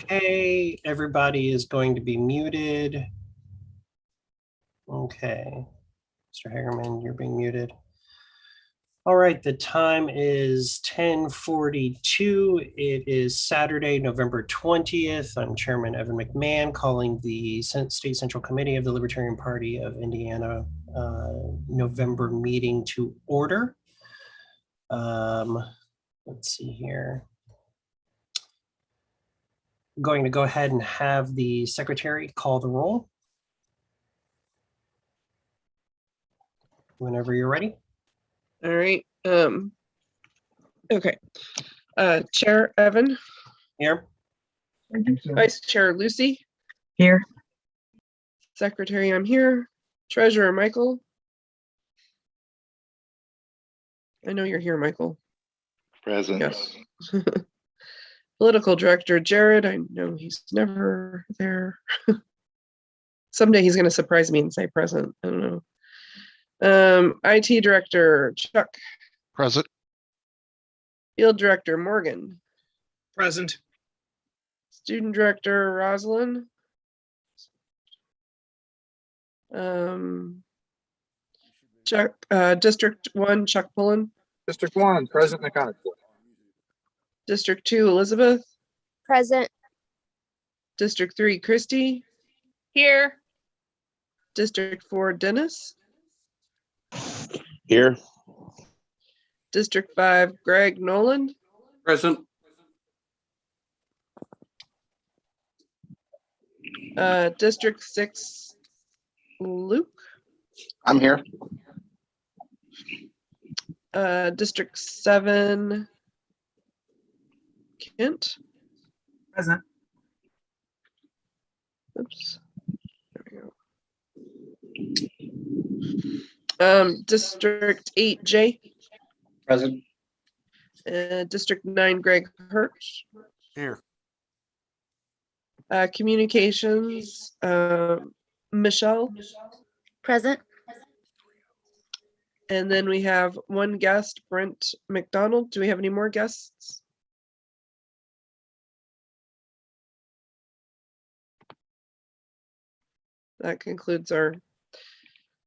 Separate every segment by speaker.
Speaker 1: Okay, everybody is going to be muted. Okay, Mr. Hagerman, you're being muted. All right, the time is 10:42. It is Saturday, November 20th. I'm Chairman Evan McMahon, calling the State Central Committee of the Libertarian Party of Indiana November meeting to order. Let's see here. I'm going to go ahead and have the secretary call the roll. Whenever you're ready.
Speaker 2: All right. Okay. Chair Evan.
Speaker 1: Here.
Speaker 2: Vice Chair Lucy.
Speaker 3: Here.
Speaker 2: Secretary, I'm here. Treasurer Michael. I know you're here, Michael.
Speaker 4: Present.
Speaker 2: Yes. Political Director Jared. I know he's never there. Someday he's going to surprise me and say present. I don't know. IT Director Chuck.
Speaker 4: Present.
Speaker 2: Field Director Morgan.
Speaker 5: Present.
Speaker 2: Student Director Rosalind. Chuck, District 1, Chuck Pullen.
Speaker 5: District 1, present and accounted for.
Speaker 2: District 2, Elizabeth.
Speaker 6: Present.
Speaker 2: District 3, Christy.
Speaker 6: Here.
Speaker 2: District 4, Dennis.
Speaker 4: Here.
Speaker 2: District 5, Greg Noland.
Speaker 5: Present.
Speaker 2: District 6, Luke.
Speaker 4: I'm here.
Speaker 2: District 7, Kent.
Speaker 5: Present.
Speaker 2: Oops. There we go. District 8, Jay.
Speaker 5: Present.
Speaker 2: District 9, Greg Hirsch.
Speaker 4: Here.
Speaker 2: Communications, Michelle.
Speaker 6: Present.
Speaker 2: And then we have one guest, Brent McDonald. Do we have any more guests? That concludes our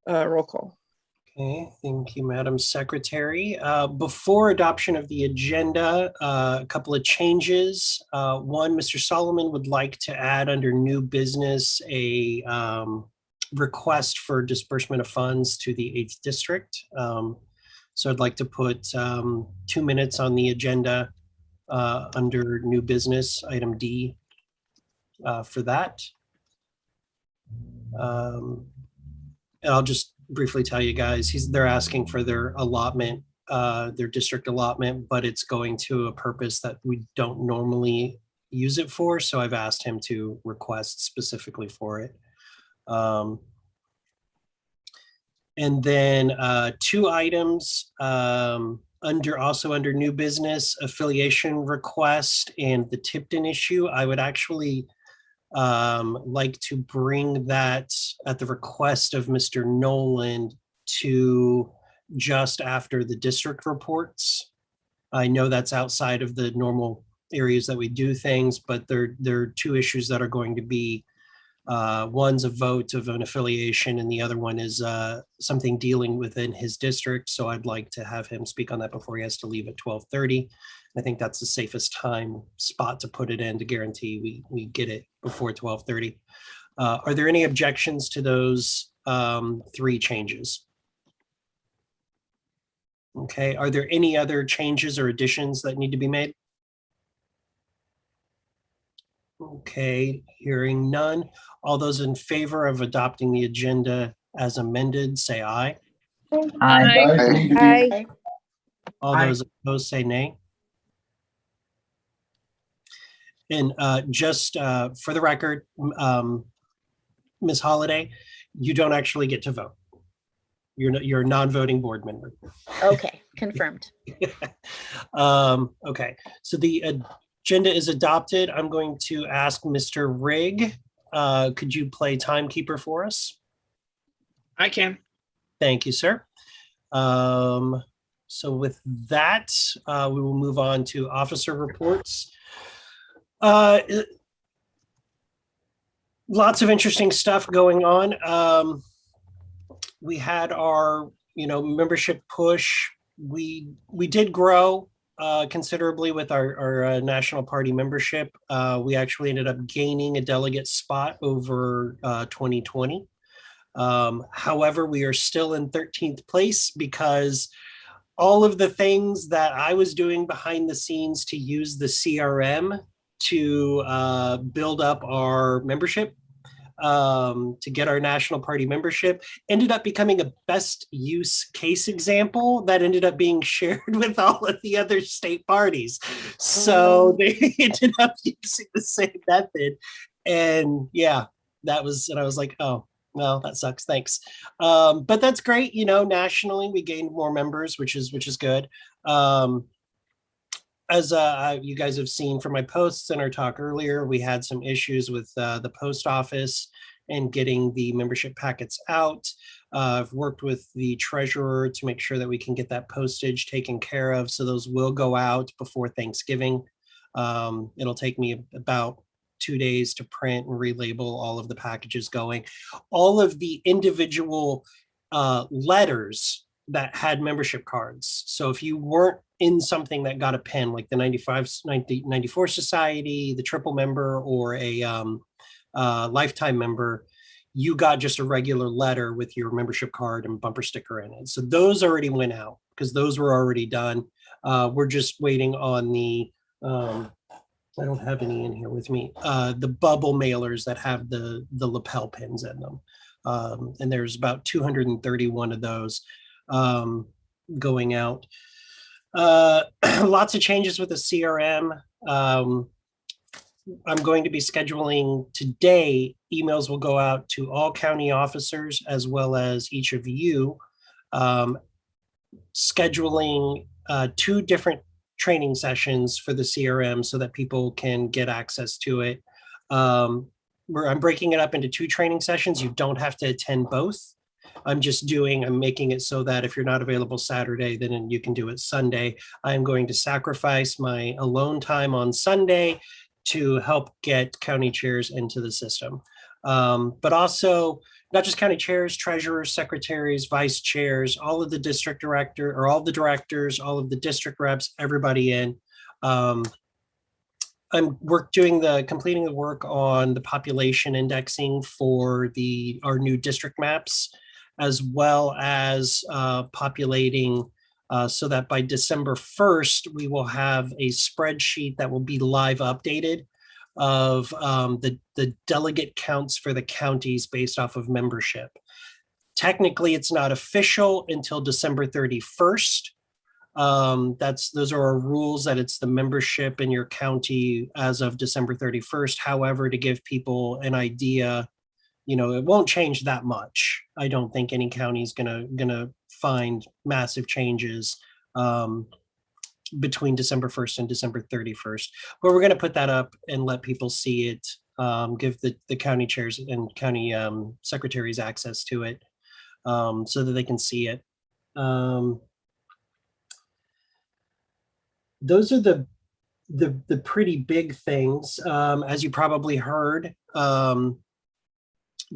Speaker 2: roll call.
Speaker 1: Okay, thank you, Madam Secretary. Before adoption of the agenda, a couple of changes. One, Mr. Solomon would like to add under new business a request for disbursement of funds to the 8th District. So I'd like to put 2 minutes on the agenda under new business, item D, for that. And I'll just briefly tell you guys, they're asking for their allotment, their district allotment, but it's going to a purpose that we don't normally use it for. So I've asked him to request specifically for it. And then 2 items also under new business, affiliation request and the Tipton issue. I would actually like to bring that at the request of Mr. Noland to just after the district reports. I know that's outside of the normal areas that we do things, but there are 2 issues that are going to be, one's a vote of an affiliation and the other one is something dealing within his district. So I'd like to have him speak on that before he has to leave at 12:30. I think that's the safest spot to put it in to guarantee we get it before 12:30. Are there any objections to those 3 changes? Okay, are there any other changes or additions that need to be made? Okay, hearing none. All those in favor of adopting the agenda as amended, say aye.
Speaker 3: Aye.
Speaker 6: Aye.
Speaker 1: All those opposed, say nay. And just for the record, Ms. Holliday, you don't actually get to vote. You're a non-voting board member.
Speaker 6: Okay, confirmed.
Speaker 1: Okay, so the agenda is adopted. I'm going to ask Mr. Rigg, could you play timekeeper for us?
Speaker 5: I can.
Speaker 1: Thank you, sir. So with that, we will move on to officer reports. Lots of interesting stuff going on. We had our, membership push. We did grow considerably with our national party membership. We actually ended up gaining a delegate spot over 2020. However, we are still in 13th place because all of the things that I was doing behind the scenes to use the CRM to build up our membership, to get our national party membership, ended up becoming a best use case example that ended up being shared with all of the other state parties. So they ended up using the same method. And yeah, and I was like, oh, well, that sucks. Thanks. But that's great. Nationally, we gained more members, which is good. As you guys have seen from my posts and our talk earlier, we had some issues with the post office and getting the membership packets out. I've worked with the treasurer to make sure that we can get that postage taken care of. So those will go out before Thanksgiving. It'll take me about 2 days to print and relabel all of the packages going. All of the individual letters that had membership cards. So if you weren't in something that got a PIN, like the 94 Society, the triple member, or a lifetime member, you got just a regular letter with your membership card and bumper sticker in it. So those already went out because those were already done. We're just waiting on the, I don't have any in here with me, the bubble mailers that have the lapel pins in them. And there's about 231 of those going out. Lots of changes with the CRM. I'm going to be scheduling today. Emails will go out to all county officers as well as each of you, scheduling 2 different training sessions for the CRM so that people can get access to it. I'm breaking it up into 2 training sessions. You don't have to attend both. I'm making it so that if you're not available Saturday, then you can do it Sunday. I'm going to sacrifice my alone time on Sunday to help get county chairs into the system. But also not just county chairs, treasurers, secretaries, vice chairs, all of the district director, or all the directors, all of the district reps, everybody in. I'm completing the work on the population indexing for our new district maps, as well as populating so that by December 1st, we will have a spreadsheet that will be live updated of the delegate counts for the counties based off of membership. Technically, it's not official until December 31st. Those are our rules, that it's the membership in your county as of December 31st. However, to give people an idea, it won't change that much. I don't think any county is gonna find massive changes between December 1st and December 31st. But we're gonna put that up and let people see it, give the county chairs and county secretaries access to it, so that they can see it. Those are the pretty big things. As you probably heard,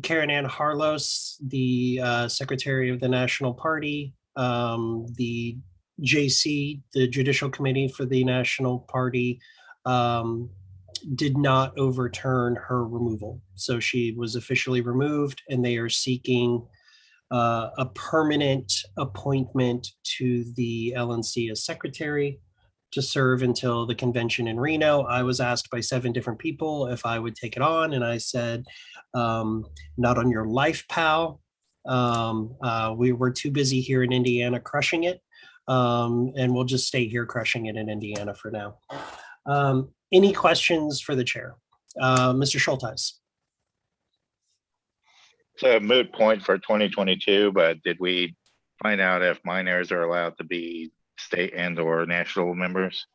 Speaker 1: Karen Ann Harlos, the Secretary of the National Party, the JC, the Judicial Committee for the National Party, did not overturn her removal. So she was officially removed, and they are seeking a permanent appointment to the LNC as secretary to serve until the convention in Reno. I was asked by 7 different people if I would take it on, and I said, not on your life, pal. We were too busy here in Indiana crushing it, and we'll just stay here crushing it in Indiana for now. Any questions for the chair? Mr. Schulteis.
Speaker 4: It's a moot point for 2022, but did we find out if minors are allowed to be state and or national members?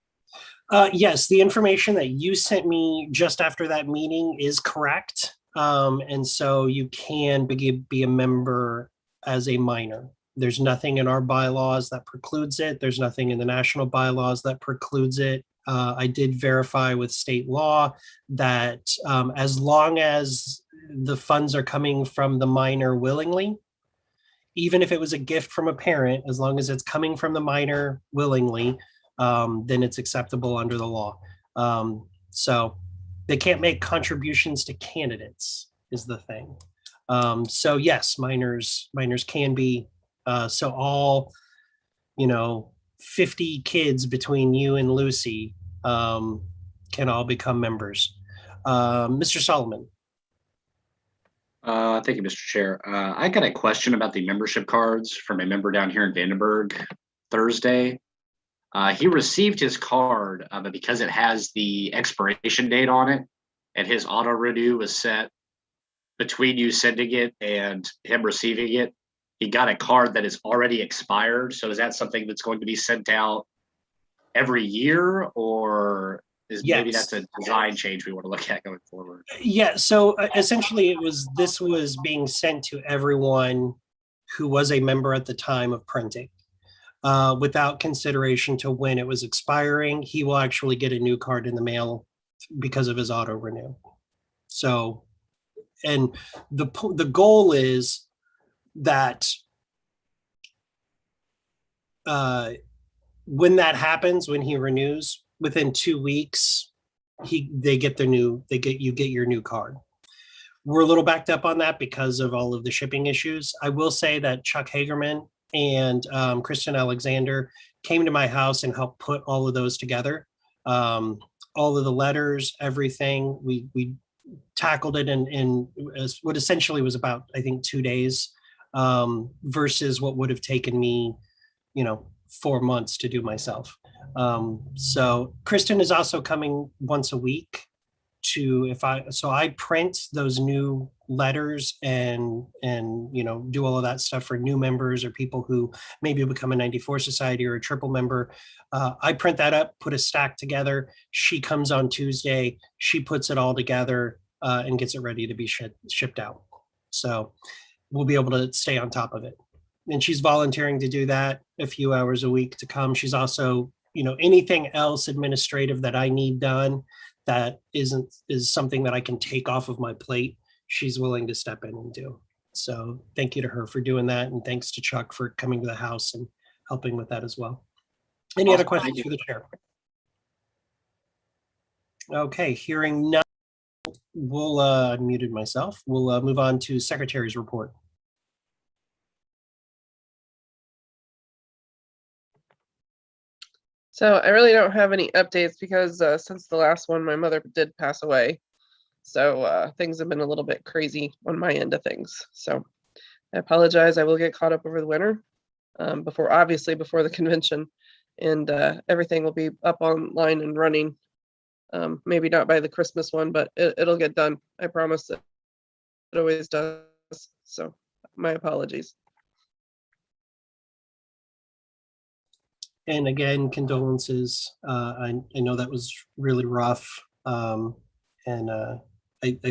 Speaker 1: Yes, the information that you sent me just after that meeting is correct. And so you can be a member as a minor. There's nothing in our bylaws that precludes it. There's nothing in the national bylaws that precludes it. I did verify with state law that as long as the funds are coming from the minor willingly. Even if it was a gift from a parent, as long as it's coming from the minor willingly, then it's acceptable under the law. So they can't make contributions to candidates is the thing. So yes, minors can be, so all, 50 kids between you and Lucy can all become members. Mr. Solomon.
Speaker 5: Thank you, Mr. Chair. I got a question about the membership cards from a member down here in Vandenberg Thursday. He received his card, but because it has the expiration date on it and his auto renew was set between you sending it and him receiving it, he got a card that is already expired. So is that something that's going to be sent out every year, or maybe that's a design change we want to look at going forward?
Speaker 1: Yeah, so essentially this was being sent to everyone who was a member at the time of printing. Without consideration to when it was expiring. He will actually get a new card in the mail because of his auto renew. So, and the goal is that when that happens, when he renews, within 2 weeks, you get your new card. We're a little backed up on that because of all of the shipping issues. I will say that Chuck Hagerman and Kristen Alexander came to my house and helped put all of those together. All of the letters, everything, we tackled it in what essentially was about, I think, 2 days, versus what would have taken me, 4 months to do myself. So Kristen is also coming once a week so I print those new letters and do all of that stuff for new members or people who maybe become a 94 Society or a triple member. I print that up, put a stack together. She comes on Tuesday, she puts it all together and gets it ready to be shipped out. So we'll be able to stay on top of it. And she's volunteering to do that a few hours a week to come. She's also, anything else administrative that I need done that is something that I can take off of my plate, she's willing to step in and do. So thank you to her for doing that. And thanks to Chuck for coming to the house and helping with that as well. Any other questions for the chair? Okay, hearing none, we'll unmuted myself. We'll move on to Secretary's report.
Speaker 2: So I really don't have any updates because since the last one, my mother did pass away. So things have been a little bit crazy on my end of things. So I apologize. I will get caught up over the winter before the convention, and everything will be up online and running. Maybe not by the Christmas one, but it'll get done. I promise it always does. So my apologies.
Speaker 1: And again, condolences. I know that was really rough. And I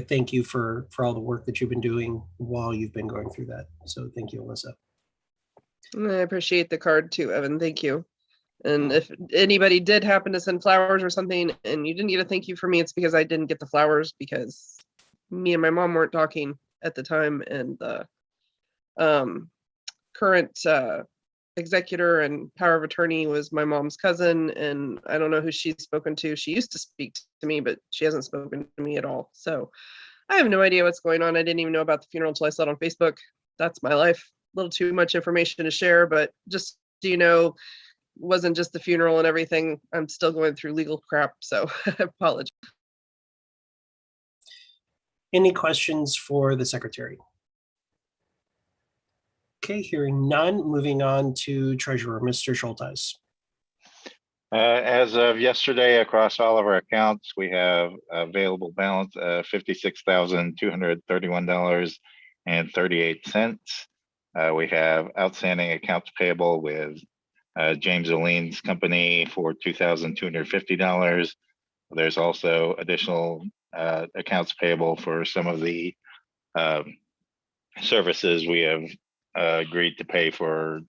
Speaker 1: thank you for all the work that you've been doing while you've been going through that. So thank you, Alyssa.
Speaker 2: I appreciate the card too, Evan. Thank you. And if anybody did happen to send flowers or something and you didn't get a thank you for me, it's because I didn't get the flowers because me and my mom weren't talking at the time. And the current executor and power of attorney was my mom's cousin, and I don't know who she's spoken to. She used to speak to me, but she hasn't spoken to me at all. So I have no idea what's going on. I didn't even know about the funeral until I saw it on Facebook. That's my life. A little too much information to share, but just so you know, wasn't just the funeral and everything. I'm still going through legal crap, so I apologize.
Speaker 1: Any questions for the secretary? Okay, hearing none, moving on to treasurer, Mr. Schulteis.
Speaker 4: As of yesterday, across all of our accounts, we have available balance of $56,231.38. We have outstanding accounts payable with James Olean's company for $2,250. There's also additional accounts payable for some of the services we have agreed to pay for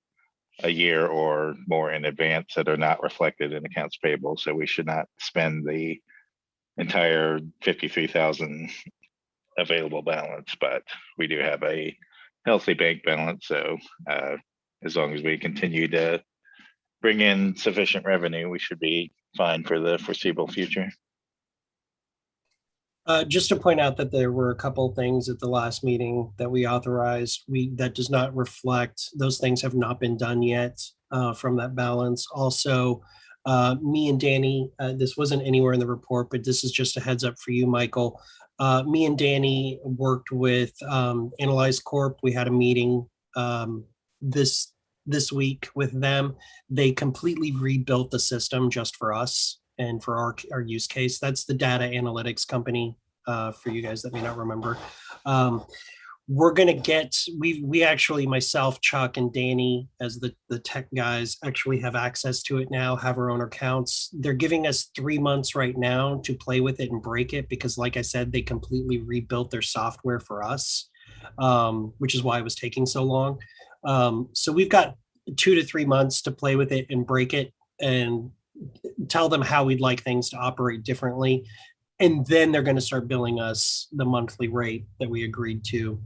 Speaker 4: a year or more in advance that are not reflected in accounts payable. So we should not spend the entire $53,000 available balance, but we do have a healthy bank balance. So as long as we continue to bring in sufficient revenue, we should be fine for the foreseeable future.
Speaker 1: Just to point out that there were a couple things at the last meeting that we authorized. That does not reflect, those things have not been done yet from that balance. Also, me and Danny, this wasn't anywhere in the report, but this is just a heads up for you, Michael. Me and Danny worked with Analyze Corp. We had a meeting this week with them. They completely rebuilt the system just for us and for our use case. That's the data analytics company, for you guys that may not remember. We're gonna get, we actually, myself, Chuck, and Danny, as the tech guys, actually have access to it now, have our own accounts. They're giving us 3 months right now to play with it and break it, because like I said, they completely rebuilt their software for us, which is why it was taking so long. So we've got 2 to 3 months to play with it and break it and tell them how we'd like things to operate differently. And then they're going to start billing us the monthly rate that we agreed to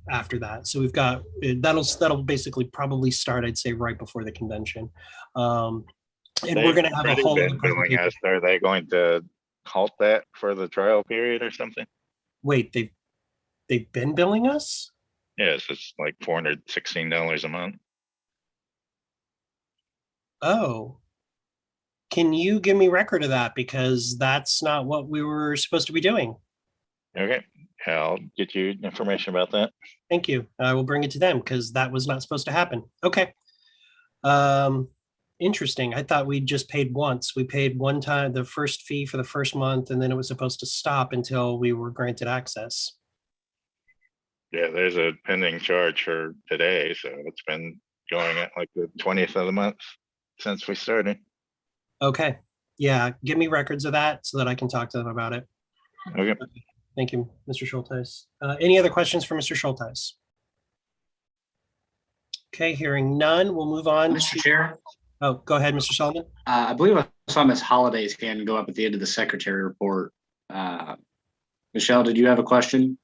Speaker 1: after that. So we've got, that'll basically probably start, I'd say, right before the convention. And we're going to have a whole
Speaker 4: been billing us. Are they going to halt that for the trial period or something?
Speaker 1: Wait, they've been billing us?
Speaker 4: Yes, it's like $416 a month.
Speaker 1: Oh. Can you give me record of that? Because that's not what we were supposed to be doing.
Speaker 4: Okay, I'll get you information about that.
Speaker 1: Thank you. I will bring it to them because that was not supposed to happen. Okay. Interesting. I thought we just paid once. We paid one time, the first fee for the first month, and then it was supposed to stop until we were granted access.
Speaker 4: Yeah, there's a pending charge for today, so it's been going at like the 20th of the month since we started.
Speaker 1: Okay. Yeah, give me records of that so that I can talk to them about it.
Speaker 4: Okay.
Speaker 1: Thank you, Mr. Schulteis. Any other questions for Mr. Schulteis? Okay, hearing none, we'll move on.
Speaker 5: Mr. Chair,
Speaker 1: Oh, go ahead, Mr. Sullivan.
Speaker 5: I believe I saw Ms. Holliday's hand go up at the end of the secretary report. Michelle, did you have a question?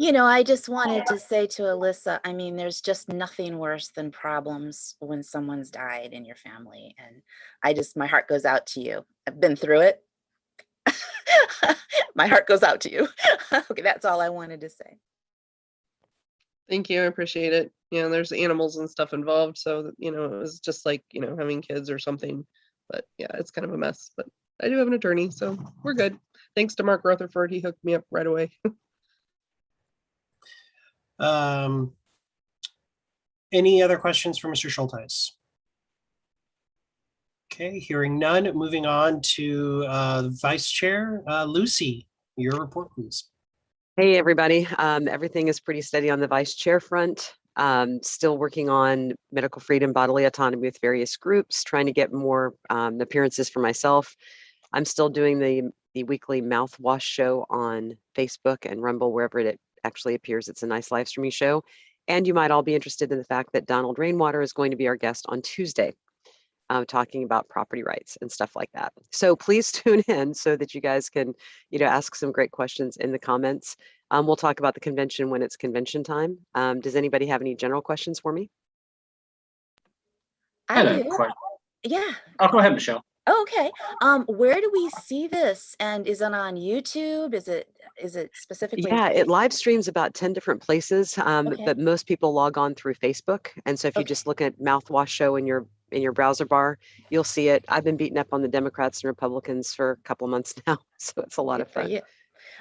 Speaker 6: You know, I just wanted to say to Alyssa, I mean, there's just nothing worse than problems when someone's died in your family. And my heart goes out to you. I've been through it. My heart goes out to you. Okay, that's all I wanted to say.
Speaker 2: Thank you. I appreciate it. You know, there's animals and stuff involved. So, you know, it was just like, you know, having kids or something. But yeah, it's kind of a mess. But I do have an attorney, so we're good. Thanks to Mark Rutherford. He hooked me up right away.
Speaker 1: Any other questions for Mr. Schulteis? Okay, hearing none, moving on to Vice Chair Lucy, your report, please.
Speaker 7: Hey, everybody. Everything is pretty steady on the vice chair front. Still working on medical freedom, bodily autonomy with various groups, trying to get more appearances for myself. I'm still doing the weekly mouthwash show on Facebook and Rumble, wherever it actually appears. It's a nice live streaming show. And you might all be interested in the fact that Donald Rainwater is going to be our guest on Tuesday, talking about property rights and stuff like that. So please tune in so that you guys can, you know, ask some great questions in the comments. We'll talk about the convention when it's convention time. Does anybody have any general questions for me?
Speaker 5: I had
Speaker 6: I
Speaker 5: a
Speaker 6: do.
Speaker 5: question.
Speaker 6: Yeah.
Speaker 5: Oh, go ahead, Michelle.
Speaker 6: Okay. Where do we see this? And is it on YouTube? Is it specifically?
Speaker 7: Yeah, it live streams about 10 different places,
Speaker 6: Okay.
Speaker 7: but most people log on through Facebook. And so if you
Speaker 6: Okay.
Speaker 7: just look at mouthwash show in your browser bar, you'll see it. I've been beating up on the Democrats and Republicans for a couple of months now, so it's a lot of
Speaker 6: Good for
Speaker 7: fun.
Speaker 6: you.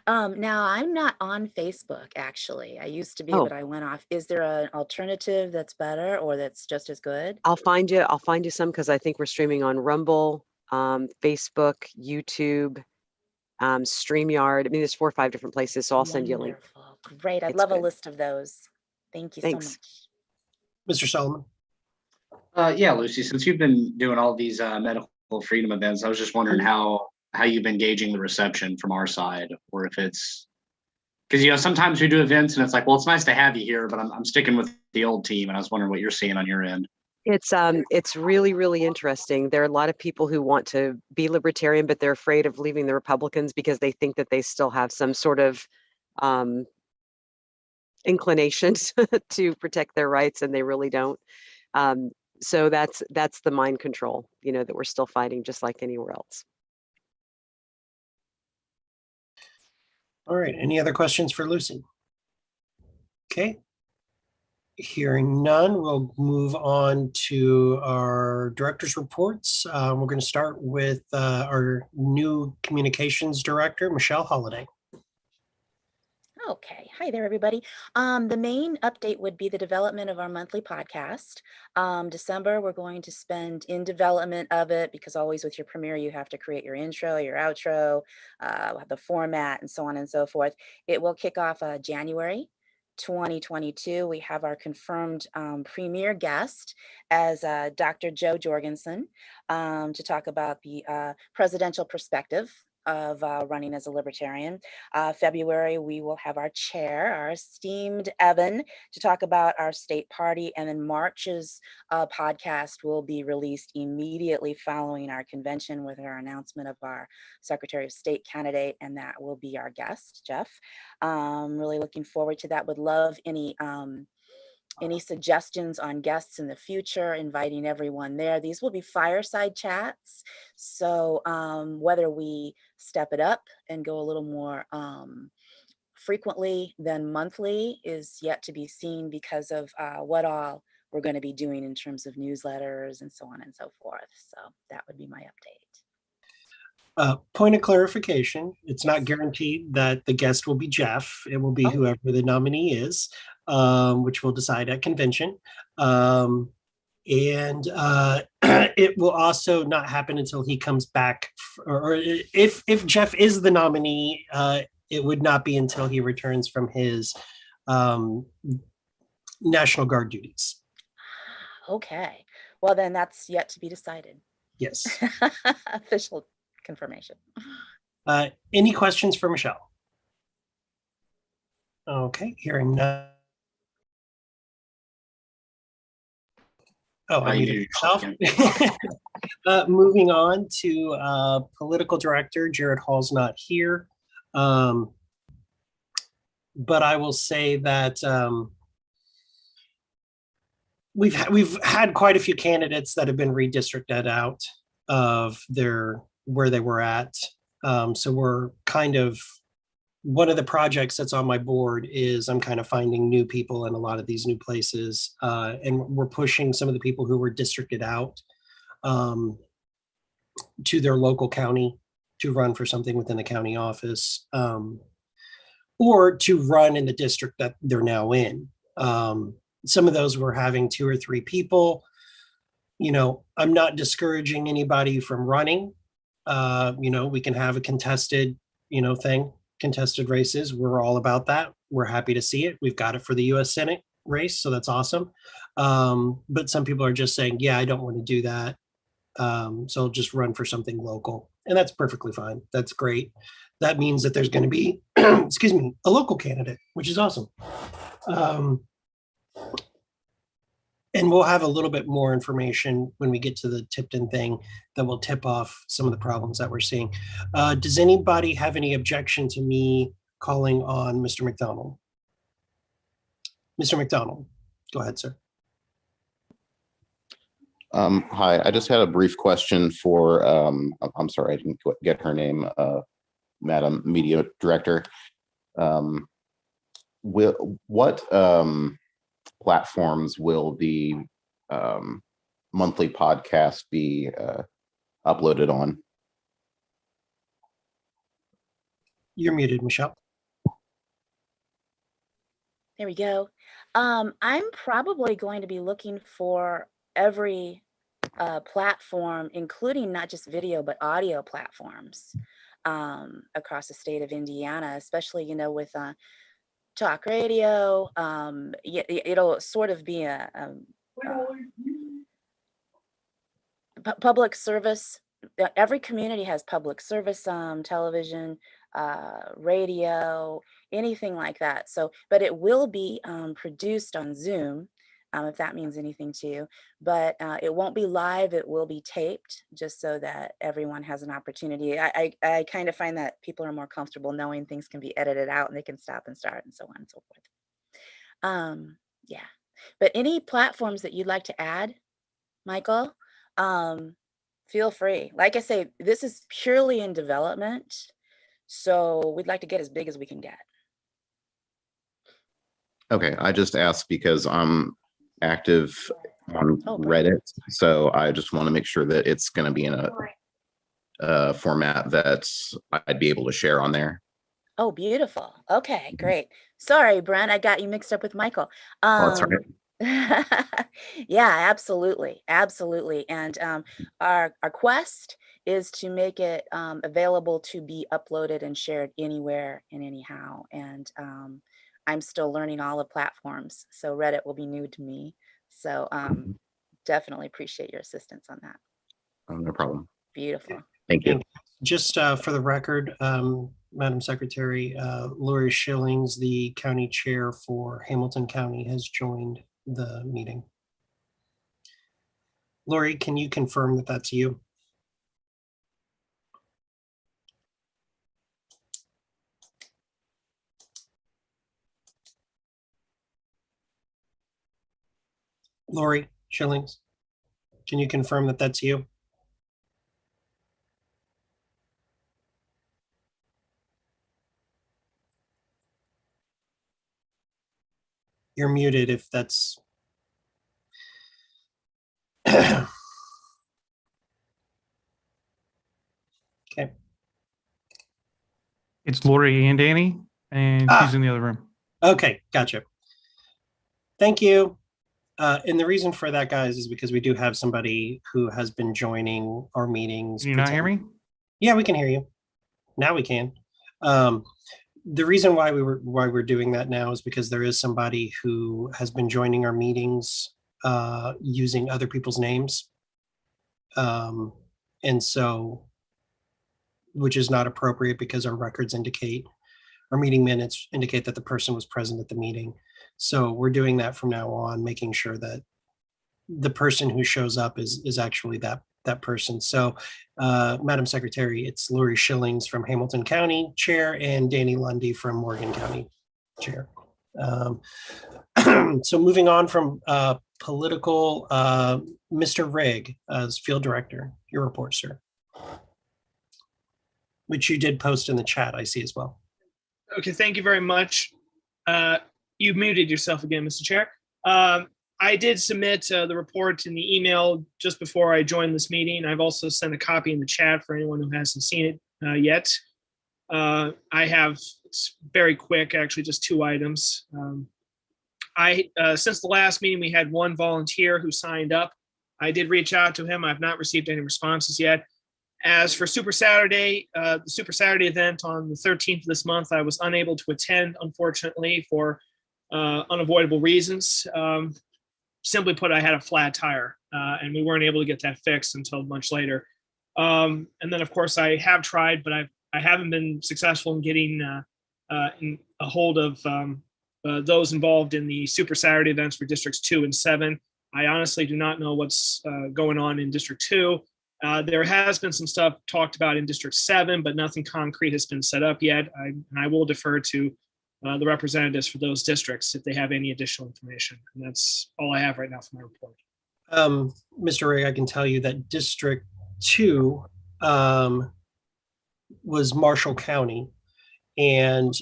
Speaker 6: Now I'm not on Facebook, actually. I used to be,
Speaker 7: Oh.
Speaker 6: but I went off. Is there an alternative that's better or that's just as good?
Speaker 7: I'll find you some, because I think we're streaming on Rumble, Facebook, YouTube, StreamYard. I mean, there's 4 or 5 different places, so I'll send you a link.
Speaker 6: Wonderful. Great. I'd
Speaker 7: It's
Speaker 6: love a
Speaker 7: good.
Speaker 6: list of those. Thank you
Speaker 7: Thanks.
Speaker 6: so much.
Speaker 1: Mr. Solomon.
Speaker 5: Yeah, Lucy, since you've been doing all these medical freedom events, I was just wondering how you've been gauging the reception from our side, or if it's because, you know, sometimes we do events and it's like, well, it's nice to have you here, but I'm sticking with the old team, and I was wondering what you're seeing on your end.
Speaker 7: It's really, really interesting. There are a lot of people who want to be libertarian, but they're afraid of leaving the Republicans because they think that they still have some sort of inclinations to protect their rights, and they really don't. So that's the mind control, that we're still fighting just like anywhere else.
Speaker 1: All right, any other questions for Lucy? Okay. Hearing none, we'll move on to our director's reports. We're going to start with our new communications director, Michelle Holliday.
Speaker 6: Okay, hi there, everybody. The main update would be the development of our monthly podcast. December, we're going to spend in development of it, because always with your premiere, you have to create your intro, your outro, the format, and so on and so forth. It will kick off January 2022. We have our confirmed premier guest as Dr. Joe Jorgensen to talk about the presidential perspective of running as a libertarian. February, we will have our chair, our esteemed Evan, to talk about our state party. And then March's podcast will be released immediately following our convention with our announcement of our Secretary of State candidate. And that will be our guest, Jeff. Really looking forward to that. Would love any suggestions on guests in the future, inviting everyone there. These will be fireside chats. So whether we step it up and go a little more frequently than monthly is yet to be seen, because of what all we're going to be doing in terms of newsletters and so on and so forth. So that would be my update.
Speaker 1: Point of clarification, it's not guaranteed that the guest will be Jeff. It will be whoever the nominee is, which we'll decide at convention. And it will also not happen until he comes back, or if Jeff is the nominee, it would not be until he returns from his National Guard duties.
Speaker 6: Okay, well then that's yet to be decided.
Speaker 1: Yes.
Speaker 6: Official confirmation.
Speaker 1: Any questions for Michelle? Okay, hearing none. Oh, I muted myself. Moving on to political director, Jared Hall's not here. But I will say that we've had quite a few candidates that have been redistricted out of where they were at. So we're kind of, one of the projects that's on my board is I'm kind of finding new people in a lot of these new places. And we're pushing some of the people who were districted out to their local county to run for something within the county office, or to run in the district that they're now in. Some of those were having 2 or 3 people. I'm not discouraging anybody from running. We can have a contested, contested races. We're all about that. We're happy to see it. We've got it for the US Senate race, so that's awesome. But some people are just saying, yeah, I don't want to do that. So I'll just run for something local. And that's perfectly fine. That's great. That means that there's going to be, excuse me, a local candidate, which is awesome. And we'll have a little bit more information when we get to the Tipton thing that will tip off some of the problems that we're seeing. Does anybody have any objection to me calling on Mr. McDonald? Mr. McDonald, go ahead, sir.
Speaker 8: Hi, I just had a brief question for, I'm sorry, I didn't get her name, Madam Media Director. What platforms will the monthly podcast be uploaded on?
Speaker 1: You're muted, Michelle.
Speaker 6: There we go. I'm probably going to be looking for every platform, including not just video, but audio platforms across the state of Indiana, especially, with talk radio. It'll sort of be a public service. Every community has public service, television, radio, anything like that. So, but it will be produced on Zoom. if that means anything to you. But it won't be live, it will be taped, just so that everyone has an opportunity. I kind of find that people are more comfortable knowing things can be edited out and they can stop and start and so on and so forth. Yeah, but any platforms that you'd like to add, Michael, feel free. Like I say, this is purely in development, so we'd like to get as big as we can get.
Speaker 8: Okay, I just asked because I'm active on
Speaker 6: Oh,
Speaker 8: Reddit, so I just want to make sure that it's going to be in a format that I'd be able to share on there.
Speaker 6: Oh, beautiful. Okay, great. Sorry, Brent, I got you mixed up with Michael.
Speaker 8: Oh, that's right.
Speaker 6: Yeah, absolutely, absolutely. And our quest is to make it available to be uploaded and shared anywhere and anyhow. And I'm still learning all the platforms, so Reddit will be new to me. So definitely appreciate your assistance on that.
Speaker 8: Oh, no problem.
Speaker 6: Beautiful.
Speaker 8: Thank you.
Speaker 1: And just for the record, Madam Secretary, Lori Schillings, the county chair for Hamilton County, has joined the meeting. Lori, can you confirm that that's you? Lori Schillings, can you confirm that that's you? You're muted if that's. Okay.
Speaker 9: It's Lori and Danny, and she's in the other room.
Speaker 1: Okay, gotcha. Thank you. And the reason for that, guys, is because we do have somebody who has been joining our meetings.
Speaker 9: Can you not hear me?
Speaker 1: Yeah, we can hear you. Now we can. The reason why we're doing that now is because there is somebody who has been joining our meetings using other people's names. And so, which is not appropriate because our records indicate, our meeting minutes indicate that the person was present at the meeting. So we're doing that from now on, making sure that the person who shows up is actually that person. So, Madam Secretary, it's Lori Schillings from Hamilton County Chair and Danny Lundy from Morgan County Chair. So moving on from political, Mr. Rigg as Field Director, your report, sir. Which you did post in the chat, I see as well.
Speaker 10: Okay, thank you very much. You muted yourself again, Mr. Chair. I did submit the report in the email just before I joined this meeting. I've also sent a copy in the chat for anyone who hasn't seen it yet. I have, it's very quick, actually, just 2 items. Since the last meeting, we had 1 volunteer who signed up. I did reach out to him. I've not received any responses yet. As for Super Saturday, the Super Saturday event on the 13th of this month, I was unable to attend, unfortunately, for unavoidable reasons. Simply put, I had a flat tire, and we weren't able to get that fixed until much later. And then, of course, I have tried, but I haven't been successful in getting in a hold of those involved in the Super Saturday events for Districts 2 and 7. I honestly do not know what's going on in District 2. There has been some stuff talked about in District 7, but nothing concrete has been set up yet. I will defer to the representatives for those districts if they have any additional information. And that's all I have right now for my report.
Speaker 1: Mr. Rigg, I can tell you that District 2 was Marshall County, and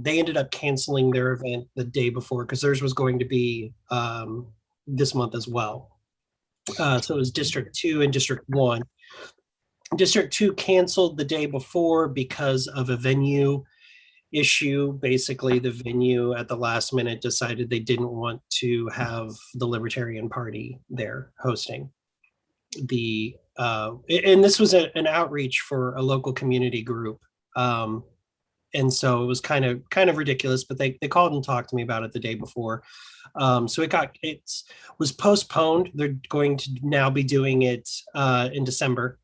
Speaker 1: they ended up canceling their event the day before because theirs was going to be this month as well. So it was District 2 and District 1. District 2 canceled the day before because of a venue issue. Basically, the venue at the last minute decided they didn't want to have the Libertarian Party there hosting the and this was an outreach for a local community group, and so it was kind of ridiculous, but they called and talked to me about it the day before. So it was postponed. They're going to now be doing it in December.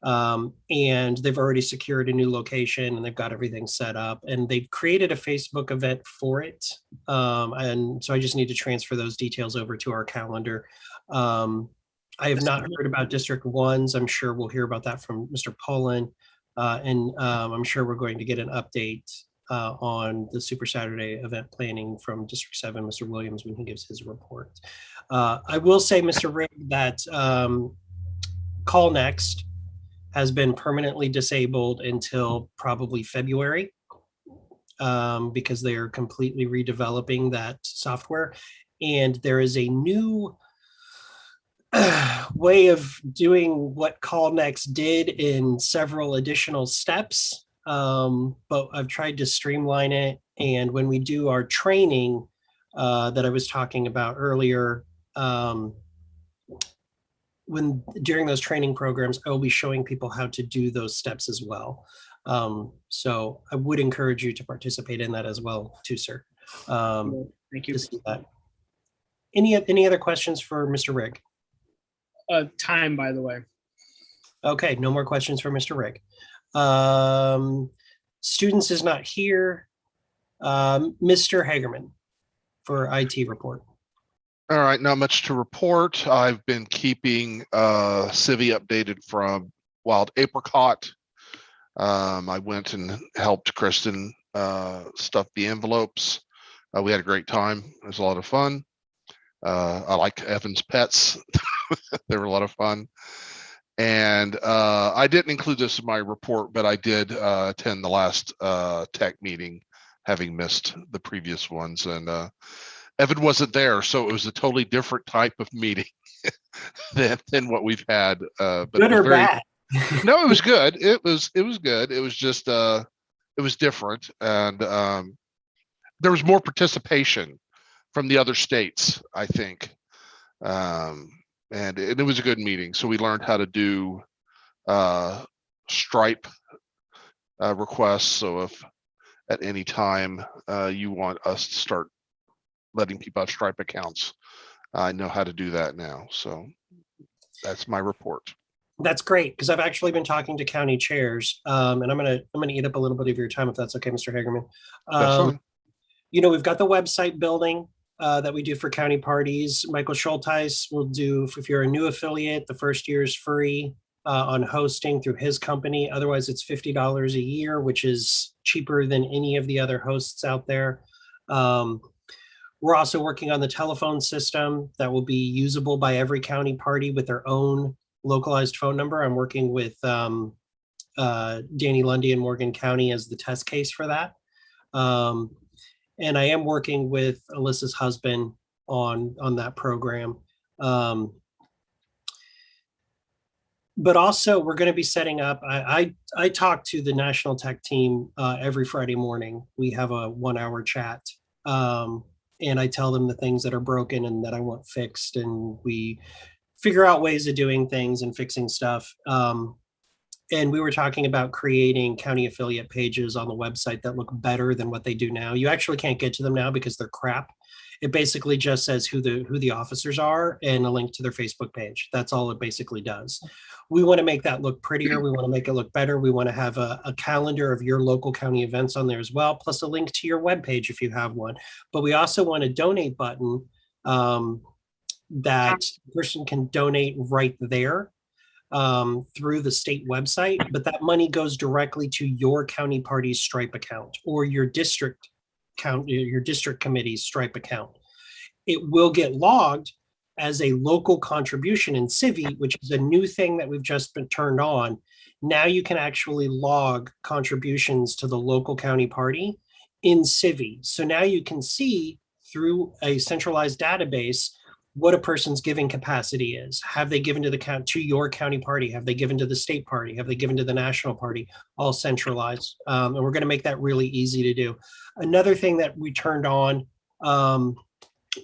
Speaker 1: And they've already secured a new location and they've got everything set up and they've created a Facebook event for it. And so I just need to transfer those details over to our calendar. I have not heard about District 1's. I'm sure we'll hear about that from Mr. Pullen. I'm sure we're going to get an update on the Super Saturday event planning from District 7, Mr. Williams, when he gives his report. I will say, Mr. Rigg, that Call Next has been permanently disabled until probably February because they are completely redeveloping that software. And there is a new way of doing what Call Next did in several additional steps. But I've tried to streamline it. And when we do our training that I was talking about earlier, during those training programs, I will be showing people how to do those steps as well. So I would encourage you to participate in that as well, too, sir.
Speaker 10: Thank you.
Speaker 1: Any other questions for Mr. Rigg?
Speaker 10: Time, by the way.
Speaker 1: Okay, no more questions for Mr. Rigg. Students is not here. Mr. Hagerman for IT report.
Speaker 11: All right, not much to report. I've been keeping Civi updated from Wild Apricot. I went and helped Kristen stuff the envelopes. We had a great time. It was a lot of fun. I like Evan's pets. They were a lot of fun. And I didn't include this in my report, but I did attend the last tech meeting, having missed the previous ones. And Evan wasn't there, so it was a totally different type of meeting than what we've had. But
Speaker 1: good or bad?
Speaker 11: No, it was good. It was good. It was just it was different, and there was more participation from the other states, I think, and it was a good meeting. So we learned how to do Stripe requests. So if at any time you want us to start letting people have Stripe accounts, I know how to do that now. So that's my report.
Speaker 1: That's great, because I've actually been talking to county chairs, and I'm gonna eat up a little bit of your time if that's okay, Mr. Hagerman.
Speaker 11: That's fine.
Speaker 1: You know, we've got the website building that we do for county parties. Michael Schulteis will do, if you're a new affiliate, the first year is free on hosting through his company. Otherwise, it's $50 a year, which is cheaper than any of the other hosts out there. We're also working on the telephone system that will be usable by every county party with their own localized phone number. I'm working with Danny Lundy in Morgan County as the test case for that. And I am working with Alyssa's husband on that program. But also we're going to be setting up, I talk to the national tech team every Friday morning. We have a 1-hour chat. And I tell them the things that are broken and that I want fixed. And we figure out ways of doing things and fixing stuff. And we were talking about creating county affiliate pages on the website that look better than what they do now. You actually can't get to them now because they're crap. It basically just says who the officers are and a link to their Facebook page. That's all it basically does. We want to make that look prettier. We want to make it look better. We want to have a calendar of your local county events on there as well, plus a link to your webpage if you have one. But we also want a donate button that a person can donate right there through the state website, but that money goes directly to your county party's Stripe account or your district committee's Stripe account. It will get logged as a local contribution in Civi, which is a new thing that we've just been turned on. Now you can actually log contributions to the local county party in Civi. So now you can see through a centralized database what a person's giving capacity is. Have they given to your county party? Have they given to the state party? Have they given to the national party? All centralized. And we're going to make that really easy to do. Another thing that we turned on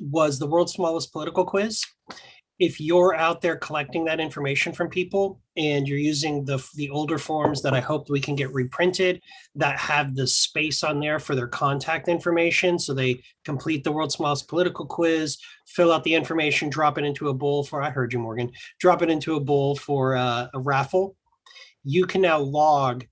Speaker 1: was the world's smallest political quiz. If you're out there collecting that information from people and you're using the older forms that I hope we can get reprinted that have the space on there for their contact information, so they complete the world's smallest political quiz, fill out the information, drop it into a bowl for, I heard you, Morgan, drop it into a bowl for a raffle. you can now log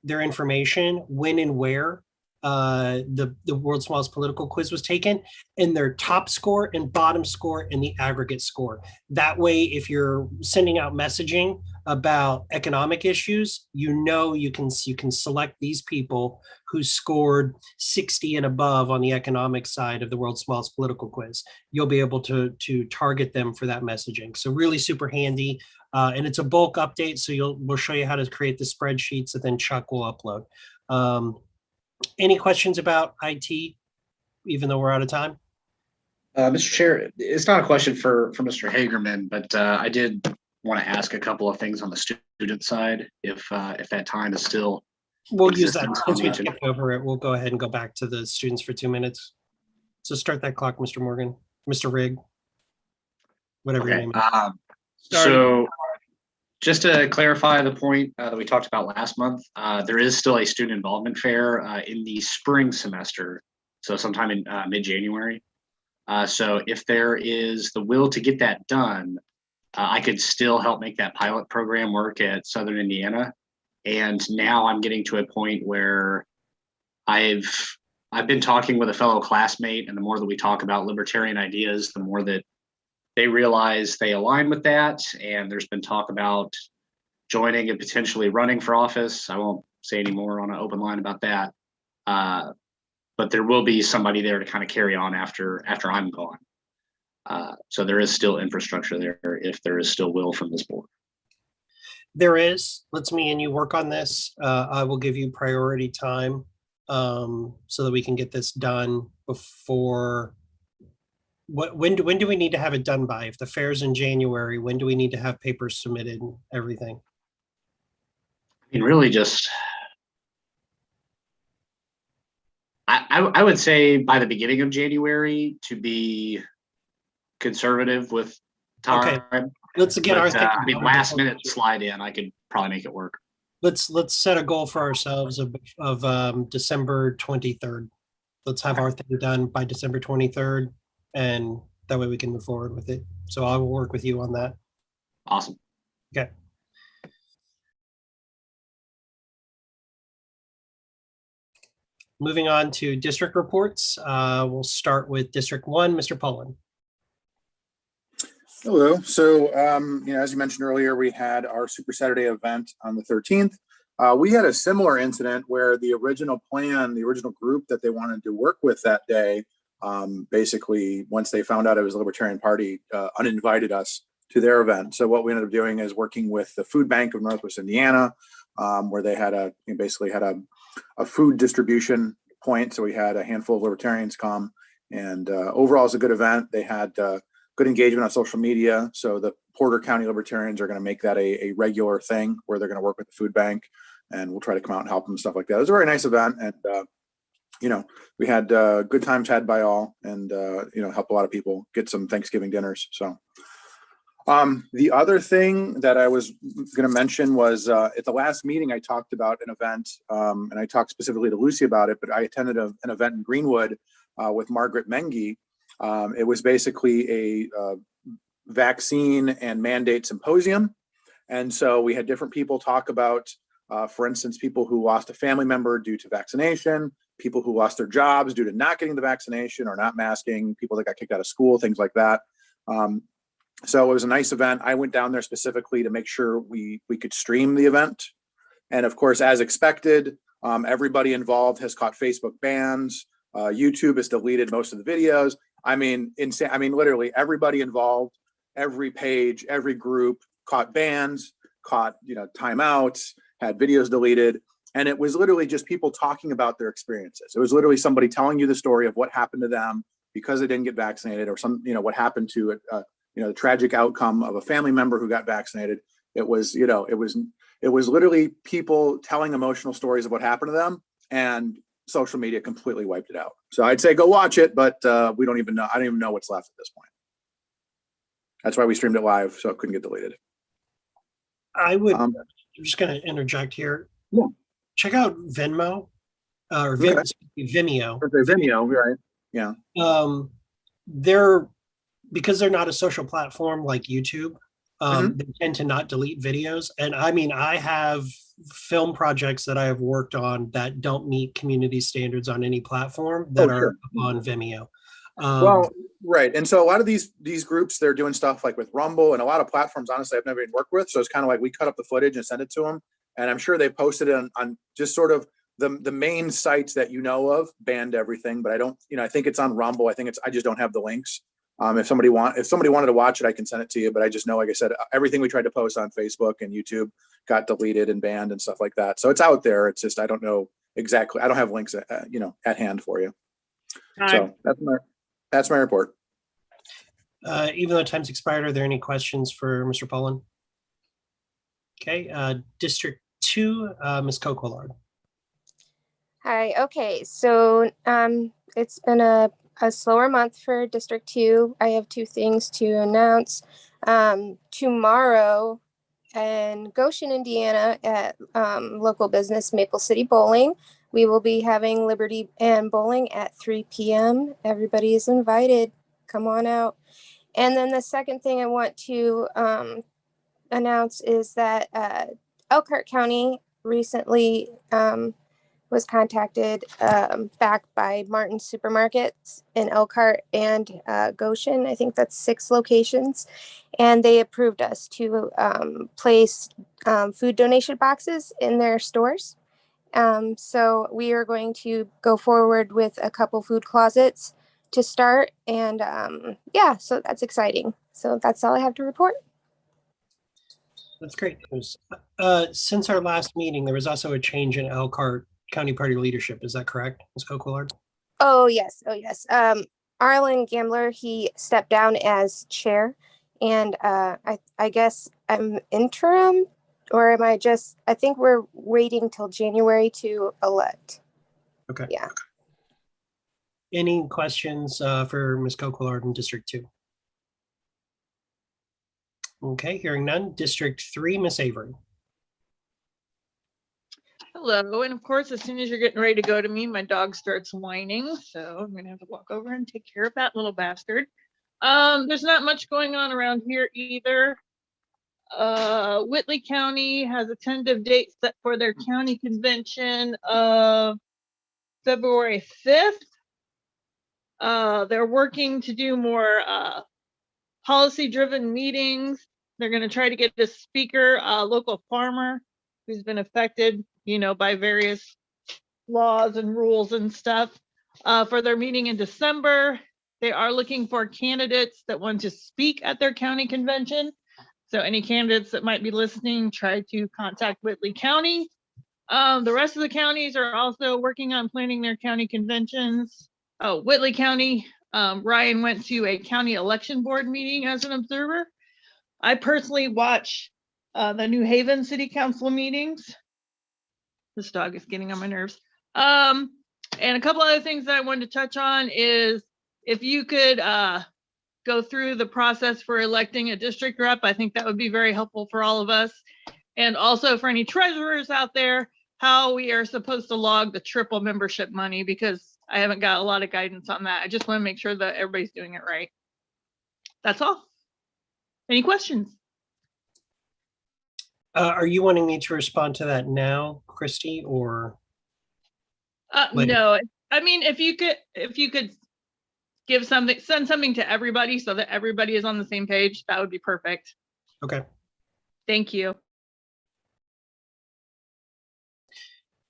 Speaker 1: their information, when and where the world's smallest political quiz was taken, and their top score and bottom score and the aggregate score. That way, if you're sending out messaging about economic issues, you can select these people who scored 60 and above on the economic side of the world's smallest political quiz. You'll be able to target them for that messaging. So really super handy. And it's a bulk update, so we'll show you how to create the spreadsheets that then Chuck will upload. Any questions about IT, even though we're out of time?
Speaker 5: Mr. Chair, it's not a question for Mr. Hagerman, but I did want to ask a couple of things on the student side, if that time is still.
Speaker 1: We'll use that.
Speaker 5: existent on
Speaker 1: Since
Speaker 5: the
Speaker 1: we
Speaker 5: agenda.
Speaker 1: skipped over it, we'll go ahead and go back to the students for 2 minutes. So start that clock, Mr. Morgan, Mr. Rigg, whatever your
Speaker 5: Okay.
Speaker 1: name is.
Speaker 5: So just to clarify the point that we talked about last month, there is still a student involvement fair in the spring semester, so sometime in mid-January. So if there is the will to get that done, I could still help make that pilot program work at Southern Indiana. And now I'm getting to a point where I've been talking with a fellow classmate, and the more that we talk about libertarian ideas, the more that they realize they align with that. And there's been talk about joining and potentially running for office. I won't say any more on an open line about that. But there will be somebody there to kind of carry on after I'm gone. So there is still infrastructure there if there is still will from this board.
Speaker 1: There is. Let's me and you work on this. I will give you priority time so that we can get this done before. When do we need to have it done by? If the fair's in January, when do we need to have papers submitted and everything?
Speaker 5: I mean, really just, I would say by the beginning of January to be conservative with time.
Speaker 1: Okay. Let's get our
Speaker 5: But,
Speaker 1: thing.
Speaker 5: I mean, last minute slide in, I could probably make it work.
Speaker 1: Let's set a goal for ourselves of December 23rd. Let's have our thing done by December 23rd, and that way we can move forward with it. So I will work with you on that.
Speaker 5: Awesome.
Speaker 1: Okay. Moving on to district reports. We'll start with District 1, Mr. Pullen.
Speaker 12: Hello. So, as you mentioned earlier, we had our Super Saturday event on the 13th. We had a similar incident where the original plan, the original group that they wanted to work with that day, basically, once they found out it was a Libertarian Party, uninvited us to their event. So what we ended up doing is working with the Food Bank of Northwest Indiana, where they had basically had a food distribution point. So we had a handful of Libertarians come, and overall it's a good event. They had good engagement on social media. So the Porter County Libertarians are going to make that a regular thing where they're going to work with the food bank, and we'll try to come out and help them and stuff like that. It was a very nice event, and we had good times had by all, and helped a lot of people get some Thanksgiving dinners. So the other thing that I was going to mention was at the last meeting I talked about an event, and I talked specifically to Lucy about it, but I attended an event in Greenwood with Margaret Mengi. It was basically a vaccine and mandate symposium. And so we had different people talk about, for instance, people who lost a family member due to vaccination, people who lost their jobs due to not getting the vaccination or not masking, people that got kicked out of school, things like that. So it was a nice event. I went down there specifically to make sure we could stream the event. And of course, as expected, everybody involved has caught Facebook bans. YouTube has deleted most of the videos. I mean, insane. I mean, literally everybody involved, every page, every group caught bans, caught, timeouts, had videos deleted. And it was literally just people talking about their experiences. It was literally somebody telling you the story of what happened to them because they didn't get vaccinated, or what happened to the tragic outcome of a family member who got vaccinated. It was, it was literally people telling emotional stories of what happened to them, and social media completely wiped it out. So I'd say go watch it, but we don't even know. I don't even know what's left at this point. That's why we streamed it live, so it couldn't get deleted.
Speaker 1: I would, I'm just going to interject here.
Speaker 12: Yeah.
Speaker 1: Check out Venmo or
Speaker 12: Okay.
Speaker 1: Vimeo.
Speaker 12: Vimeo, right? Yeah.
Speaker 1: Because they're not a social platform like YouTube, They tend to not delete videos. And I mean, I have film projects that I have worked on that don't meet community standards on any platform that are on Vimeo.
Speaker 12: Well, right. And so a lot of these groups, they're doing stuff like with Rumble and a lot of platforms, honestly, I've never even worked with. So it's kind of like we cut up the footage and send it to them. And I'm sure they posted it on just sort of the main sites that you know of, banned everything. But I don't, I think it's on Rumble. I just don't have the links. If somebody wanted to watch it, I can send it to you. But I just know, like I said, everything we tried to post on Facebook and YouTube got deleted and banned and stuff like that. So it's out there. It's just, I don't know exactly. I don't have links, at hand for you. So that's my report.
Speaker 1: Even though time's expired, are there any questions for Mr. Pollan? Okay, District 2, Ms. Coquillard.
Speaker 13: Hi, okay, so it's been a slower month for District 2. I have 2 things to announce. Tomorrow in Goshen, Indiana at local business Maple City Bowling, we will be having Liberty and Bowling at 3 p.m. Everybody is invited. Come on out. And then the second thing I want to announce is that Elkhart County recently was contacted back by Martin Supermarkets in Elkhart and Goshen. I think that's 6 locations. And they approved us to place food donation boxes in their stores. So we are going to go forward with a couple food closets to start. And yeah, so that's exciting. So that's all I have to report.
Speaker 1: That's great news. Since our last meeting, there was also a change in Elkhart County Party leadership. Is that correct, Ms. Coquillard?
Speaker 13: Oh, yes. Arlen Gambler, he stepped down as chair. And I guess I'm interim, or am I just, I think we're waiting till January to elect.
Speaker 1: Okay.
Speaker 13: Yeah.
Speaker 1: Any questions for Ms. Coquillard in District 2? Okay, hearing none. District 3, Ms. Avery.
Speaker 14: Hello, and of course, as soon as you're getting ready to go to me, my dog starts whining, so I'm gonna have to walk over and take care of that little bastard. There's not much going on around here either. Whitley County has a tentative date set for their county convention of February 5th. They're working to do more policy-driven meetings. They're going to try to get a speaker, a local farmer who's been affected, by various laws and rules and stuff, for their meeting in December. They are looking for candidates that want to speak at their county convention. So any candidates that might be listening, try to contact Whitley County. The rest of the counties are also working on planning their county conventions. Oh, Whitley County, Ryan went to a county election board meeting as an observer. I personally watch the New Haven City Council meetings. This dog is getting on my nerves. And a couple other things that I wanted to touch on is if you could go through the process for electing a district rep, I think that would be very helpful for all of us. And also for any treasurers out there, how we are supposed to log the triple membership money, because I haven't got a lot of guidance on that. I just want to make sure that everybody's doing it right. That's all. Any questions?
Speaker 1: Are you wanting me to respond to that now, Christy, or?
Speaker 14: No, I mean, if you could give something, send something to everybody so that everybody is on the same page, that would be perfect.
Speaker 1: Okay.
Speaker 14: Thank you.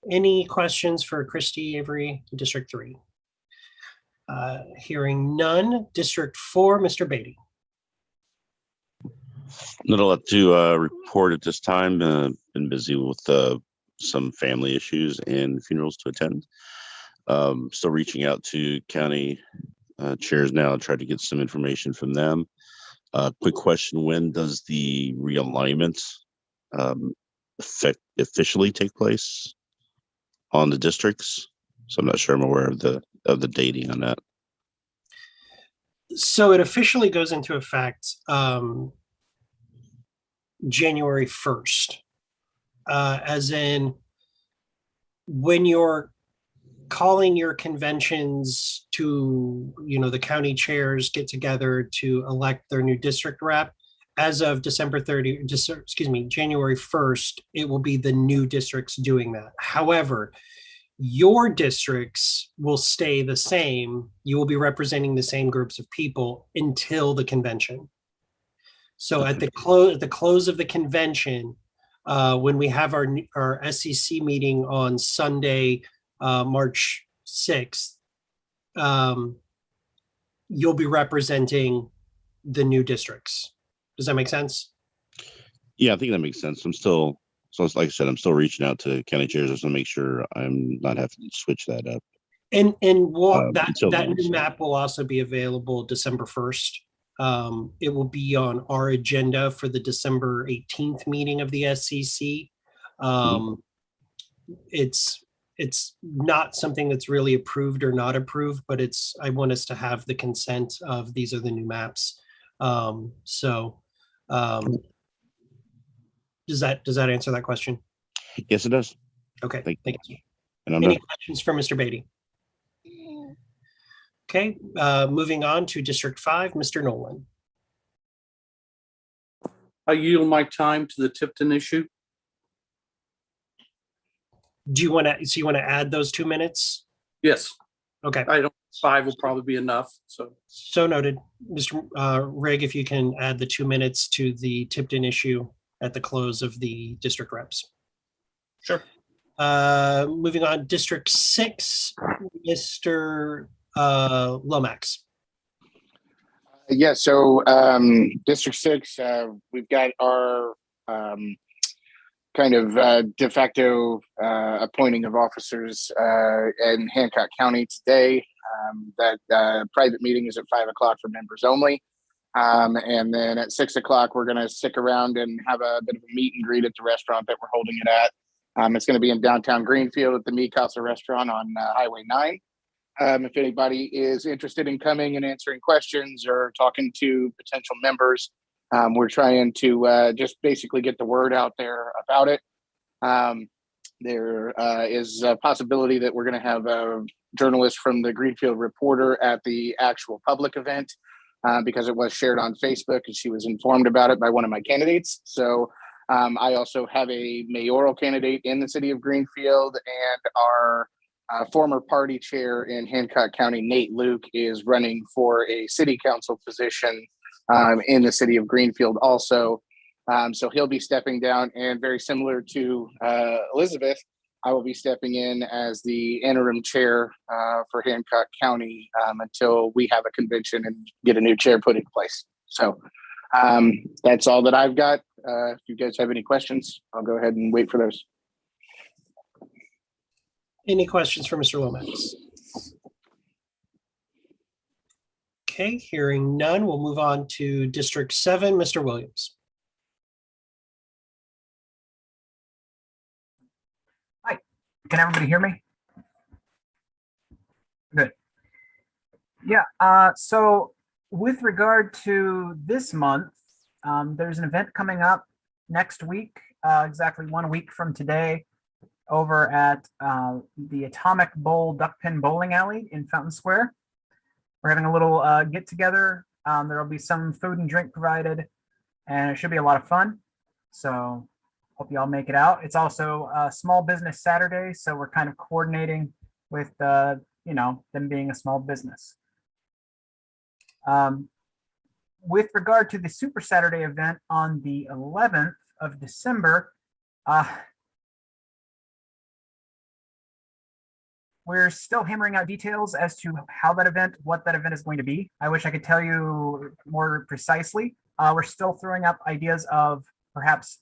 Speaker 1: Any questions for Christy Avery, District 3? Hearing none. District 4, Mr. Beatty.
Speaker 15: Not a lot to report at this time. Been busy with some family issues and funerals to attend. Still reaching out to county chairs now, try to get some information from them. Quick question: when does the realignment officially take place on the districts? So I'm not sure I'm aware of the dating on that.
Speaker 1: So it officially goes into effect January 1st, as in when you're calling your conventions to, the county chairs get together to elect their new district rep. as of December 30, January 1st, it will be the new districts doing that. However, your districts will stay the same. You will be representing the same groups of people until the convention. So at the close of the convention, when we have our SCC meeting on Sunday, March 6th, you'll be representing the new districts. Does that make sense?
Speaker 15: Yeah, I think that makes sense. So it's like I said, I'm still reaching out to county chairs just to make sure I'm not having to switch that up.
Speaker 1: And that
Speaker 15: until
Speaker 1: that
Speaker 15: then,
Speaker 1: new
Speaker 15: so.
Speaker 1: map will also be available December 1st. It will be on our agenda for the December 18th meeting of the SCC. It's not something that's really approved or not approved, but I want us to have the consent of these are the new maps. Does that answer that question?
Speaker 15: Yes, it does.
Speaker 1: Okay, thank you.
Speaker 15: And I'm
Speaker 1: Any
Speaker 15: done.
Speaker 1: questions for Mr. Beatty? Okay, moving on to District 5, Mr. Nolan.
Speaker 16: I yield my time to the Tipton issue.
Speaker 1: Do you want to add those 2 minutes?
Speaker 16: Yes.
Speaker 1: Okay.
Speaker 16: 5 will probably be enough.
Speaker 1: So noted. Mr. Rigg, if you can add the 2 minutes to the Tipton issue at the close of the district reps.
Speaker 10: Sure.
Speaker 1: Moving on, District 6, Mr. Lomax.
Speaker 17: Yeah, so District 6, we've got our kind of de facto appointing of officers in Hancock County today. That private meeting is at 5 o'clock for members only. And then at 6 o'clock, we're going to stick around and have a bit of a meet and greet at the restaurant that we're holding it at. It's going to be in downtown Greenfield at the Meat Casa restaurant on Highway 9. If anybody is interested in coming and answering questions or talking to potential members, we're trying to just basically get the word out there about it. There is a possibility that we're going to have a journalist from the Greenfield Reporter at the actual public event because it was shared on Facebook and she was informed about it by one of my candidates. So I also have a mayoral candidate in the city of Greenfield, and our former party chair in Hancock County, Nate Luke, is running for a city council position in the city of Greenfield also. So he'll be stepping down, and very similar to Elizabeth, I will be stepping in as the interim chair for Hancock County until we have a convention and get a new chair put in place. So that's all that I've got. If you guys have any questions, I'll go ahead and wait for those.
Speaker 1: Any questions for Mr. Lomax? Okay, hearing none, we'll move on to District 7, Mr. Williams.
Speaker 18: Hi, can everybody hear me? Good. Yeah, so with regard to this month, there's an event coming up next week, exactly 1 week from today, over at the Atomic Bowl Duck Pin Bowling Alley in Fountain Square. We're having a little get together. There will be some food and drink provided, and it should be a lot of fun. So hope you all make it out. It's also a Small Business Saturday, so we're kind of coordinating with them being a small business. With regard to the Super Saturday event on the 11th of December, we're still hammering out details as to what that event is going to be. I wish I could tell you more precisely. We're still throwing up ideas of perhaps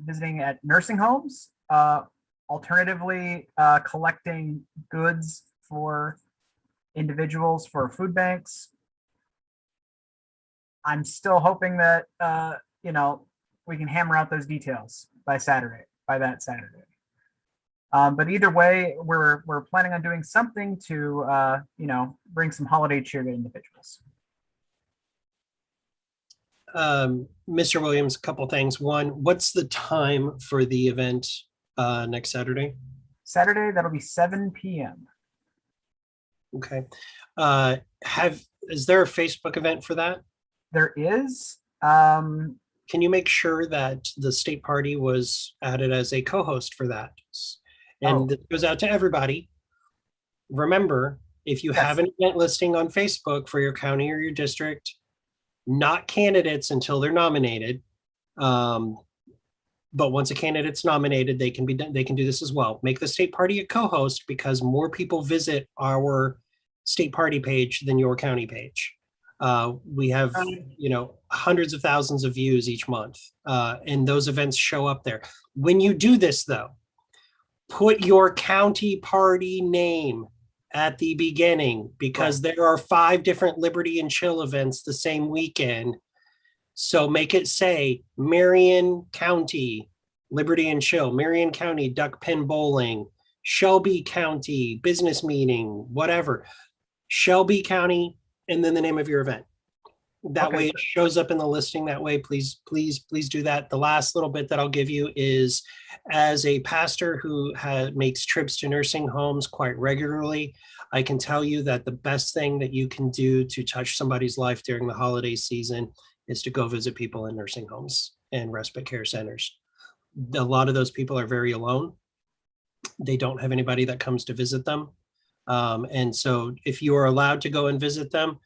Speaker 18: visiting at nursing homes, alternatively collecting goods for individuals for food banks. I'm still hoping that we can hammer out those details by that Saturday. But either way, we're planning on doing something to bring some holiday cheer to individuals.
Speaker 1: Mr. Williams, a couple things. One, what's the time for the event next Saturday?
Speaker 18: Saturday, that'll be 7 p.m.
Speaker 1: Okay. Is there a Facebook event for that?
Speaker 18: There is.
Speaker 1: Can you make sure that the state party was added as a co-host for that? And this goes out to everybody. Remember, if you have an event listing on Facebook for your county or your district, not candidates until they're nominated. But once a candidate's nominated, they can do this as well. Make the state party a co-host because more people visit our state party page than your county page. We have, hundreds of thousands of views each month, and those events show up there. When you do this, though, put your county party name at the beginning because there are 5 different Liberty and Chill events the same weekend. So make it say Marion County, Liberty and Chill, Marion County, Duck Pin Bowling, Shelby County, Business Meeting, whatever. Shelby County, and then the name of your event. That way it shows up in the listing that way. Please do that. The last little bit that I'll give you is, as a pastor who makes trips to nursing homes quite regularly, I can tell you that the best thing that you can do to touch somebody's life during the holiday season is to go visit people in nursing homes and respite care centers. A lot of those people are very alone. They don't have anybody that comes to visit them. And so if you are allowed to go and visit them,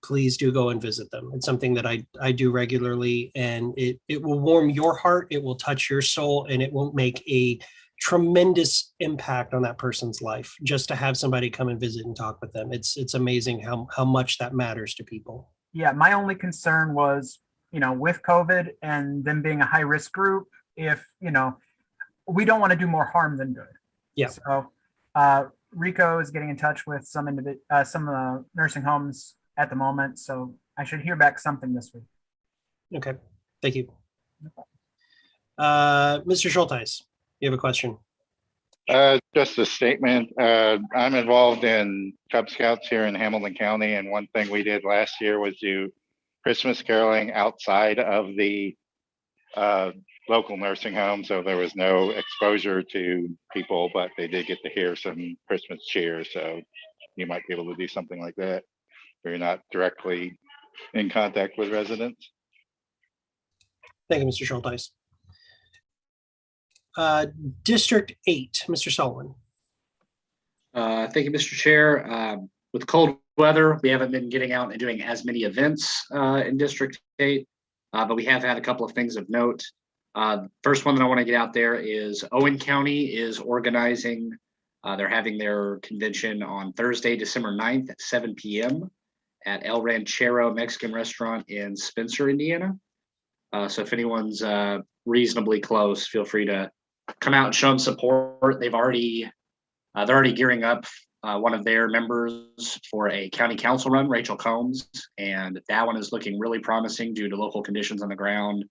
Speaker 1: please do go and visit them. It's something that I do regularly, and it will warm your heart, it will touch your soul, and it will make a tremendous impact on that person's life just to have somebody come and visit and talk with them. It's amazing how much that matters to people.
Speaker 18: Yeah, my only concern was, with COVID and them being a high risk group, if, we don't want to do more harm than good.
Speaker 1: Yeah.
Speaker 18: So Rico is getting in touch with some nursing homes at the moment. So I should hear back something this week.
Speaker 1: Okay, thank you. Mr. Schulteis, you have a question?
Speaker 4: Just a statement. I'm involved in Cub Scouts here in Hamilton County, and one thing we did last year was do Christmas caroling outside of the local nursing home, so there was no exposure to people, but they did get to hear some Christmas cheer. So you might be able to do something like that where you're not directly in contact with residents.
Speaker 1: Thank you, Mr. Schulteis. District 8, Mr. Sullivan.
Speaker 5: Thank you, Mr. Chair. With cold weather, we haven't been getting out and doing as many events in District 8, but we have had a couple of things of note. First one that I want to get out there is Owen County is organizing. They're having their convention on Thursday, December 9th at 7 p.m. at El Ranchero Mexican Restaurant in Spencer, Indiana. So if anyone's reasonably close, feel free to come out and show them support. They're already gearing up one of their members for a county council run, Rachel Combs, and that one is looking really promising due to local conditions on the ground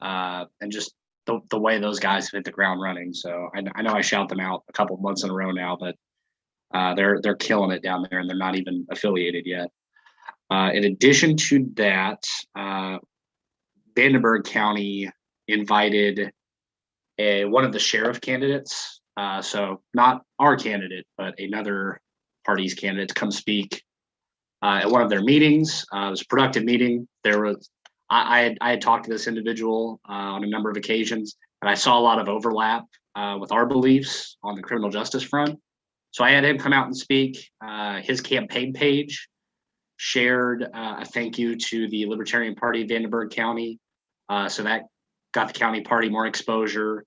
Speaker 5: and just the way those guys have hit the ground running. So I know I shout them out a couple of months in a row now, but they're killing it down there, and they're not even affiliated yet. In addition to that, Vandenberg County invited one of the sheriff candidates, so not our candidate, but another party's candidate, to come speak at one of their meetings. It was a productive meeting. I had talked to this individual on a number of occasions, and I saw a lot of overlap with our beliefs on the criminal justice front. So I had him come out and speak. His campaign page shared a thank you to the Libertarian Party of Vandenberg County. So that got the county party more exposure.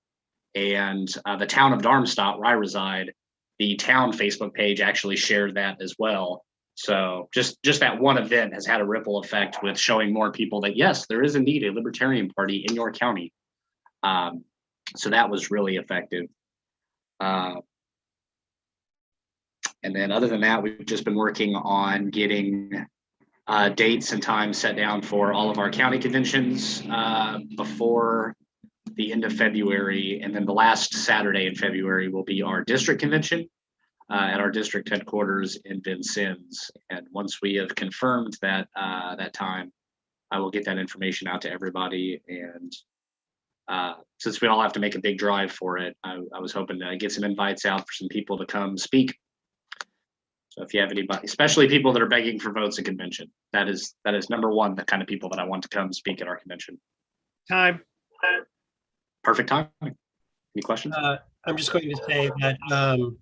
Speaker 5: And the town of Darmstadt, where I reside, the town Facebook page actually shared that as well. So just that one event has had a ripple effect with showing more people that, yes, there is indeed a Libertarian Party in your county. So that was really effective. And then other than that, we've just been working on getting dates and times set down for all of our county conventions before the end of February. And then the last Saturday in February will be our district convention at our district headquarters in Vincennes. And once we have confirmed that time, I will get that information out to everybody. And since we all have to make a big drive for it, I was hoping to get some invites out for some people to come speak. So if you have anybody, especially people that are begging for votes at convention, that is number one, the kind of people that I want to come speak at our convention.
Speaker 10: Time.
Speaker 5: Perfect time. Any questions?
Speaker 1: I'm just going to say that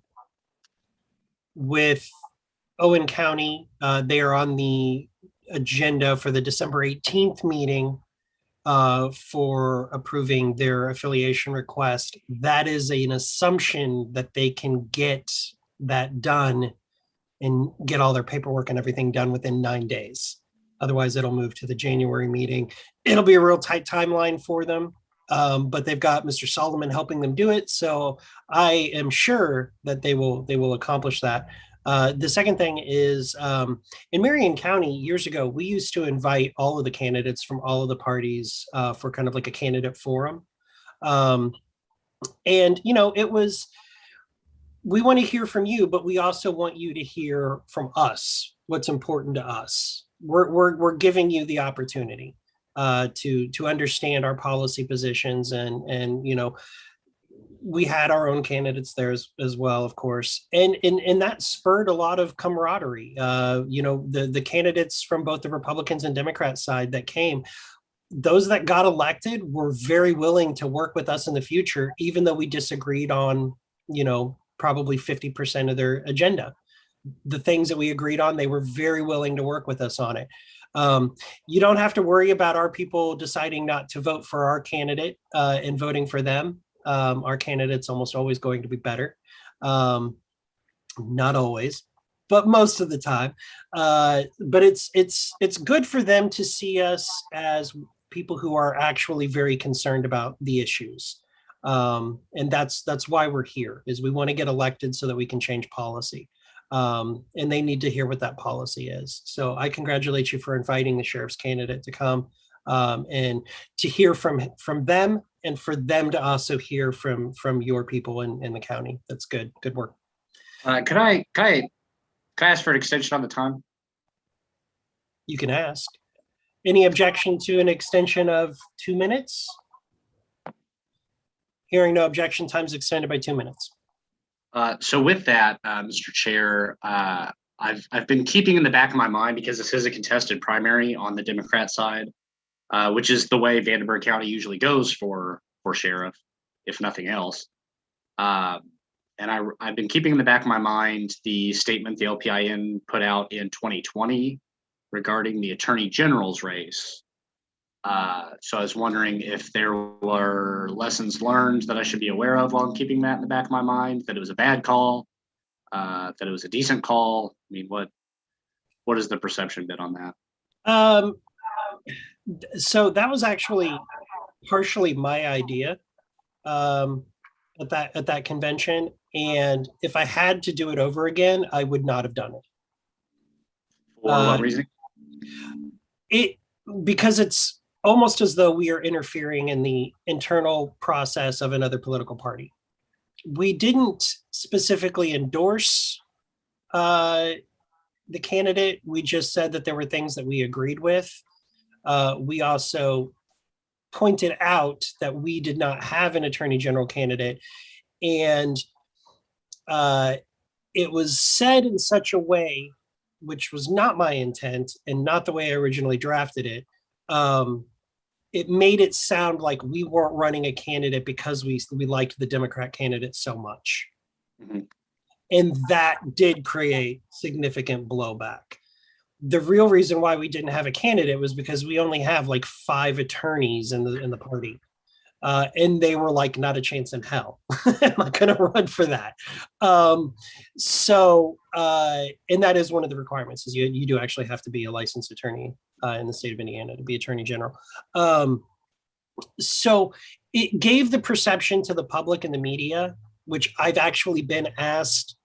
Speaker 1: with Owen County, they are on the agenda for the December 18th meeting for approving their affiliation request. That is an assumption that they can get that done and get all their paperwork and everything done within 9 days. Otherwise, it'll move to the January meeting. It'll be a real tight timeline for them, but they've got Mr. Solomon helping them do it. So I am sure that they will accomplish that. The second thing is in Marion County years ago, we used to invite all of the candidates from all of the parties for kind of like a candidate forum. And, you know, it was, we want to hear from you, but we also want you to hear from us what's important to us. We're giving you the opportunity to understand our policy positions and you know, we had our own candidates there as well, of course, and that spurred a lot of camaraderie. You know, the candidates from both the Republicans and Democrat side that came, those that got elected were very willing to work with us in the future, even though we disagreed on, you know, probably 50% of their agenda. The things that we agreed on, they were very willing to work with us on it. You don't have to worry about our people deciding not to vote for our candidate and voting for them. Our candidate's almost always going to be better. Not always, but most of the time. But it's good for them to see us as people who are actually very concerned about the issues. And that's why we're here, is we want to get elected so that we can change policy. And they need to hear what that policy is. So I congratulate you for inviting the sheriff's candidate to come and to hear from them, and for them to also hear from your people in the county. That's good. Good work.
Speaker 5: Could I ask for an extension on the time?
Speaker 1: You can ask. Any objection to an extension of 2 minutes? Hearing no objection, time's extended by 2 minutes.
Speaker 5: So with that, Mr. Chair, I've been keeping in the back of my mind, because this is a contested primary on the Democrat side, which is the way Vandenberg County usually goes for sheriff, if nothing else. And I've been keeping in the back of my mind the statement the LPIN put out in 2020 regarding the Attorney General's race. So I was wondering if there were lessons learned that I should be aware of while I'm keeping that in the back of my mind, that it was a bad call, that it was a decent call. I mean, what has the perception been on that?
Speaker 1: So that was actually partially my idea at that convention. And if I had to do it over again, I would not have done it.
Speaker 5: For what reason?
Speaker 1: Because it's almost as though we are interfering in the internal process of another political party. We didn't specifically endorse the candidate. We just said that there were things that we agreed with. We also pointed out that we did not have an attorney general candidate. And it was said in such a way, which was not my intent and not the way I originally drafted it. It made it sound like we weren't running a candidate because we liked the Democrat candidate so much.
Speaker 5: Mm-hmm.
Speaker 1: And that did create significant blowback. The real reason why we didn't have a candidate was because we only have like 5 attorneys in the party. And they were like, not a chance in hell. I'm not going to run for that. And that is one of the requirements, is you do actually have to be a licensed attorney in the state of Indiana to be attorney general. So it gave the perception to the public and the media, which I've actually been asked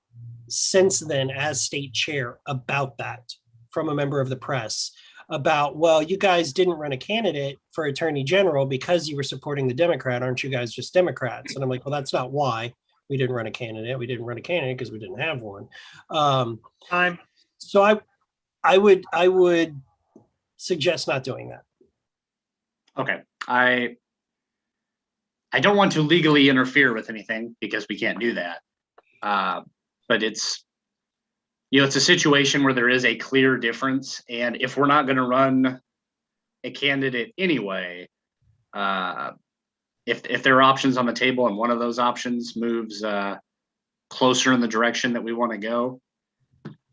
Speaker 1: since then as state chair about that from a member of the press, about, well, you guys didn't run a candidate for attorney general because you were supporting the Democrat. Aren't you guys just Democrats? And I'm like, well, that's not why we didn't run a candidate. We didn't run a candidate because we didn't have one. So I would suggest not doing that.
Speaker 5: Okay. I don't want to legally interfere with anything, because we can't do that. But it's a situation where there is a clear difference. And if we're not going to run a candidate anyway, if there are options on the table and one of those options moves closer in the direction that we want to go,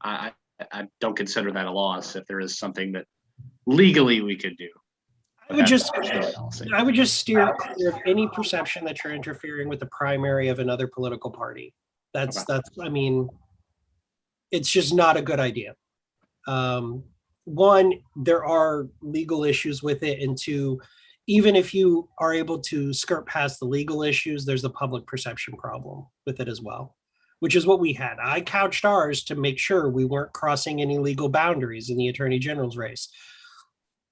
Speaker 5: I don't consider that a loss if there is something that legally we could do.
Speaker 1: I would just steer clear of any perception that you're interfering with the primary of another political party. That's I mean, it's just not a good idea. One, there are legal issues with it, and two, even if you are able to skirt past the legal issues, there's a public perception problem with it as well, which is what we had. I couched ours to make sure we weren't crossing any legal boundaries in the Attorney General's race.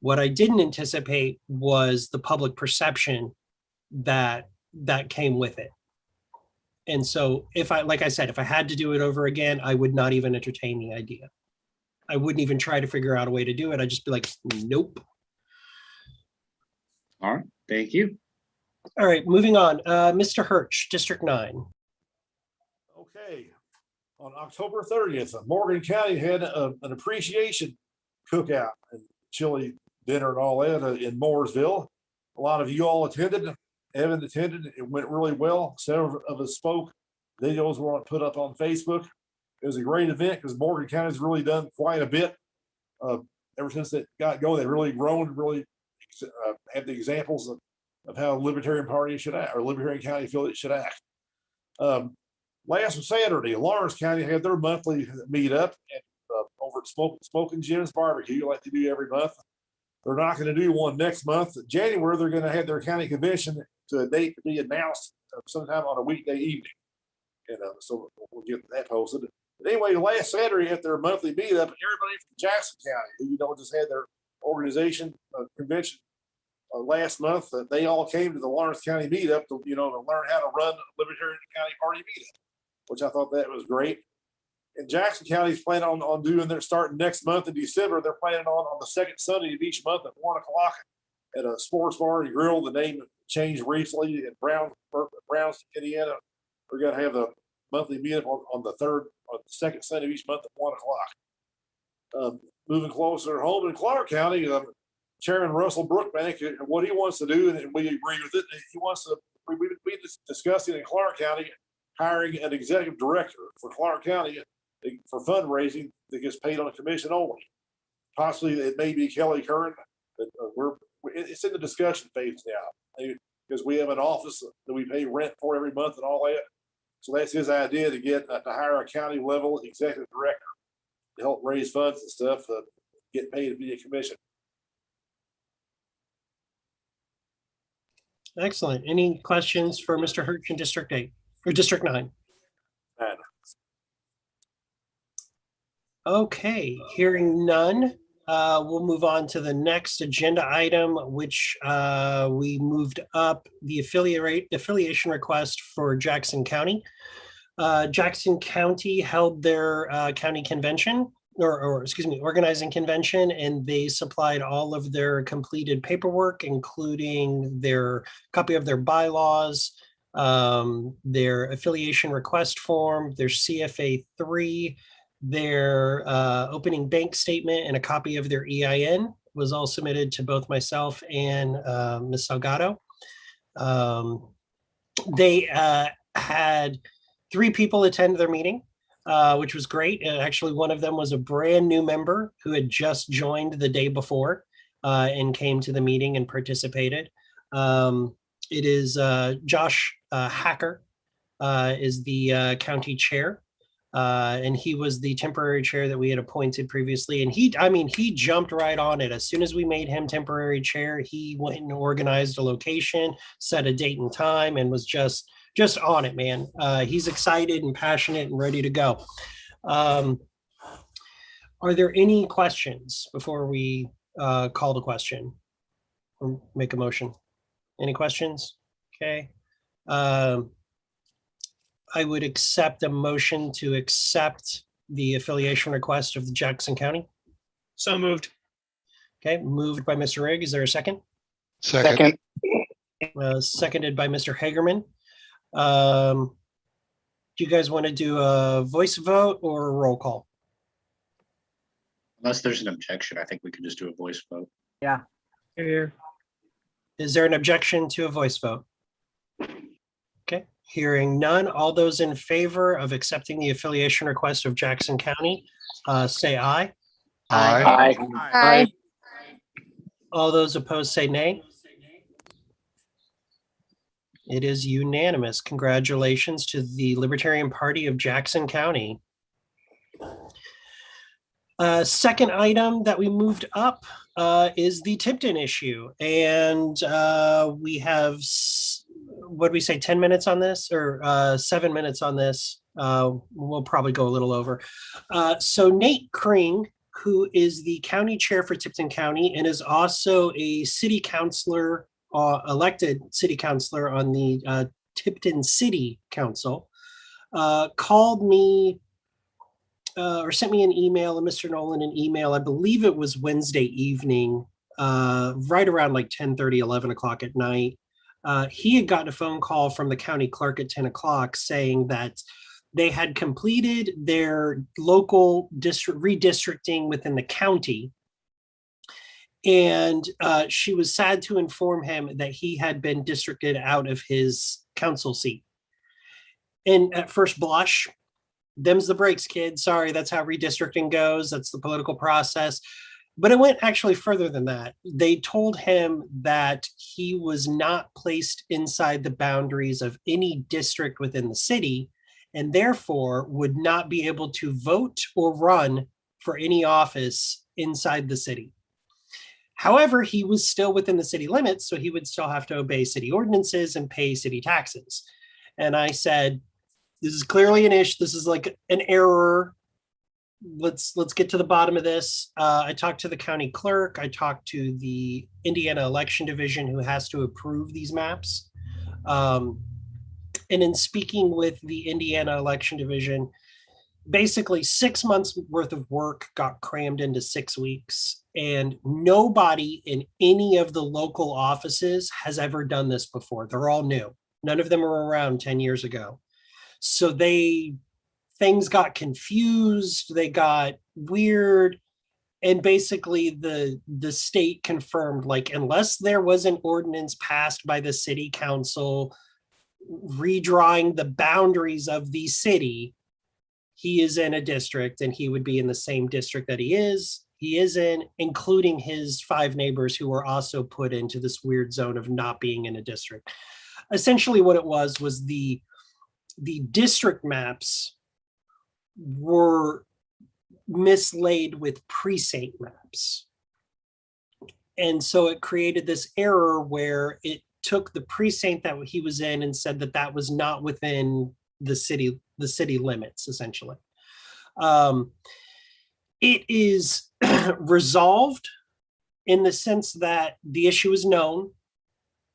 Speaker 1: What I didn't anticipate was the public perception that came with it. And so like I said, if I had to do it over again, I would not even entertain the idea. I wouldn't even try to figure out a way to do it. I'd just be like, nope.
Speaker 5: All right, thank you.
Speaker 1: All right, moving on. Mr. Hirsch, District 9.
Speaker 19: Okay. On October 30th, Morgan County had an appreciation cookout and chili dinner and all that in Mooresville. A lot of you all attended. Evan attended. It went really well. Several of us spoke. Videos were put up on Facebook. It was a great event because Morgan County's really done quite a bit. Ever since it got going, they've really grown, really have the examples of how Libertarian Party should act, or Libertarian County affiliate should act. Last Saturday, Lawrence County had their monthly meetup over at Smoking Jim's Barbecue, like they do every month. They're not going to do one next month. In January, they're going to have their county convention to a date to be announced sometime on a weekday evening. And so we'll get that posted. But anyway, last Saturday at their monthly meetup, everybody from Jackson County, who just had their organization convention last month, they all came to the Lawrence County meetup to learn how to run a Libertarian County Party meetup, which I thought that was great. And Jackson County's planning on doing their starting next month in December. They're planning on the second Sunday of each month at 1 o'clock at a sports bar and grill. The name changed recently in Browns, Indiana. We're going to have the monthly meetup on the second Sunday of each month at 1 o'clock. Moving closer home in Clark County, Chairman Russell Brookbank, what he wants to do, and we agree with it, he wants to, we've been discussing in Clark County hiring an executive director for Clark County for fundraising that gets paid on a commission only. Possibly it may be Kelly Curran, but it's in the discussion phase now because we have an office that we pay rent for every month and all that. So that's his idea to hire a county level executive director to help raise funds and stuff, get paid via commission.
Speaker 1: Excellent. Any questions for Mr. Hirsch in District 8 or District 9? Okay, hearing none, we'll move on to the next agenda item, which we moved up the affiliation request for Jackson County. Jackson County held their county convention, organizing convention, and they supplied all of their completed paperwork, including their copy of their bylaws, their affiliation request form, their CFA 3, their opening bank statement, and a copy of their EIN was all submitted to both myself and Ms. Salgado. They had 3 people attend their meeting, which was great. Actually, one of them was a brand new member who had just joined the day before and came to the meeting and participated. It is Josh Hacker is the county chair. And he was the temporary chair that we had appointed previously. And he jumped right on it. As soon as we made him temporary chair, he went and organized a location, set a date and time, and was just on it, man. He's excited and passionate and ready to go. Are there any questions before we call the question or make a motion? Any questions? Okay. I would accept a motion to accept the affiliation request of the Jackson County.
Speaker 10: So moved.
Speaker 1: Okay, moved by Mr. Rigg. Is there a second?
Speaker 17: Second.
Speaker 1: Seconded by Mr. Hagerman. Do you guys want to do a voice vote or a roll call?
Speaker 5: Unless there's an objection, I think we could just do a voice vote.
Speaker 18: Yeah.
Speaker 10: Here.
Speaker 1: Is there an objection to a voice vote? Okay, hearing none. All those in favor of accepting the affiliation request of Jackson County, say aye.
Speaker 11: Aye.
Speaker 13: Aye.
Speaker 1: All those opposed say nay. It is unanimous. Congratulations to the Libertarian Party of Jackson County. Second item that we moved up is the Tipton issue. And we have, what do we say, 10 minutes on this or 7 minutes on this? We'll probably go a little over. So Nate Kring, who is the county chair for Tipton County and is also a city councilor, elected city councilor on the Tipton City Council, called me or sent me an email, and Mr. Nolan an email, I believe it was Wednesday evening, right around like 10:30, 11 o'clock at night. He had gotten a phone call from the county clerk at 10 o'clock saying that they had completed their local district redistricting within the county. And she was sad to inform him that he had been districted out of his council seat. And at first blush, them's the breaks, kid. Sorry, that's how redistricting goes. That's the political process. But it went actually further than that. They told him that he was not placed inside the boundaries of any district within the city and therefore would not be able to vote or run for any office inside the city. However, he was still within the city limits, so he would still have to obey city ordinances and pay city taxes. And I said, this is clearly an issue. This is like an error. Let's get to the bottom of this. I talked to the county clerk. I talked to the Indiana Election Division, who has to approve these maps. And in speaking with the Indiana Election Division, basically 6 months worth of work got crammed into 6 weeks, and nobody in any of the local offices has ever done this before. They're all new. None of them were around 10 years ago. So things got confused, they got weird, and basically the state confirmed, like, unless there was an ordinance passed by the city council redrawing the boundaries of the city, he is in a district and he would be in the same district that he is in, including his 5 neighbors who were also put into this weird zone of not being in a district. Essentially what it was the district maps were mislaid with precinct maps. And so it created this error where it took the precinct that he was in and said that that was not within the city limits, essentially. It is resolved in the sense that the issue is known,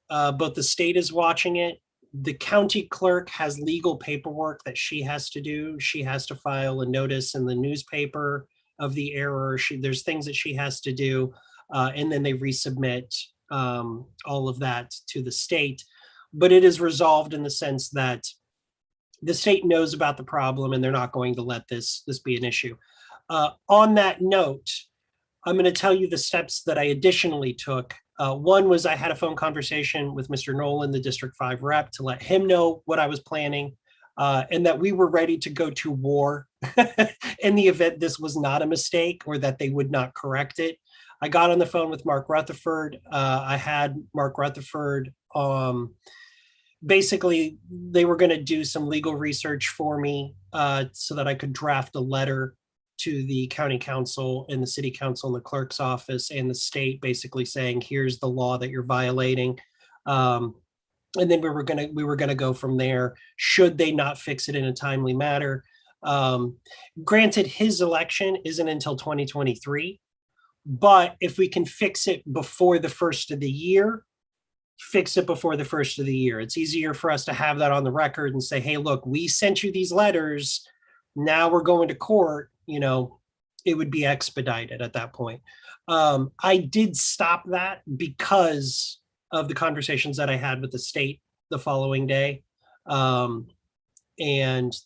Speaker 1: but the state is watching it. The county clerk has legal paperwork that she has to do. She has to file a notice in the newspaper of the error. There's things that she has to do, and then they resubmit all of that to the state. But it is resolved in the sense that the state knows about the problem and they're not going to let this be an issue. On that note, I'm going to tell you the steps that I additionally took. One was I had a phone conversation with Mr. Nolan, the District 5 rep, to let him know what I was planning and that we were ready to go to war in the event this was not a mistake or that they would not correct it. I got on the phone with Mark Rutherford. I had Mark Rutherford, basically they were going to do some legal research for me so that I could draft a letter to the county council and the city council and the clerk's office and the state, basically saying, here's the law that you're violating. And then we were gonna go from there should they not fix it in a timely manner. Granted, his election isn't until 2023, but if we can fix it before the first of the year, fix it before the first of the year. It's easier for us to have that on the record and say, hey, look, we sent you these letters. Now we're going to court. You know, it would be expedited at that point. I did stop that because of the conversations that I had with the state the following day. And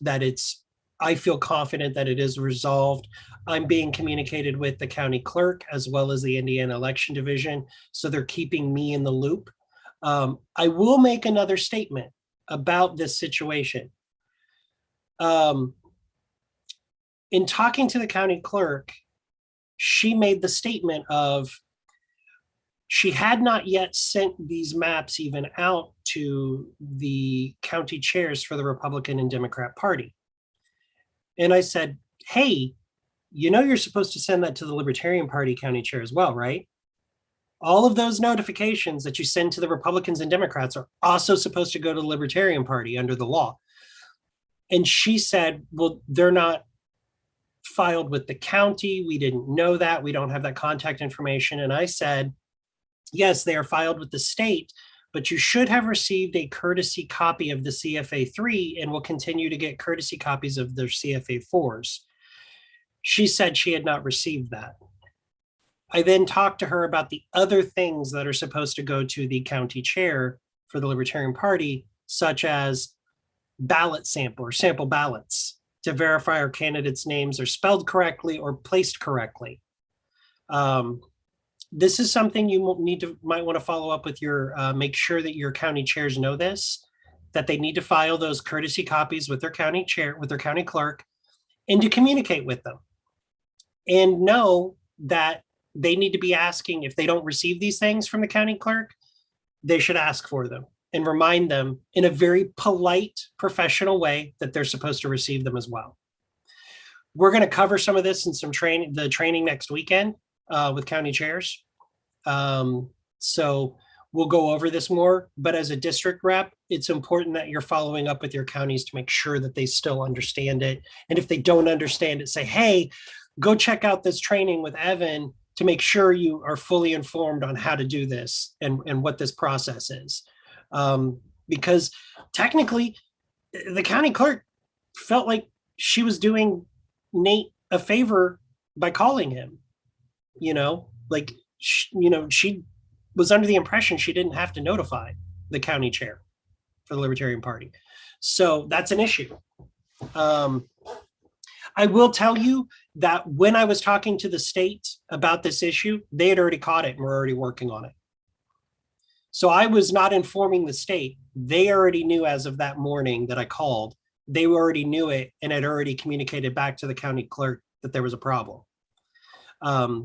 Speaker 1: that I feel confident that it is resolved. I'm being communicated with the county clerk as well as the Indiana Election Division, so they're keeping me in the loop. I will make another statement about this situation. In talking to the county clerk, she made the statement of she had not yet sent these maps even out to the county chairs for the Republican and Democrat Party. And I said, hey, you know, you're supposed to send that to the Libertarian Party county chair as well, right? All of those notifications that you send to the Republicans and Democrats are also supposed to go to the Libertarian Party under the law. And she said, well, they're not filed with the county. We didn't know that. We don't have that contact information. And I said, yes, they are filed with the state, but you should have received a courtesy copy of the CFA3 and will continue to get courtesy copies of their CFA4s. She said she had not received that. I then talked to her about the other things that are supposed to go to the county chair for the Libertarian Party, such as ballot sample or sample ballots to verify our candidates' names are spelled correctly or placed correctly. This is something you might want to follow up with your, make sure that your county chairs know this, that they need to file those courtesy copies with their county chair, with their county clerk, and to communicate with them. And know that they need to be asking, if they don't receive these things from the county clerk, they should ask for them and remind them in a very polite, professional way that they're supposed to receive them as well. We're going to cover some of this in some training, the training next weekend with county chairs. So we'll go over this more, but as a district rep, it's important that you're following up with your counties to make sure that they still understand it. And if they don't understand it, say, hey, go check out this training with Evan to make sure you are fully informed on how to do this and what this process is. Because technically the county clerk felt like she was doing Nate a favor by calling him, you know, like, she was under the impression she didn't have to notify the county chair for the Libertarian Party. So that's an issue. I will tell you that when I was talking to the state about this issue, they had already caught it and were already working on it. So I was not informing the state. They already knew as of that morning that I called. They already knew it and had already communicated back to the county clerk that there was a problem.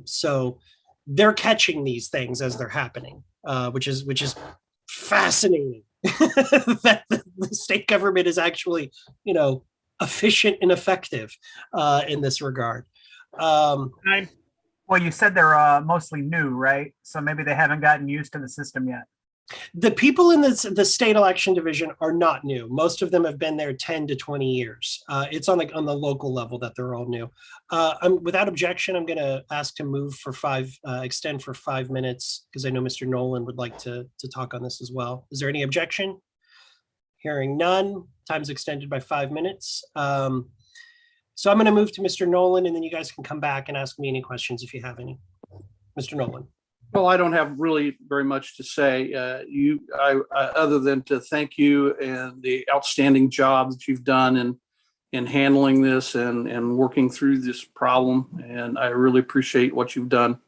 Speaker 1: So they're catching these things as they're happening, which is fascinating. That the state government is actually, efficient and effective in this regard.
Speaker 18: Well, you said they're mostly new, right? So maybe they haven't gotten used to the system yet.
Speaker 1: The people in the state election division are not new. Most of them have been there 10 to 20 years. It's on the local level that they're all new. Without objection, I'm going to ask to move for extend for 5 minutes because I know Mr. Nolan would like to talk on this as well. Is there any objection? Hearing none, time's extended by 5 minutes. So I'm going to move to Mr. Nolan, and then you guys can come back and ask me any questions if you have any. Mr. Nolan.
Speaker 16: Well, I don't have really very much to say. Other than to thank you and the outstanding job that you've done in handling this and working through this problem. And I really appreciate what you've done.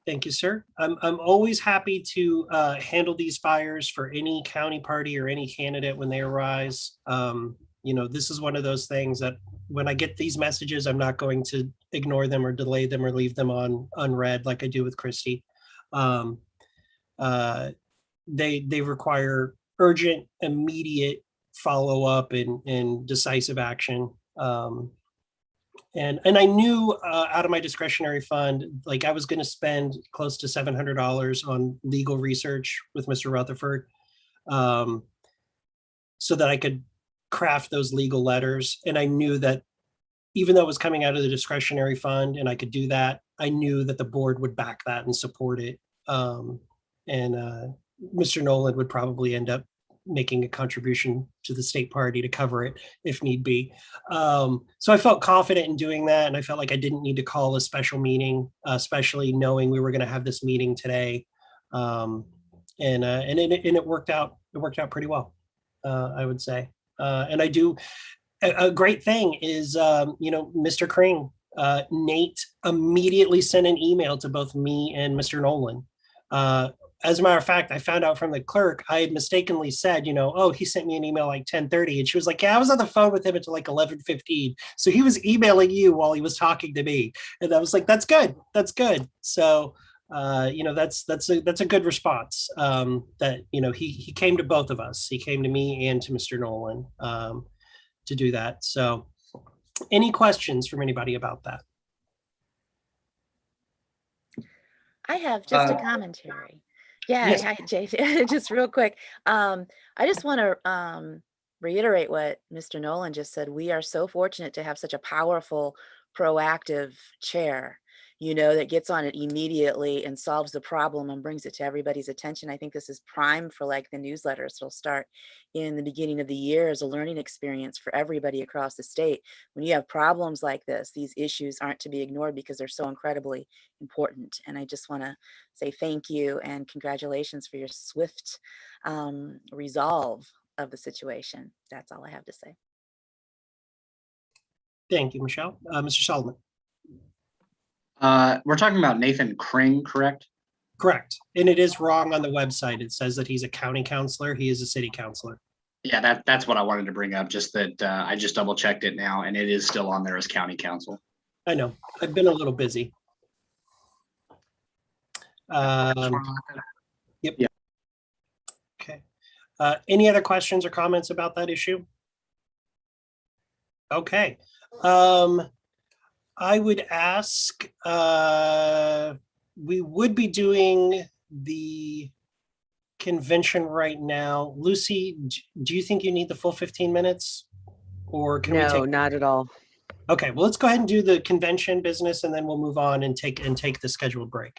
Speaker 1: Thank you, sir. I'm always happy to handle these fires for any county party or any candidate when they arise. This is one of those things that when I get these messages, I'm not going to ignore them or delay them or leave them on unread like I do with Christy. They require urgent, immediate follow-up and decisive action. And I knew out of my discretionary fund, like I was going to spend close to $700 on legal research with Mr. Rutherford, so that I could craft those legal letters. And I knew that even though it was coming out of the discretionary fund and I could do that, I knew that the board would back that and support it. And Mr. Nolan would probably end up making a contribution to the state party to cover it if need be. So I felt confident in doing that. And I felt like I didn't need to call a special meeting, especially knowing we were going to have this meeting today. And it worked out. It worked out pretty well, I would say. And I do, a great thing is, Mr. Kring, Nate immediately sent an email to both me and Mr. Nolan. As a matter of fact, I found out from the clerk, I had mistakenly said, oh, he sent me an email like 10:30. And she was like, yeah, I was on the phone with him until like 11:15. So he was emailing you while he was talking to me. And I was like, that's good. That's good. So, that's a good response. That, he came to both of us. He came to me and to Mr. Nolan to do that. So any questions from anybody about that?
Speaker 6: I have just a commentary. Yeah,
Speaker 1: Yes.
Speaker 6: hi, Jay. Just real quick. I just want to reiterate what Mr. Nolan just said. We are so fortunate to have such a powerful, proactive chair, that gets on it immediately and solves the problem and brings it to everybody's attention. I think this is prime for like the newsletters. It'll start in the beginning of the year as a learning experience for everybody across the state. When you have problems like this, these issues aren't to be ignored because they're so incredibly important. And I just want to say thank you and congratulations for your swift resolve of the situation. That's all I have to say.
Speaker 1: Thank you, Michelle. Mr. Solomon.
Speaker 5: We're talking about Nathan Kring, correct?
Speaker 1: Correct. And it is wrong on the website. It says that he's a county councilor. He is a city councilor.
Speaker 5: Yeah, that's what I wanted to bring up, just that I just double checked it now and it is still on there as county council.
Speaker 1: I know. I've been a little busy. Yep.
Speaker 5: Yeah.
Speaker 1: Okay. Any other questions or comments about that issue? Okay. I would ask, we would be doing the convention right now. Lucy, do you think you need the full 15 minutes? Or can we
Speaker 7: No,
Speaker 1: take?
Speaker 7: not at all.
Speaker 1: Okay, well, let's go ahead and do the convention business and then we'll move on and take the scheduled break.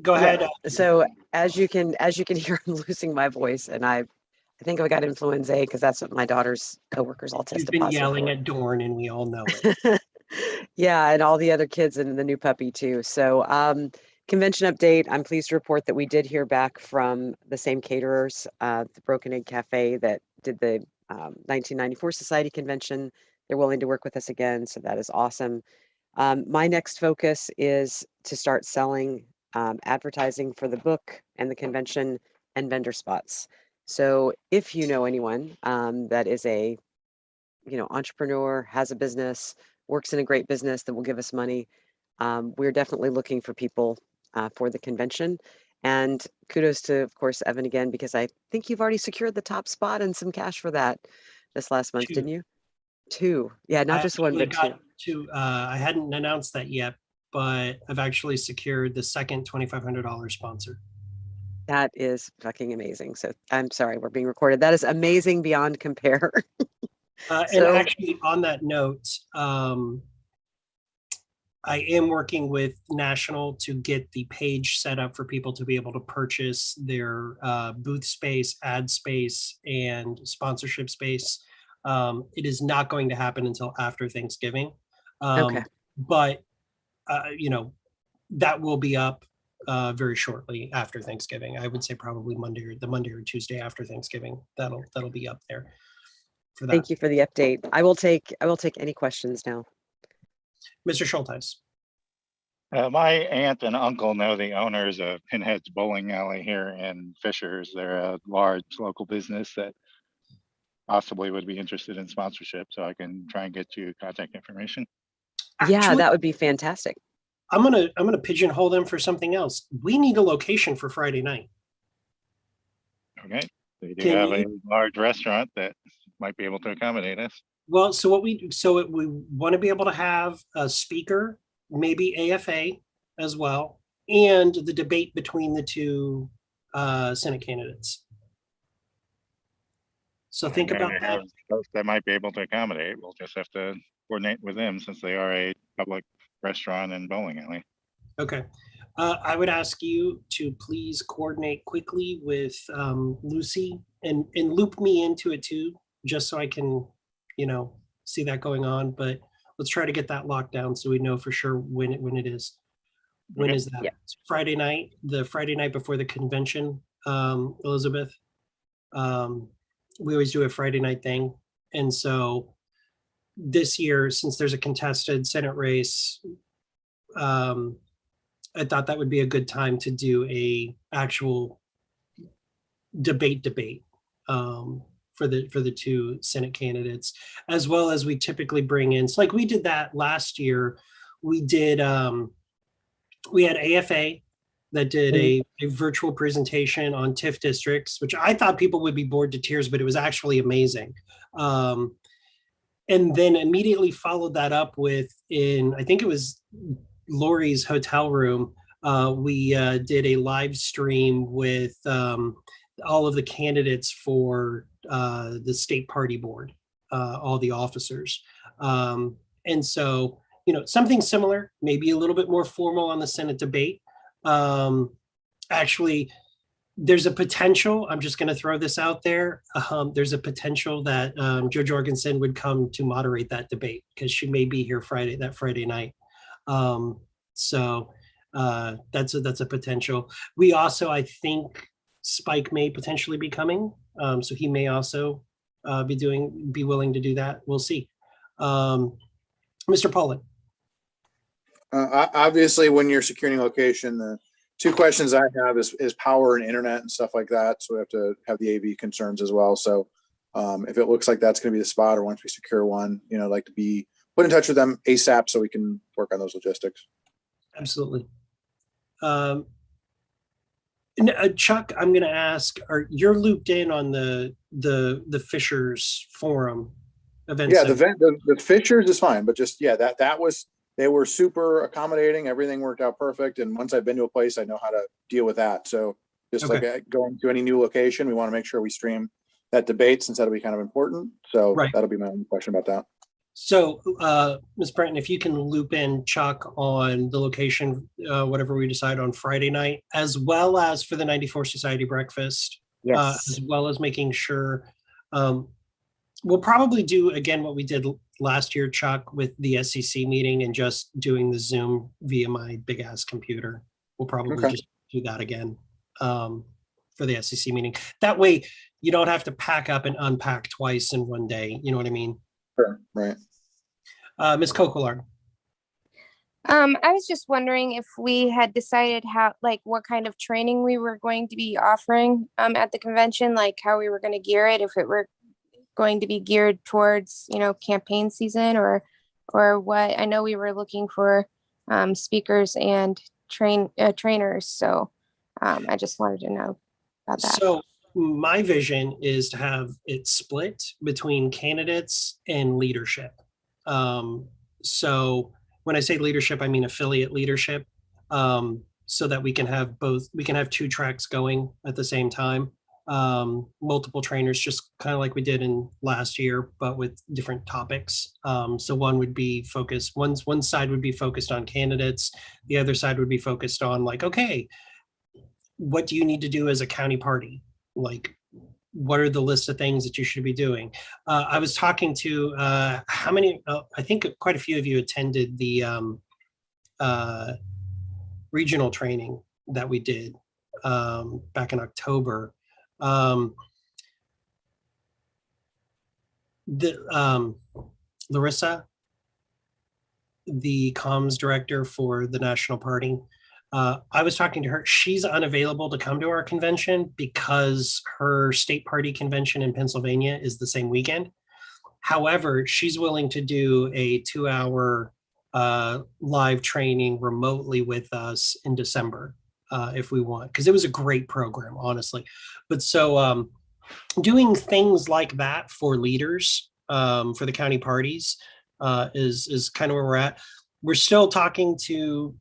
Speaker 1: Go ahead.
Speaker 7: So as you can hear, I'm losing my voice, and I think I got influenza A because that's what my daughter's coworkers all
Speaker 1: You've
Speaker 7: tested
Speaker 1: been
Speaker 7: positive
Speaker 1: yelling
Speaker 7: for.
Speaker 1: at Dorn and we all know it.
Speaker 7: Yeah, and all the other kids and the new puppy too. So convention update, I'm pleased to report that we did hear back from the same caterers, the Broken Egg Cafe that did the 1994 Society Convention. They're willing to work with us again, so that is awesome. My next focus is to start selling advertising for the book and the convention and vendor spots. So if you know anyone that is a entrepreneur, has a business, works in a great business that will give us money, we're definitely looking for people for the convention. And kudos to, of course, Evan again, because I think you've already secured the top spot and some cash for that this last month, didn't you? Two. Yeah, not just one, but two.
Speaker 1: I hadn't announced that yet, but I've actually secured the second $2,500 sponsor.
Speaker 7: That is fucking amazing. So I'm sorry, we're being recorded. That is amazing beyond compare.
Speaker 1: And actually on that note, I am working with National to get the page set up for people to be able to purchase their booth space, ad space, and sponsorship space. It is not going to happen until after Thanksgiving.
Speaker 7: Okay.
Speaker 1: But, that will be up very shortly after Thanksgiving. I would say probably the Monday or Tuesday after Thanksgiving. That'll be up there for that.
Speaker 7: Thank you for the update. I will take any questions now.
Speaker 1: Mr. Schulteis.
Speaker 4: My aunt and uncle know the owners of Pinhead's Bowling Alley here in Fishers. They're a large local business that possibly would be interested in sponsorship, so I can try and get you contact information.
Speaker 7: Yeah, that would be fantastic.
Speaker 1: I'm gonna pigeonhole them for something else. We need a location for Friday night.
Speaker 4: Okay, they do have a large restaurant that might be able to accommodate us.
Speaker 1: Well, we want to be able to have a speaker, maybe AFA as well, and the debate between the two Senate candidates. So think about that.
Speaker 4: That might be able to accommodate. We'll just have to coordinate with them since they are a public restaurant and bowling alley.
Speaker 1: Okay. I would ask you to please coordinate quickly with Lucy and loop me into it too, just so I can, see that going on. But let's try to get that locked down so we know for sure when it is. When is that?
Speaker 7: Yeah.
Speaker 1: Friday night, the Friday night before the convention, Elizabeth. We always do a Friday night thing And so this year, since there's a contested Senate race, I thought that would be a good time to do a actual debate for the two Senate candidates, as well as we typically bring in. So like we did that last year. We did we had AFA that did a virtual presentation on TIF districts, which I thought people would be bored to tears, but it was actually amazing. And then immediately followed that up with I think it was Lori's hotel room. We did a live stream with all of the candidates for the state party board, all the officers. And so, something similar, maybe a little bit more formal on the Senate debate. Actually, there's a potential, I'm just going to throw this out there. There's a potential that Jo Jorgensen would come to moderate that debate because she may be here that Friday night. So that's a potential. We also, I think Spike may potentially be coming. So he may also be willing to do that. We'll see. Mr. Pollitt.
Speaker 12: Obviously, when you're securing location, the two questions I have is power and internet and stuff like that. So we have to have the AV concerns as well. So if it looks like that's going to be the spot, or once we secure one, I'd like to be put in touch with them ASAP so we can work on those logistics.
Speaker 1: Absolutely. Chuck, I'm going to ask, you're looped in on the Fishers Forum event?
Speaker 12: Yeah, the Fishers is fine, but just, they were super accommodating. Everything worked out perfect. And once I've been to a place, I know how to deal with that. So just like going to any new location, we want to make sure we stream that debate since that'll be kind of important. So that'll be my only question about that.
Speaker 1: So, Ms. Brenton, if you can loop in Chuck on the location, whatever we decide on Friday night, as well as for the 94 Society breakfast, as well as making sure we'll probably do again what we did last year, Chuck, with the SCC meeting and just doing the Zoom via my big ass computer. We'll probably just do that again for the SCC meeting. That way you don't have to pack up and unpack twice in one day. You know what I mean?
Speaker 12: Sure, right.
Speaker 1: Ms. Kokolard.
Speaker 13: I was just wondering if we had decided what kind of training we were going to be offering at the convention, like how we were going to gear it, if it were going to be geared towards, campaign season or what. I know we were looking for speakers and trainers. So I just wanted to know about that.
Speaker 1: So my vision is to have it split between candidates and leadership. So when I say leadership, I mean affiliate leadership, so that we can have two tracks going at the same time. Multiple trainers, just kind of like we did in last year, but with different topics. So one side would be focused on candidates. The other side would be focused on what do you need to do as a county party? What are the list of things that you should be doing? I was talking to I think quite a few of you attended the regional training that we did back in October. Larissa, the comms director for the national party, I was talking to her. She's unavailable to come to our convention because her state party convention in Pennsylvania is the same weekend. However, she's willing to do a 2-hour live training remotely with us in December if we want, because it was a great program, honestly. But so doing things like that for leaders for the county parties is kind of where we're at. We're still talking to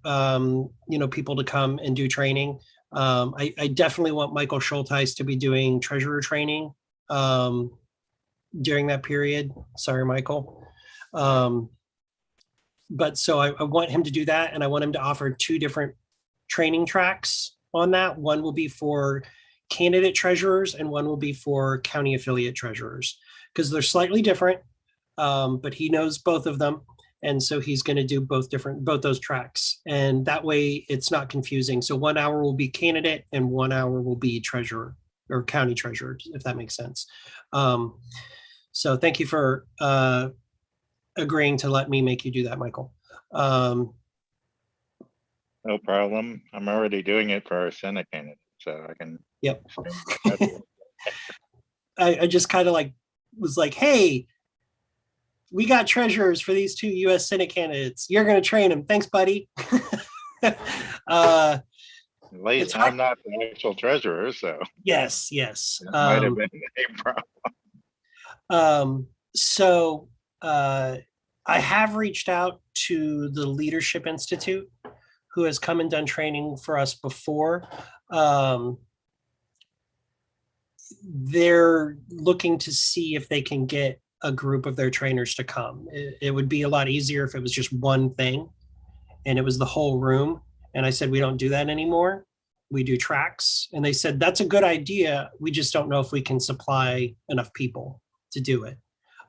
Speaker 1: people to come and do training. I definitely want Michael Schulteis to be doing treasurer training during that period. Sorry, Michael. But so I want him to do that, and I want him to offer 2 different training tracks on that. One will be for candidate treasurers and one will be for county affiliate treasurers, because they're slightly different, but he knows both of them. And so he's going to do both those tracks. And that way it's not confusing. So 1 hour will be candidate and 1 hour will be treasurer or county treasurer, if that makes sense. So thank you for agreeing to let me make you do that, Michael.
Speaker 4: No problem. I'm already doing it for our Senate candidate, so I can.
Speaker 1: Yep. I just kind of was like, hey, we got treasurers for these 2 U.S. Senate candidates. You're going to train them. Thanks, buddy.
Speaker 4: Late, I'm not the actual treasurer, so.
Speaker 1: Yes.
Speaker 4: That might have been a problem.
Speaker 1: So I have reached out to the Leadership Institute, who has come and done training for us before. They're looking to see if they can get a group of their trainers to come. It would be a lot easier if it was just one thing and it was the whole room. And I said, we don't do that anymore. We do tracks. And they said, that's a good idea. We just don't know if we can supply enough people to do it.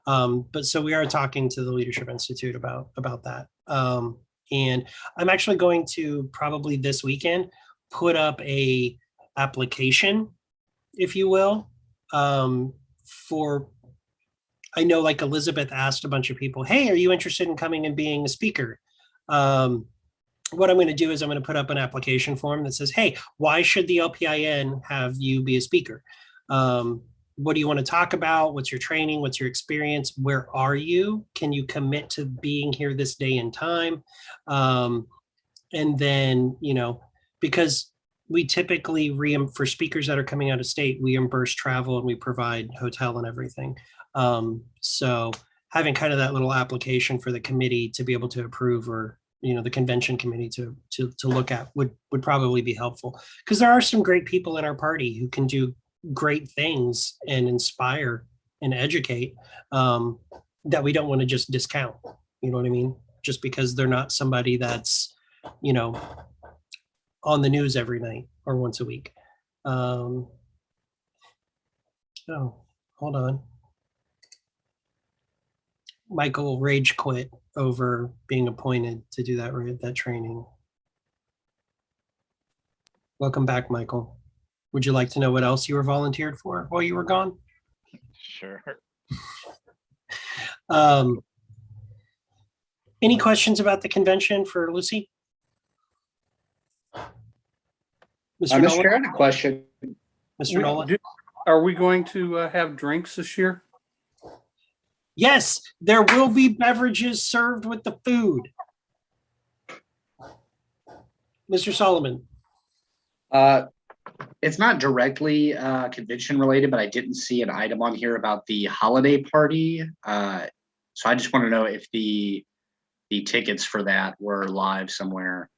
Speaker 1: But so we are talking to the Leadership Institute about that. And I'm actually going to probably this weekend put up a application, if you will, for, I know like Elizabeth asked a bunch of people, hey, are you interested in coming and being a speaker? What I'm going to do is I'm going to put up an application form that says, hey, why should the LPIN have you be a speaker? What do you want to talk about? What's your training? What's your experience? Where are you? Can you commit to being here this day and time? And then, because we typically for speakers that are coming out of state, we reimburse travel and we provide hotel and everything. So having kind of that little application for the committee to be able to approve, or the convention committee to look at would probably be helpful, because there are some great people in our party who can do great things and inspire and educate, that we don't want to just discount. You know what I mean? Just because they're not somebody that's on the news every night or once a week. Oh, hold on. Michael rage quit over being appointed to do that training. Welcome back, Michael. Would you like to know what else you were volunteered for while you were gone?
Speaker 4: Sure.
Speaker 1: Any questions about the convention for Lucy?
Speaker 5: Mr. Chair, I had a question.
Speaker 1: Mr. Nolan?
Speaker 16: Are we going to have drinks this year?
Speaker 1: Yes, there will be beverages served with the food. Mr. Solomon.
Speaker 5: It's not directly convention related, but I didn't see an item on here about the holiday party. So I just want to know if the tickets for that were live somewhere.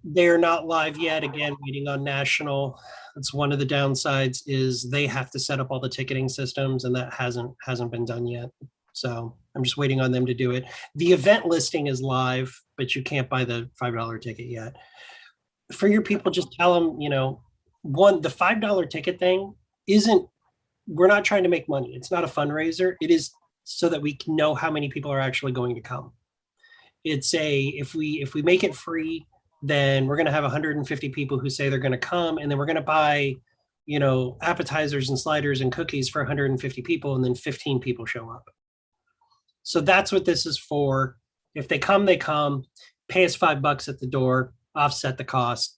Speaker 1: They're not live yet. Again, waiting on national. That's one of the downsides, is they have to set up all the ticketing systems, and that hasn't been done yet. So I'm just waiting on them to do it. The event listing is live, but you can't buy the $5 ticket yet. For your people, just tell them, the $5 ticket thing we're not trying to make money. It's not a fundraiser. It is so that we can know how many people are actually going to come. It's if we make it free, then we're going to have 150 people who say they're going to come, and then we're going to buy, appetizers and sliders and cookies for 150 people, and then 15 people show up. So that's what this is for. If they come, they come. Pay us $5 at the door, offset the cost.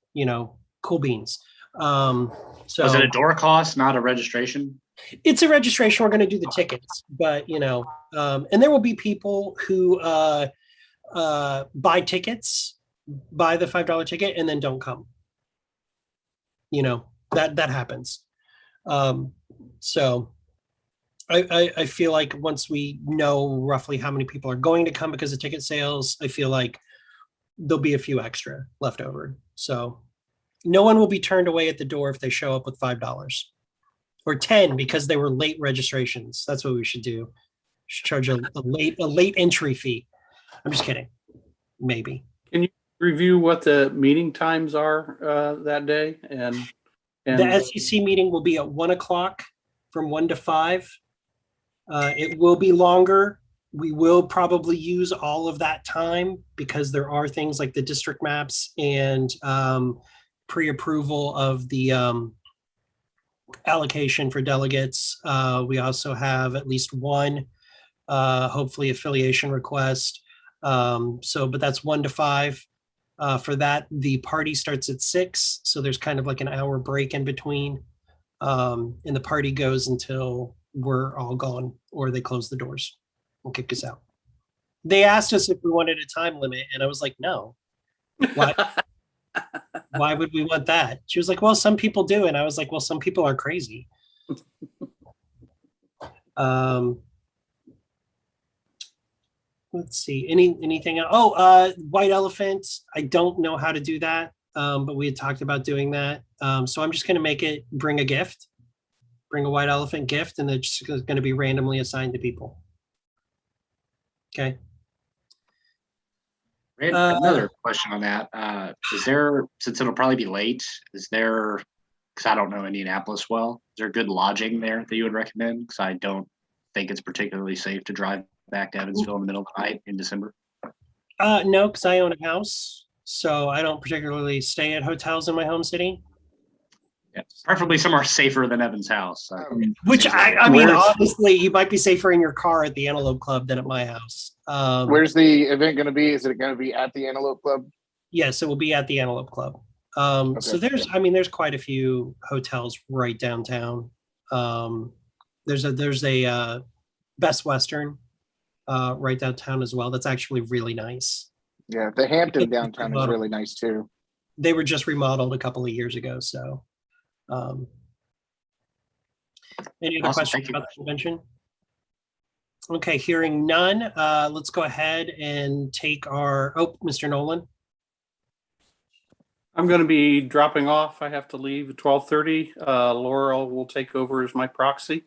Speaker 1: Cool beans. So
Speaker 5: is it a door cost, not a registration?
Speaker 1: It's a registration. We're going to do the tickets, but and there will be people who buy tickets, buy the $5 ticket, and then don't come. That happens. So I feel like once we know roughly how many people are going to come because of ticket sales, I feel like there'll be a few extra left over. So no one will be turned away at the door if they show up with $5 or 10 because they were late registrations. That's what we should do. Should charge a late entry fee. I'm just kidding. Maybe.
Speaker 16: Can you review what the meeting times are that day? And
Speaker 1: the SCC meeting will be at 1:00 from 1 to 5. It will be longer. We will probably use all of that time because there are things like the district maps and pre-approval of the allocation for delegates. We also have at least one, hopefully affiliation request. But that's 1 to 5. For that, the party starts at 6, so there's kind of like an hour break in between. And the party goes until we're all gone or they close the doors and kick us out. They asked us if we wanted a time limit, and I was like, no. Why? Why would we want that? She was like, well, some people do. And I was like, well, some people are crazy. Let's see, anything else? Oh, white elephants. I don't know how to do that, but we had talked about doing that. So I'm just going to make it bring a gift, bring a white elephant gift, and it's just going to be randomly assigned to people. Okay.
Speaker 5: Another question on that. Is there, since it'll probably be late, is there, because I don't know Indianapolis well, is there good lodging there that you would recommend? Because I don't think it's particularly safe to drive back to Evansville in the middle of the night in December.
Speaker 1: No, because I own a house, so I don't particularly stay at hotels in my home city.
Speaker 5: Yeah, preferably somewhere safer than Evan's house.
Speaker 1: Which I mean, honestly, you might be safer in your car at the Antelope Club than at my house.
Speaker 17: Where's the event going to be? Is it going to be at the Antelope Club?
Speaker 1: Yes, it will be at the Antelope Club. So there's quite a few hotels right downtown. There's a Best Western right downtown as well. That's actually really nice.
Speaker 17: Yeah, the Hampton downtown is really nice too.
Speaker 1: They were just remodeled a couple of years ago. So, any other questions about the convention? Okay, hearing none, let's go ahead and take our, Mr. Nolan.
Speaker 16: I'm going to be dropping off. I have to leave at 12:30. Laura will take over as my proxy.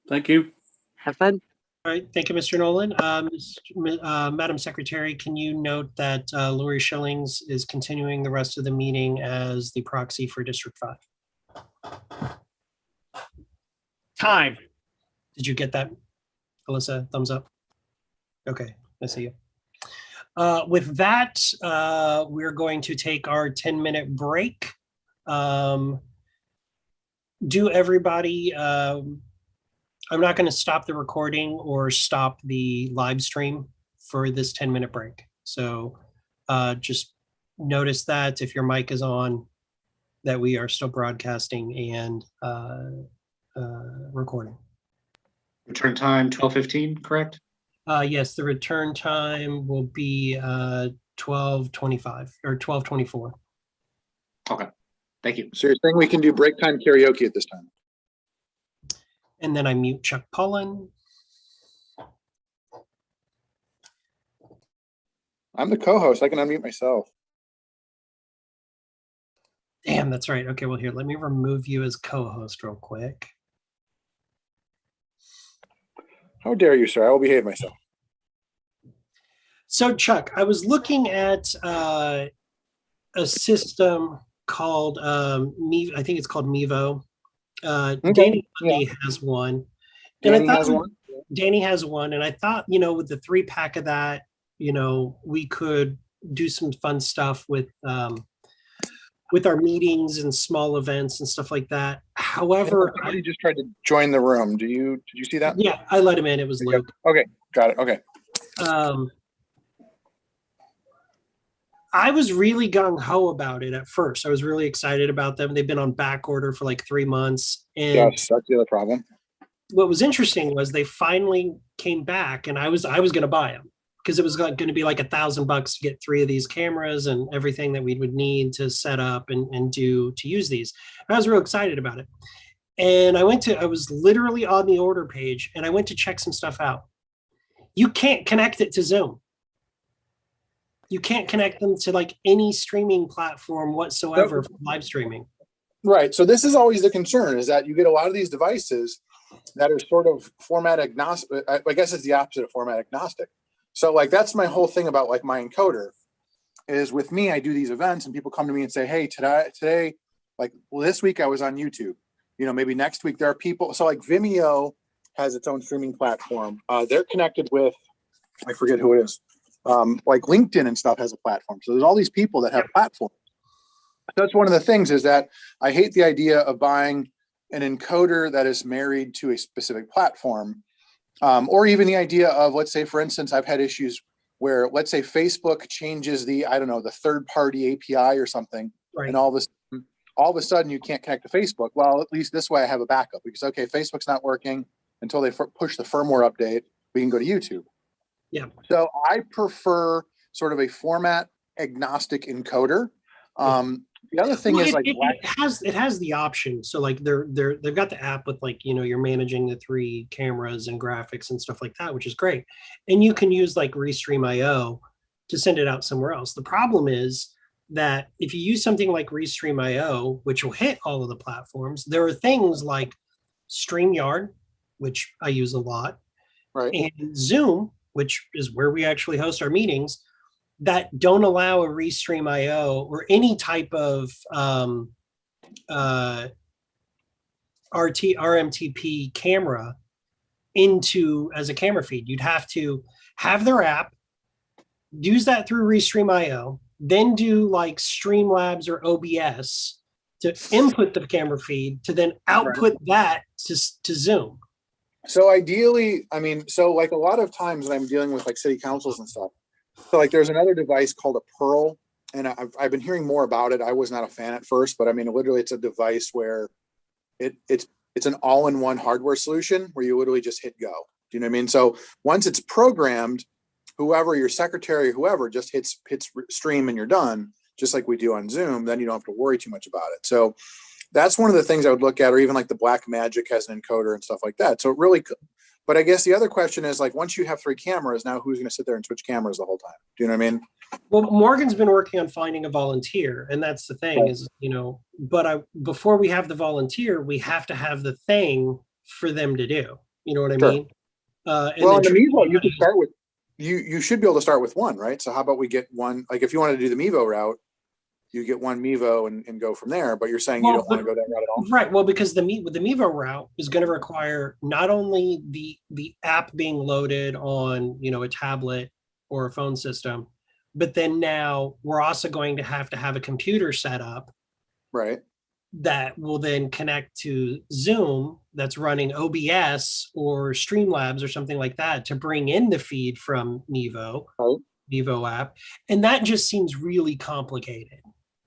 Speaker 16: Thank you.
Speaker 7: Have fun.
Speaker 1: All right, thank you, Mr. Nolan. Madam Secretary, can you note that Lori Schillings is continuing the rest of the meeting as the proxy for District 5?
Speaker 10: Time.
Speaker 1: Did you get that, Alyssa? Thumbs up. Okay, I see you. With that, we're going to take our 10-minute break. Do everybody, I'm not going to stop the recording or stop the live stream for this 10-minute break. So just notice that if your mic is on, that we are still broadcasting and recording.
Speaker 5: Return time 12:15, correct?
Speaker 1: Yes, the return time will be 12:25 or 12:24.
Speaker 5: Okay, thank you.
Speaker 12: So you're saying we can do break time karaoke at this time?
Speaker 1: And then I mute Chuck Pullen.
Speaker 12: I'm the co-host. I can unmute myself.
Speaker 1: Damn, that's right. Okay, well, here, let me remove you as co-host real quick.
Speaker 12: How dare you, sir? I will behave myself.
Speaker 1: So, Chuck, I was looking at a system called I think it's called Mevo. Danny has one. And
Speaker 12: Danny
Speaker 1: I thought
Speaker 12: has one?
Speaker 1: Danny has one. And I thought, with the 3-pack of that, we could do some fun stuff with our meetings and small events and stuff like that. However,
Speaker 12: somebody just tried to join the room. Did you see that?
Speaker 1: Yeah, I let him in. It was Luke.
Speaker 12: Okay, got it. Okay.
Speaker 1: I was really gung-ho about it at first. I was really excited about them. They've been on back order for like 3 months. And
Speaker 12: yes, that's the other problem.
Speaker 1: What was interesting was they finally came back, and I was going to buy them because it was going to be like $1,000 to get 3 of these cameras and everything that we would need to set up and do to use these. And I was real excited about it. And I was literally on the order page, and I went to check some stuff out. You can't connect it to Zoom. You can't connect them to like any streaming platform whatsoever for live streaming.
Speaker 12: Right. So this is always the concern, is that you get a lot of these devices that are sort of format agnostic. I guess it's the opposite of format agnostic. So like, that's my whole thing about like my encoder is with me, I do these events and people come to me and say, hey, today, like this week I was on YouTube, maybe next week there are people. So like Vimeo has its own streaming platform. They're connected with, I forget who it is. Like LinkedIn and stuff has a platform. So there's all these people that have platforms. That's one of the things, is that I hate the idea of buying an encoder that is married to a specific platform. Or even the idea of, let's say, for instance, I've had issues where, let's say, Facebook changes the, I don't know, the third party API or something,
Speaker 1: Right.
Speaker 12: and all of a sudden you can't connect to Facebook. Well, at least this way I have a backup, because, okay, Facebook's not working until they push the firmware update, we can go to YouTube.
Speaker 1: Yeah.
Speaker 12: So I prefer sort of a format agnostic encoder. The other thing
Speaker 1: Well,
Speaker 12: is, like,
Speaker 1: it has the option. So like they've got the app with, like, you know, you're managing the 3 cameras and graphics and stuff like that, which is great. And you can use like Restream IO to send it out somewhere else. The problem is that if you use something like Restream IO, which will hit all of the platforms, there are things like StreamYard, which I use a lot,
Speaker 12: right,
Speaker 1: and Zoom, which is where we actually host our meetings, that don't allow a Restream IO or any type of RMTP camera into as a camera feed. You'd have to have their app, use that through Restream IO, then do like Streamlabs or OBS to input the camera feed, to then output that to Zoom.
Speaker 12: So ideally, I mean, so like a lot of times when I'm dealing with like city councils and stuff, so like there's another device called a Pearl, and I've been hearing more about it. I was not a fan at first, but I mean, literally it's a device where it's an all-in-one hardware solution where you literally just hit go. Do you know what I mean? So once it's programmed, whoever, your secretary, whoever, just hits stream and you're done, just like we do on Zoom. Then you don't have to worry too much about it. So that's one of the things I would look at, or even like the Black Magic has an encoder and stuff like that. So it really, but I guess the other question is, like, once you have 3 cameras, now who's going to sit there and switch cameras the whole time? Do you know what I mean?
Speaker 1: Well, Morgan's been working on finding a volunteer, and that's the thing is, you know, but before we have the volunteer, we have to have the thing for them to do. You know what I mean?
Speaker 12: Well, in the Mevo, you can start with, you should be able to start with 1, right? So how about we get 1, like if you want to do the Mevo route, you get 1 Mevo and go from there, but you're saying you don't want to go that route at all?
Speaker 1: Right. Well, because the Mevo route is going to require not only the app being loaded on, you know, a tablet or a phone system, but then now we're also going to have a computer set up,
Speaker 12: right,
Speaker 1: that will then connect to Zoom that's running OBS or Streamlabs or something like that to bring in the feed from Mevo, Mevo app. And that just seems really complicated.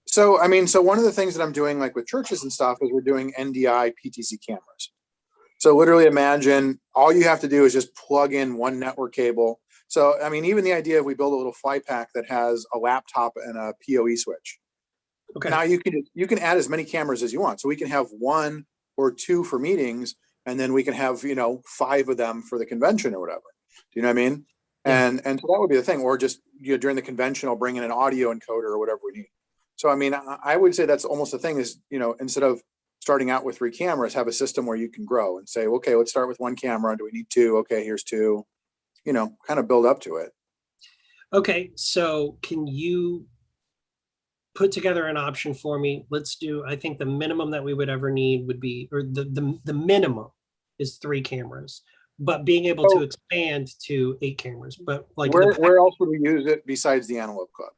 Speaker 12: So, I mean, so one of the things that I'm doing, like with churches and stuff, is we're doing NDI PTZ cameras. So literally imagine all you have to do is just plug in 1 network cable. So, I mean, even the idea of we build a little fly pack that has a laptop and a PoE switch.
Speaker 1: Okay.
Speaker 12: Now you can add as many cameras as you want. So we can have 1 or 2 for meetings, and then we can have, you know, 5 of them for the convention or whatever. Do you know what I mean? Yeah. And so that would be the thing. Or just, you know, during the convention, I'll bring in an audio encoder or whatever we need. So, I mean, I would say that's almost the thing is, you know, instead of starting out with 3 cameras, have a system where you can grow and say, okay, let's start with 1 camera. Do we need 2? Okay, here's 2, you know, kind of build up to it.
Speaker 1: Okay. So can you put together an option for me? Let's do, I think the minimum that we would ever need would be, or the minimum is 3 cameras, but being able to expand to 8 cameras. But like
Speaker 12: where else would we use it besides the Antelope Club?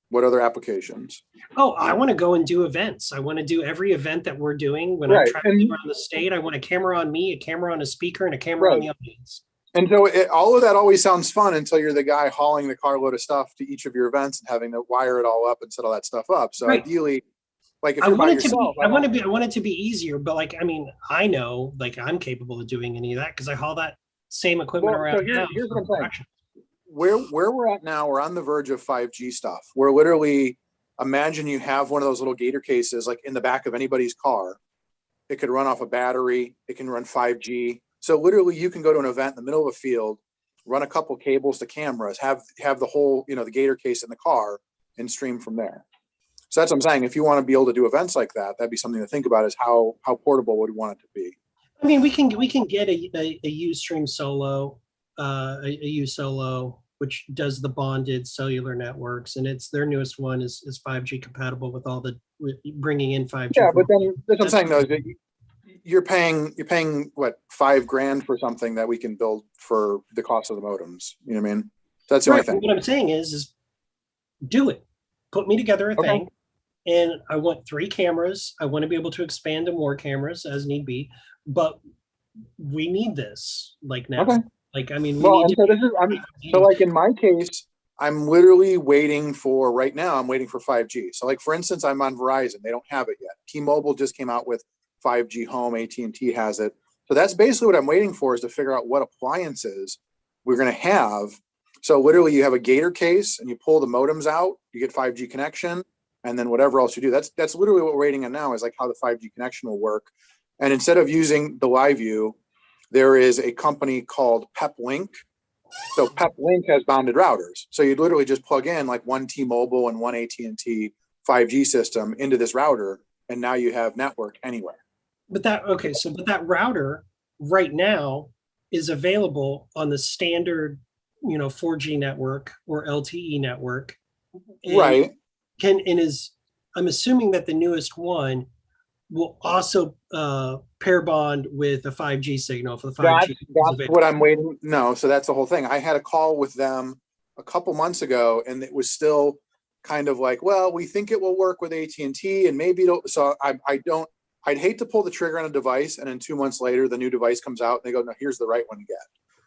Speaker 12: What other applications?
Speaker 1: Oh, I want to go and do events. I want to do every event that we're doing. When I'm traveling around the state, I want a camera on me, a camera on a speaker, and a camera on the audience.
Speaker 12: And so all of that always sounds fun until you're the guy hauling the carload of stuff to each of your events and having to wire it all up and set all that stuff up. So ideally, like if you're by yourself,
Speaker 1: I want it to be easier, but like, I mean, I know like I'm capable of doing any of that because I haul that same equipment around.
Speaker 12: So here's what I'm saying. Where we're at now, we're on the verge of 5G stuff. We're literally, imagine you have one of those little gator cases like in the back of anybody's car. It could run off a battery. It can run 5G. So literally you can go to an event in the middle of a field, run a couple cables to cameras, have the whole, you know, the gator case in the car and stream from there. So that's what I'm saying. If you want to be able to do events like that, that'd be something to think about, is how portable would we want it to be?
Speaker 1: I mean, we can get a Ustream Solo, a U-Solo, which does the bonded cellular networks, and it's their newest one is 5G compatible with all the bringing in 5G.
Speaker 12: Yeah, but then that's what I'm saying though, is that you're paying what, $5,000 for something that we can build for the cost of the modems. You know what I mean? That's the only thing.
Speaker 1: What I'm saying is do it. Put me together a thing. and I want 3 cameras. I want to be able to expand to more cameras as need be, but we need this like now.
Speaker 12: Okay.
Speaker 1: Like, I mean, we
Speaker 12: Well,
Speaker 1: need
Speaker 12: and
Speaker 1: to.
Speaker 12: so like in my case, I'm literally waiting for right now. I'm waiting for 5G. So like for instance, I'm on Verizon. They don't have it yet. T-Mobile just came out with 5G home. AT&T has it. So that's basically what I'm waiting for, is to figure out what appliances we're going to have. So literally, you have a Gator case and you pull the modems out. You get 5G connection, and then whatever else you do. That's literally what we're waiting on now, is like how the 5G connection will work. And instead of using the live view, there is a company called PepLink. So PepLink has bonded routers. So you'd literally just plug in like one T-Mobile and one AT&T 5G system into this router, and now you have network anywhere.
Speaker 1: But that router right now is available on the standard, 4G network or LTE network. And
Speaker 12: Right.
Speaker 1: I'm assuming that the newest one will also pair bond with a 5G signal for the 5G.
Speaker 12: That's what I'm waiting. No, so that's the whole thing. I had a call with them a couple months ago, and it was still kind of like, well, we think it will work with AT&T, and maybe it'll. So I'd hate to pull the trigger on a device, and then 2 months later, the new device comes out, and they go, no, here's the right one to get.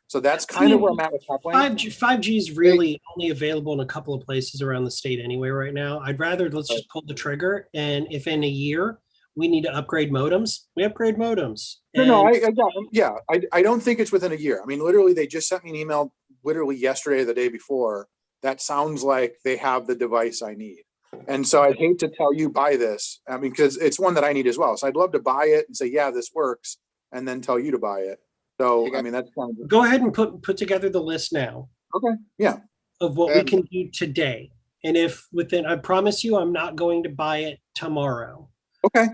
Speaker 12: So that's kind of where I'm at with PepLink.
Speaker 1: 5G is really only available in a couple of places around the state anyway right now. I'd rather let's just pull the trigger, and if in a year we need to upgrade modems, we upgrade modems.
Speaker 12: I don't think it's within a year. I mean, literally, they just sent me an email literally yesterday or the day before. That sounds like they have the device I need. And so I'd hate to tell you buy this. I mean, because it's one that I need as well. So I'd love to buy it and say, yeah, this works, and then tell you to buy it. So, I mean, that's kind of.
Speaker 1: Go ahead and put together the list now.
Speaker 12: Okay. Yeah.
Speaker 1: Of what we can do today. And if I promise you, I'm not going to buy it tomorrow.
Speaker 12: Okay.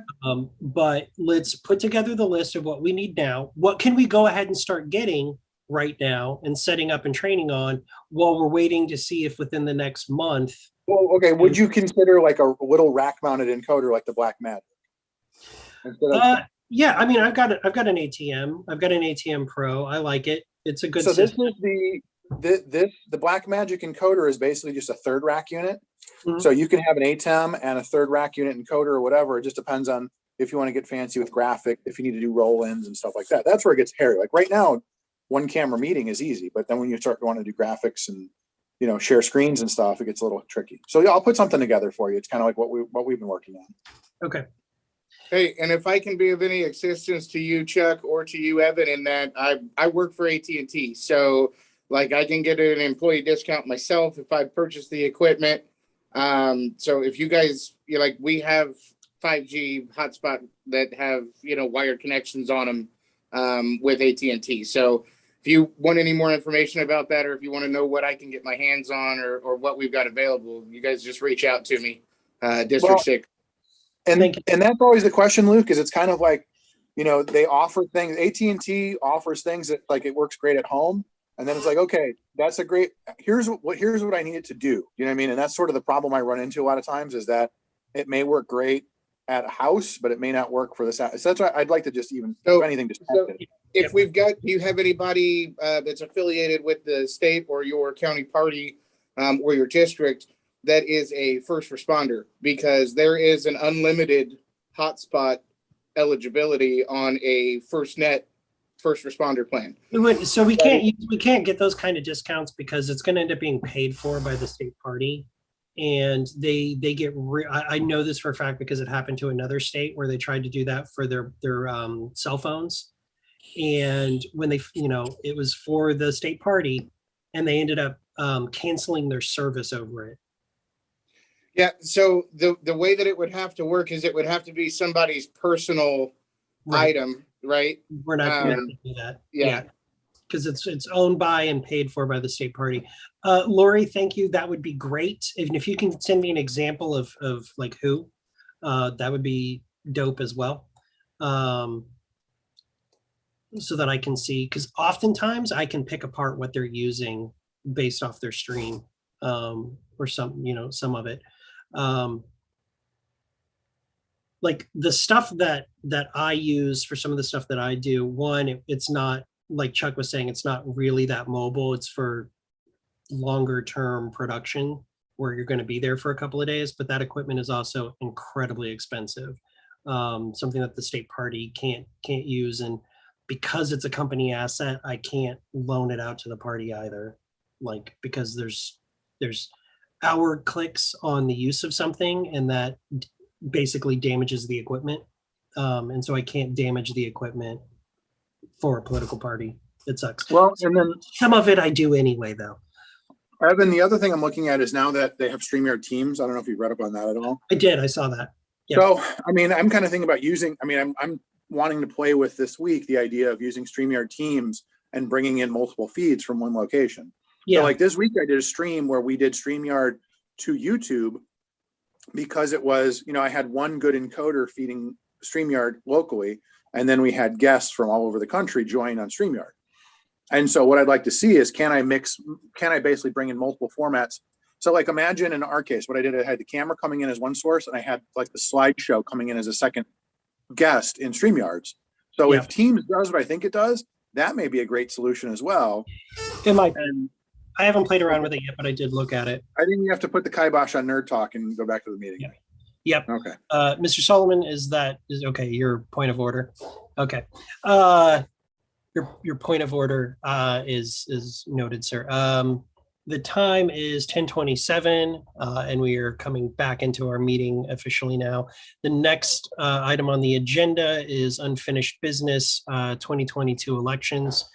Speaker 1: But let's put together the list of what we need now. What can we go ahead and start getting right now and setting up and training on while we're waiting to see if within the next month.
Speaker 12: Well, okay. Would you consider like a little rack mounted encoder like the Black Magic?
Speaker 1: Yeah, I mean, I've got an ATM. I've got an ATM Pro. I like it. It's a good
Speaker 12: system. This is the Black Magic encoder is basically just a third rack unit. Mm-hmm. So you can have an ATEM and a third rack unit encoder or whatever. It just depends on if you want to get fancy with graphic, if you need to do roll-ins and stuff like that. That's where it gets hairy. Like right now, one camera meeting is easy, but then when you start wanting to do graphics and share screens and stuff, it gets a little tricky. So yeah, I'll put something together for you. It's kind of like what we've been working on.
Speaker 1: Okay.
Speaker 17: Hey, and if I can be of any assistance to you, Chuck, or to you, Evan, in that I work for AT&T, so like I can get an employee discount myself if I purchase the equipment. So if you guys, we have 5G hotspot that have, wired connections on them with AT&T. So if you want any more information about that, or if you want to know what I can get my hands on or what we've got available, you guys just reach out to me, District 6.
Speaker 12: And that's always the question, Luke, is it's kind of like, they offer things, AT&T offers things that like it works great at home. And then it's like, okay, that's a great, here's what I need it to do. You know what I mean? And that's sort of the problem I run into a lot of times, is that it may work great at a house, but it may not work for this. So that's why I'd like to just even, if anything, just
Speaker 17: if we've got, do you have anybody that's affiliated with the state or your county party or your district that is a first responder? Because there is an unlimited hotspot eligibility on a FirstNet first responder plan.
Speaker 1: So we can't get those kind of discounts because it's going to end up being paid for by the state party, and they get. I know this for a fact because it happened to another state where they tried to do that for their cell phones, and when they it was for the state party, and they ended up canceling their service over it.
Speaker 17: Yeah. So the way that it would have to work is it would have to be somebody's personal item. Right.
Speaker 1: We're not going to do that. Yeah. Because it's owned by and paid for by the state party. Lori, thank you. That would be great. If you can send me an example of like who, that would be dope as well. So that I can see, because oftentimes I can pick apart what they're using based off their stream, or some of it. Like the stuff that I use for some of the stuff that I do, one, it's not, like Chuck was saying, it's not really that mobile. It's for longer term production. where you're going to be there for a couple of days, but that equipment is also incredibly expensive. Something that the state party can't use. And because it's a company asset, I can't loan it out to the party either. Like, because there's hour clicks on the use of something, and that basically damages the equipment. And so I can't damage the equipment for a political party. It sucks.
Speaker 12: Well, and then
Speaker 1: some of it I do anyway, though.
Speaker 12: Evan, the other thing I'm looking at is now that they have StreamYard Teams. I don't know if you've read up on that at all.
Speaker 1: I did. I saw that. Yep.
Speaker 12: So, I mean, I'm kind of thinking about using, I mean, I'm wanting to play with this week, the idea of using StreamYard Teams and bringing in multiple feeds from one location.
Speaker 1: Yeah.
Speaker 12: So like this week I did a stream where we did StreamYard to YouTube because it was, you know, I had one good encoder feeding StreamYard locally, and then we had guests from all over the country join on StreamYard. And so what I'd like to see is, can I basically bring in multiple formats? So like imagine in our case, what I did, I had the camera coming in as one source, and I had like the slideshow coming in as a second guest in StreamYards. So if Teams does what I think it does, that may be a great solution as well.
Speaker 1: It might. I haven't played around with it yet, but I did look at it.
Speaker 12: I think you have to put the kibosh on Nerd Talk and go back to the meeting.
Speaker 1: Yep.
Speaker 12: Okay.
Speaker 1: Mr. Solomon, is okay? Your point of order. Okay. Your point of order is noted, sir. The time is 10:27, and we are coming back into our meeting officially now. The next item on the agenda is unfinished business, 2022 elections.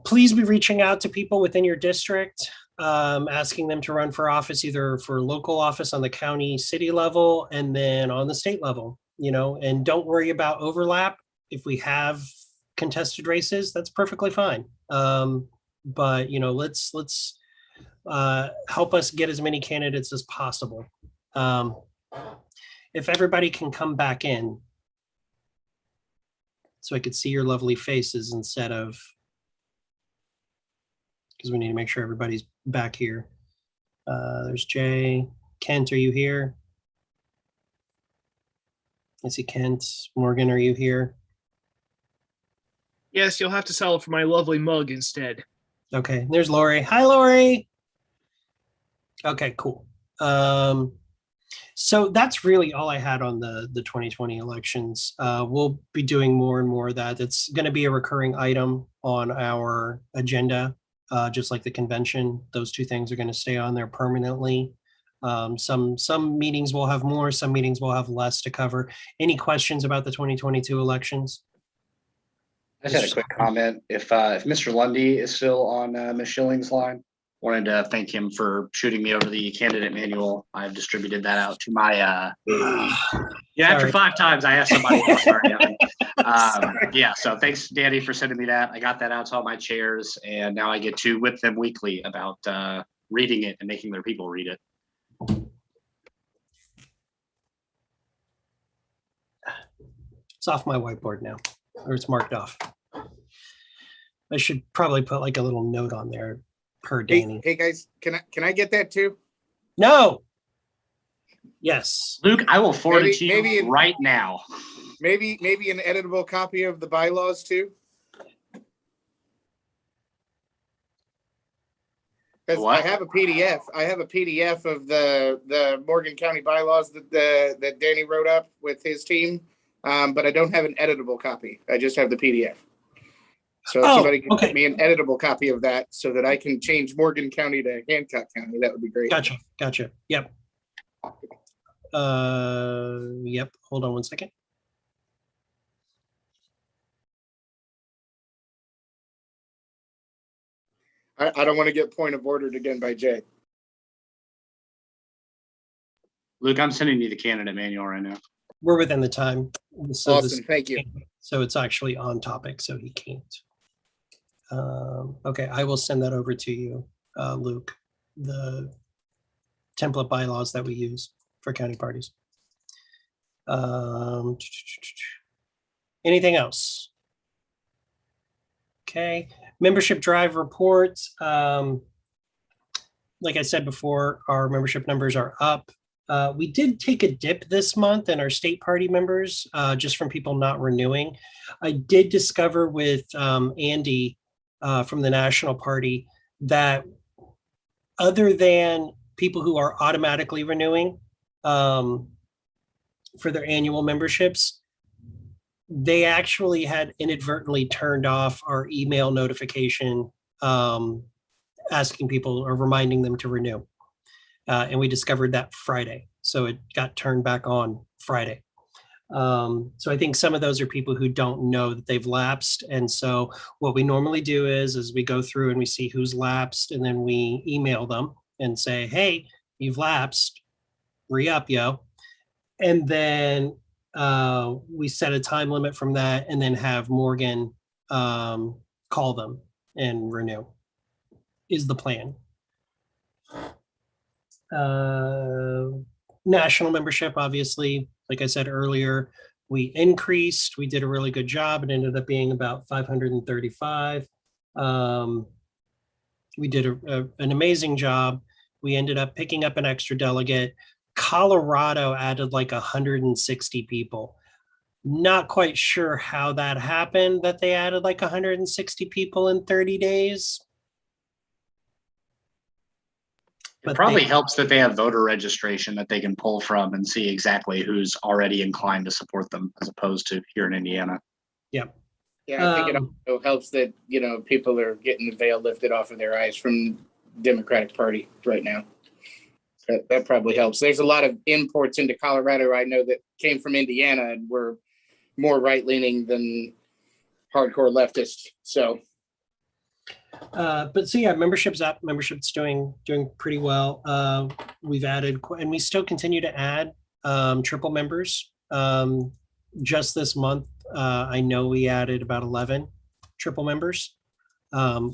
Speaker 1: Please be reaching out to people within your district, asking them to run for office, either for local office on the county, city level, and then on the state level, you know, and don't worry about overlap. If we have contested races, that's perfectly fine. But, you know, let's help us get as many candidates as possible. If everybody can come back in so I could see your lovely faces instead of, because we need to make sure everybody's back here. There's Jay. Kent, are you here? I see Kent. Morgan, are you here?
Speaker 10: Yes, you'll have to sell it for my lovely mug instead.
Speaker 1: Okay, there's Lori. Hi, Lori. Okay, cool. So that's really all I had on the 2020 elections. We'll be doing more and more of that. It's going to be a recurring item on our agenda, just like the convention. Those two things are going to stay on there permanently. Some meetings will have more, some meetings will have less to cover. Any questions about the 2022 elections?
Speaker 5: I just had a quick comment. If Mr. Lundy is still on Ms. Schilling's line, wanted to thank him for shooting me over the candidate manual. I've distributed that out to my after 5 times I asked somebody else. Yeah, so thanks, Danny, for sending me that. I got that out to all my chairs, and now I get to whip them weekly about reading it and making their people read it.
Speaker 1: It's off my whiteboard now, or it's marked off. I should probably put like a little note on there per Danny.
Speaker 20: Hey guys, can I get that too?
Speaker 1: No. Yes.
Speaker 5: Luke, I will forward it to you right now.
Speaker 20: Maybe an editable copy of the bylaws too. Because I have a PDF. I have a PDF of the Morgan County bylaws that Danny wrote up with his team, but I don't have an editable copy. I just have the PDF. So if somebody can get me an editable copy of that so that I can change Morgan County to Hancock County, that would be great.
Speaker 1: Gotcha. Yep. Yep. Hold on one second.
Speaker 20: I don't want to get point of ordered again by Jay.
Speaker 5: Luke, I'm sending you the candidate manual right now.
Speaker 1: We're within the time. So
Speaker 20: awesome. Thank you.
Speaker 1: So it's actually on topic, so he can't. Okay, I will send that over to you, Luke, the template bylaws that we use for county parties. Anything else? Okay, membership drive reports. Like I said before, our membership numbers are up. We did take a dip this month in our state party members, just from people not renewing. I did discover with Andy from the National Party that other than people who are automatically renewing for their annual memberships, they actually had inadvertently turned off our email notification asking people or reminding them to renew. And we discovered that Friday. So it got turned back on Friday. So I think some of those are people who don't know that they've lapsed. And so what we normally do is we go through and we see who's lapsed, and then we email them and say, hey, you've lapsed, re-up, yo. And then we set a time limit from that, and then have Morgan call them and renew is the plan. National membership, obviously, like I said earlier, we increased. We did a really good job. It ended up being about 535. We did an amazing job. We ended up picking up an extra delegate. Colorado added like 160 people. Not quite sure how that happened, that they added like 160 people in 30 days.
Speaker 5: It probably helps that they have voter registration that they can pull from and see exactly who's already inclined to support them, as opposed to here in Indiana.
Speaker 1: Yeah.
Speaker 20: Yeah, I think it also helps that, you know, people are getting the veil lifted off of their eyes from Democratic Party right now. That probably helps. There's a lot of imports into Colorado I know that came from Indiana and were more right-leaning than hardcore leftists. So
Speaker 1: but so yeah, membership's up. Membership's doing pretty well. We've added, and we still continue to add triple members. Just this month, I know we added about 11 triple members,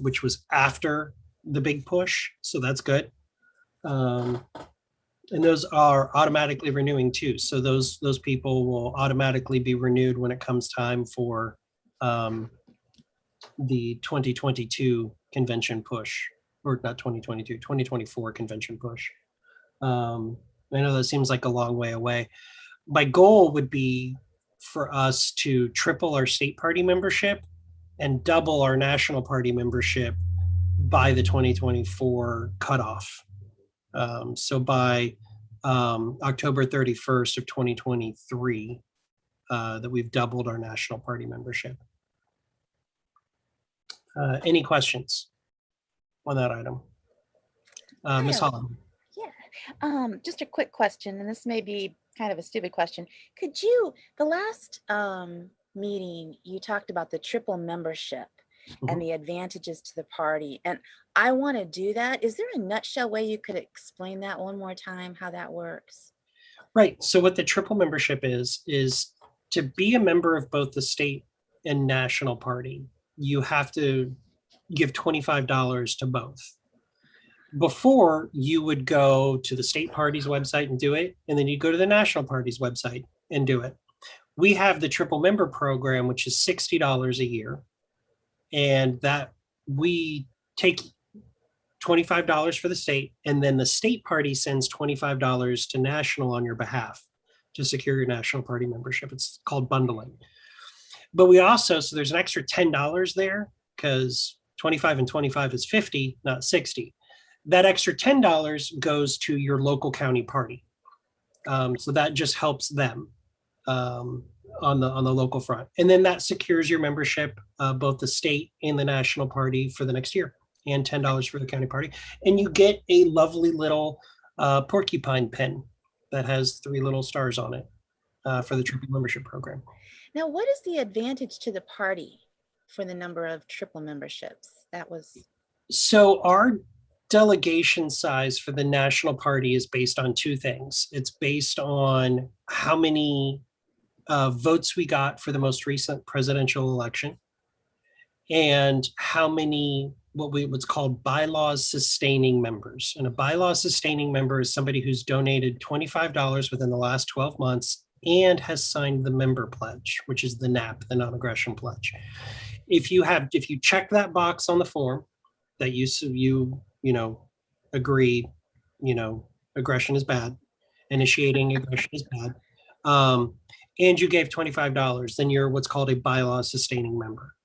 Speaker 1: which was after the big push. So that's good. And those are automatically renewing too. So those people will automatically be renewed when it comes time for the 2022 convention push, or not 2022, 2024 convention push. I know that seems like a long way away. My goal would be for us to triple our state party membership and double our national party membership by the 2024 cutoff. So by October 31st of 2023, that we've doubled our national party membership. Any questions on that item? Ms. Holland.
Speaker 6: Yeah, just a quick question, and this may be kind of a stupid question. Could you, the last meeting, you talked about the triple membership and the advantages to the party, and I want to do that. Is there a nutshell way you could explain that one more time, how that works?
Speaker 1: Right. So what the triple membership is to be a member of both the state and national party, you have to give $25 to both. Before, you would go to the state party's website and do it, and then you go to the national party's website and do it. We have the triple member program, which is $60 a year, and that we take $25 for the state, and then the state party sends $25 to national on your behalf to secure your national party membership. It's called bundling. But we also, so there's an extra $10 there, because 25 and 25 is 50, not 60. That extra $10 goes to your local county party. So that just helps them on the local front. And then that secures your membership, both the state and the national party for the next year, and $10 for the county party. And you get a lovely little porcupine pin that has 3 little stars on it for the triple membership program.
Speaker 6: Now, what is the advantage to the party for the number of triple memberships? That was.
Speaker 1: So our delegation size for the national party is based on 2 things. It's based on how many votes we got for the most recent presidential election, and how many what's called bylaws sustaining members. And a bylaws sustaining member is somebody who's donated $25 within the last 12 months and has signed the member pledge, which is the NAP, the non-aggression pledge. If you check that box on the form that you agree, aggression is bad, initiating aggression is bad, and you gave $25, then you're what's called a bylaws sustaining member.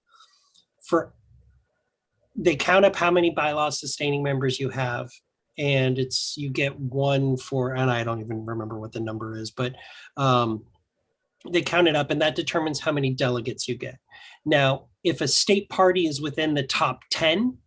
Speaker 1: They count up how many bylaws sustaining members you have, and you get one for, and I don't even remember what the number is, but they count it up, and that determines how many delegates you get. Now, if a state party is within the top 10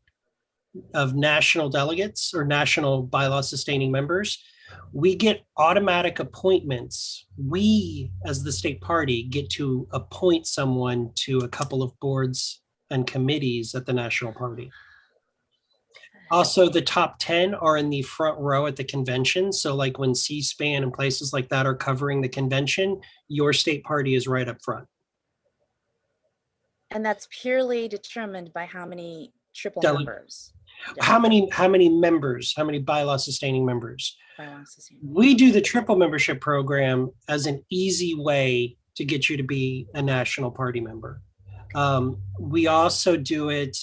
Speaker 1: of national delegates or national bylaw sustaining members, we get automatic appointments. We, as the state party, get to appoint someone to a couple of boards and committees at the national party. Also, the top 10 are in the front row at the convention. So like when C-SPAN and places like that are covering the convention, your state party is right up front.
Speaker 6: And that's purely determined by how many triple members.
Speaker 1: How many members, how many bylaw sustaining members?
Speaker 6: Bylaw sustaining.
Speaker 1: We do the triple membership program as an easy way to get you to be a national party member. We also do it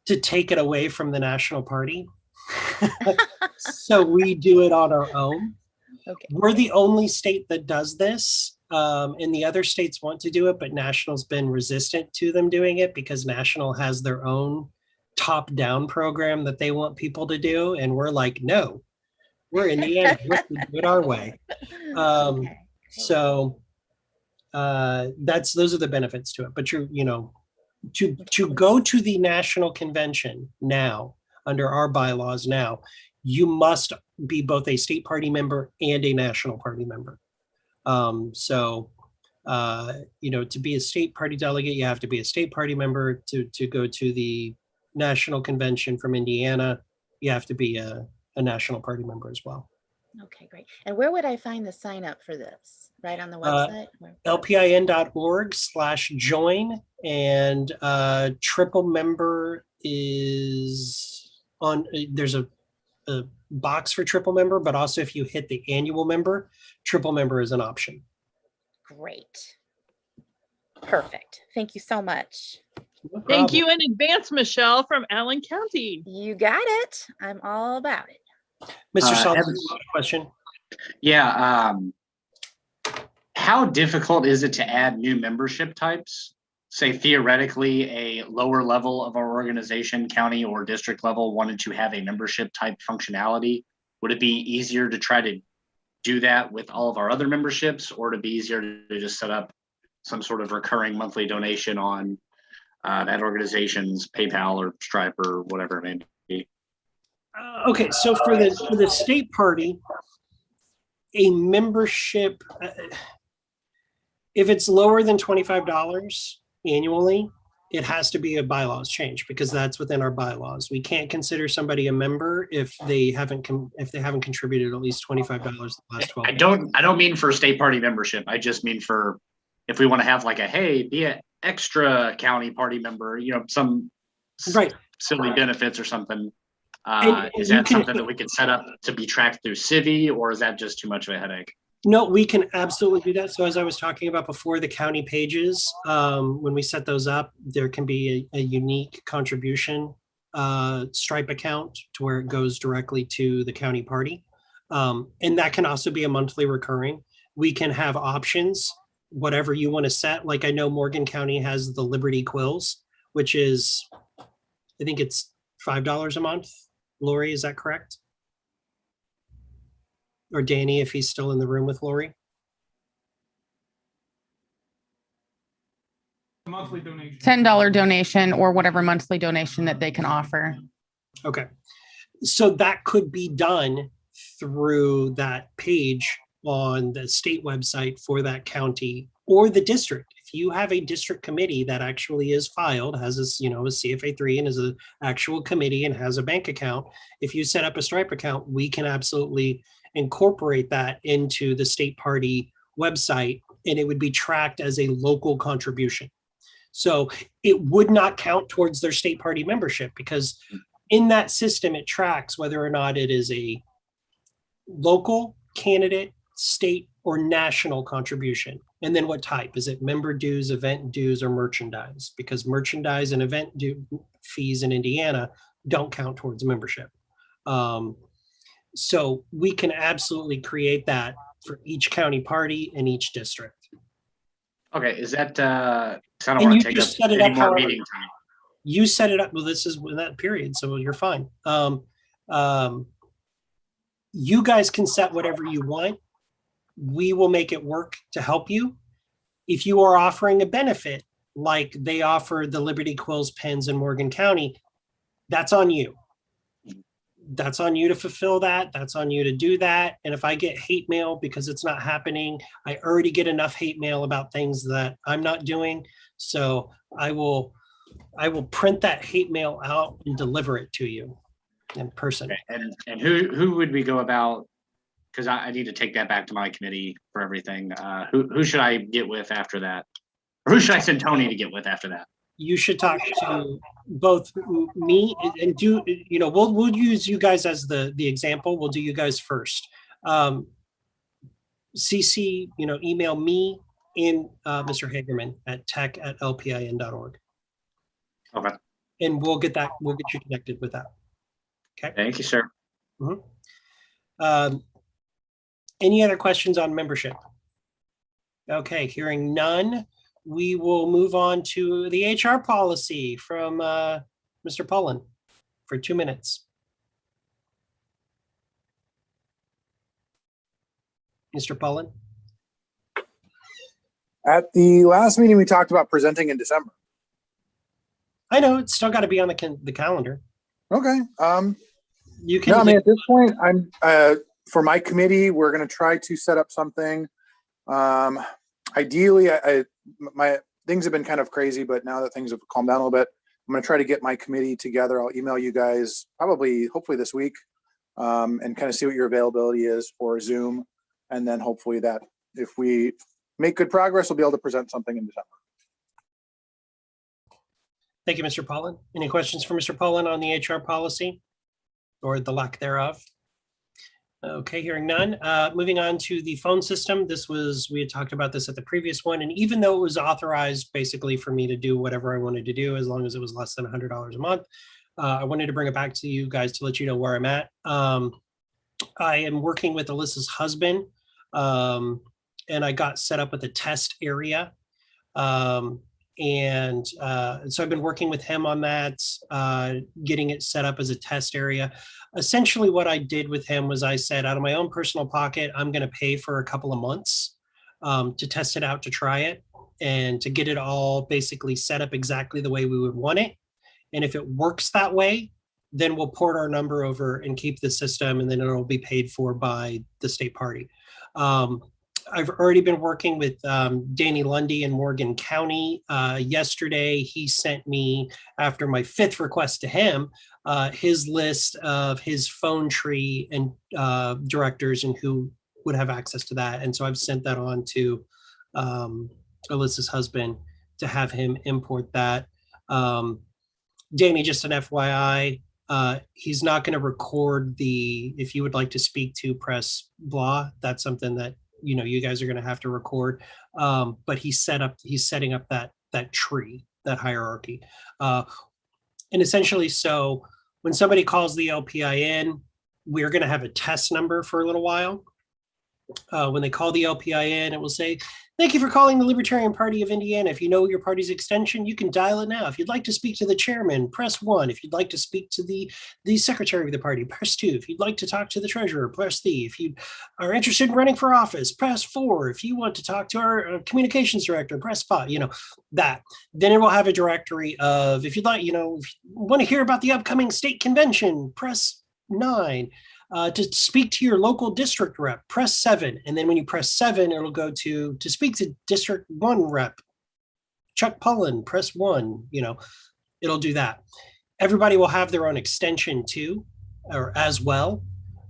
Speaker 1: to take it away from the national party. So we do it on our own.
Speaker 6: Okay.
Speaker 1: We're the only state that does this. And the other states want to do it, but National's been resistant to them doing it because National has their own top-down program that they want people to do. And we're like, no, we're Indiana, we do it our way. So those are the benefits to it. But to go to the national convention now, under our bylaws now, you must be both a state party member and a national party member. To be a state party delegate, you have to be a state party member. To go to the national convention from Indiana, you have to be a national party member as well.
Speaker 6: Okay, great. And where would I find the sign up for this? Right on the website?
Speaker 1: LPIN.org/join, and triple member is on, there's a box for triple member, but also if you hit the annual member, triple member is an option.
Speaker 6: Great. Perfect. Thank you so much.
Speaker 1: No
Speaker 14: Thank
Speaker 1: problem.
Speaker 14: you in advance, Michelle from Allen County.
Speaker 6: You got it. I'm all about it.
Speaker 1: Mr. Sullivan,
Speaker 5: Evan.
Speaker 1: question.
Speaker 5: Yeah. How difficult is it to add new membership types? Say theoretically, a lower level of our organization, county or district level, wanted to have a membership type functionality. Would it be easier to try to do that with all of our other memberships, or to be easier to just set up some sort of recurring monthly donation on that organization's PayPal or Stripe or whatever it may be?
Speaker 1: Okay, so for the state party, a membership, if it's lower than $25 annually, it has to be a bylaws change because that's within our bylaws. We can't consider somebody a member if they haven't contributed at least $25 the last 12 months.
Speaker 5: I don't mean for state party membership. I just mean for if we want to have like be an extra county party member, some silly benefits or something. Is that something that we could set up to be tracked through Civi, or is that just too much of a headache?
Speaker 1: No, we can absolutely do that. So as I was talking about before, the county pages, when we set those up, there can be a unique contribution Stripe account to where it goes directly to the county party. And that can also be a monthly recurring. We can have options, whatever you want to set. Like I know Morgan County has the Liberty Quills, which is, I think it's $5 a month. Lori, is that correct? Or Danny, if he's still in the room with Lori.
Speaker 9: Monthly donation.
Speaker 21: $10 donation or whatever monthly donation that they can offer.
Speaker 1: Okay. So that could be done through that page on the state website for that county or the district. If you have a district committee that actually is filed, has a CFA3 and is an actual committee and has a bank account, if you set up a Stripe account, we can absolutely incorporate that into the state party website, and it would be tracked as a local contribution. So it would not count towards their state party membership because in that system, it tracks whether or not it is a local candidate, state, or national contribution. And then what type? Is it member dues, event dues, or merchandise? Because merchandise and event due fees in Indiana don't count towards membership. So we can absolutely create that for each county party and each district.
Speaker 5: Okay, is that, 'cause I don't want to take up any more meeting time.
Speaker 1: You set it up. Well, this is in that period, so you're fine. You guys can set whatever you want. We will make it work to help you. If you are offering a benefit, like they offer the Liberty Quills pens in Morgan County, that's on you. That's on you to fulfill that. That's on you to do that. And if I get hate mail because it's not happening, I already get enough hate mail about things that I'm not doing. So I will print that hate mail out and deliver it to you in person.
Speaker 5: And who would we go about? Because I need to take that back to my committee for everything. Who should I get with after that? Or who should I send Tony to get with after that?
Speaker 1: You should talk to both me and we'll use you guys as the example. We'll do you guys first. CC, email me and Mr. Hagerman at tech@lpin.org.
Speaker 5: Okay.
Speaker 1: And we'll get you connected with that. Okay.
Speaker 5: Thank you, sir.
Speaker 1: Mm-hmm. Any other questions on membership? Okay, hearing none. We will move on to the HR policy from Mr. Pullen for 2 minutes. Mr. Pullen?
Speaker 12: At the last meeting, we talked about presenting in December.
Speaker 1: I know, it's still got to be on the calendar.
Speaker 12: Okay.
Speaker 1: You can.
Speaker 12: No, I mean, at this point, I'm for my committee, we're going to try to set up something. Ideally, my things have been kind of crazy, but now that things have calmed down a little bit, I'm going to try to get my committee together. I'll email you guys hopefully this week, and kind of see what your availability is for Zoom. And then hopefully that if we make good progress, we'll be able to present something in December.
Speaker 1: Thank you, Mr. Pullen. Any questions for Mr. Pullen on the HR policy or the lack thereof? Okay, hearing none. Moving on to the phone system. We had talked about this at the previous one. And even though it was authorized basically for me to do whatever I wanted to do, as long as it was less than $100 a month, I wanted to bring it back to you guys to let you know where I'm at. I am working with Alyssa's husband, and I got set up with a test area. So I've been working with him on that, getting it set up as a test area. Essentially what I did with him was I said, out of my own personal pocket, I'm going to pay for a couple of months to test it out, to try it, and to get it all basically set up exactly the way we would want it. And if it works that way, then we'll port our number over and keep the system, and then it'll be paid for by the state party. I've already been working with Danny Lundy in Morgan County. Yesterday, he sent me, after my 5th request to him, his list of his phone tree and directors and who would have access to that. And so I've sent that on to Alyssa's husband to have him import that. Danny, just an FYI, he's not going to record if you would like to speak to press blah, that's something that you guys are going to have to record, but he's setting up that tree, that hierarchy. And essentially, so when somebody calls the LPIN, we're going to have a test number for a little while. When they call the LPIN, it will say, "Thank you for calling the Libertarian Party of Indiana. If you know your party's extension, you can dial it now. If you'd like to speak to the chairman, press 1. If you'd like to speak to the secretary of the party, press 2. If you'd like to talk to the treasurer, press 3. If you are interested in running for office, press 4. If you want to talk to our communications director, press 5. That. Then it will have a directory of, if you'd like, if you want to hear about the upcoming state convention, press 9. To speak to your local district rep, press 7. And then when you press 7, it'll go to speak to District 1 rep, Chuck Pullen, press 1, it'll do that. Everybody will have their own extension too, or as well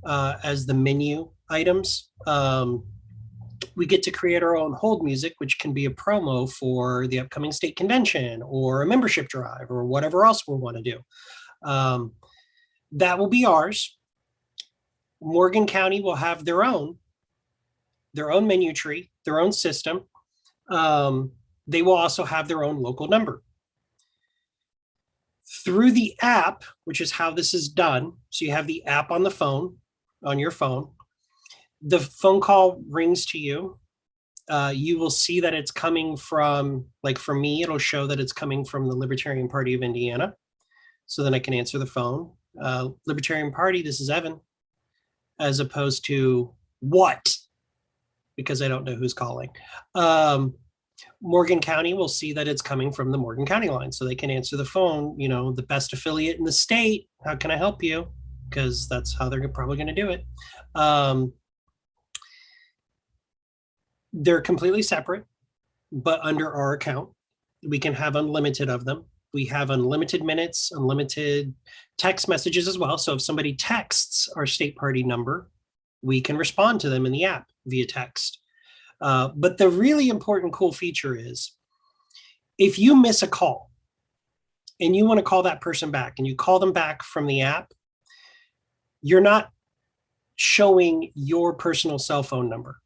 Speaker 1: as the menu items. We get to create our own hold music, which can be a promo for the upcoming state convention or a membership drive or whatever else we want to do. That will be ours. Morgan County will have their own menu tree, their own system. They will also have their own local number. Through the app, which is how this is done, so you have the app on your phone, the phone call rings to you, You will see that it's coming from, like for me, it'll show that it's coming from the Libertarian Party of Indiana. So then I can answer the phone. Libertarian Party, this is Evan, as opposed to what? Because I don't know who's calling. Morgan County will see that it's coming from the Morgan County line, so they can answer the phone, you know, the best affiliate in the state. How can I help you? Because that's how they're probably going to do it. They're completely separate, but under our account, we can have unlimited of them. We have unlimited minutes, unlimited text messages as well. So if somebody texts our state party number, we can respond to them in the app via text. But the really important cool feature is if you miss a call and you want to call that person back and you call them back from the app, you're not showing your personal cell phone number.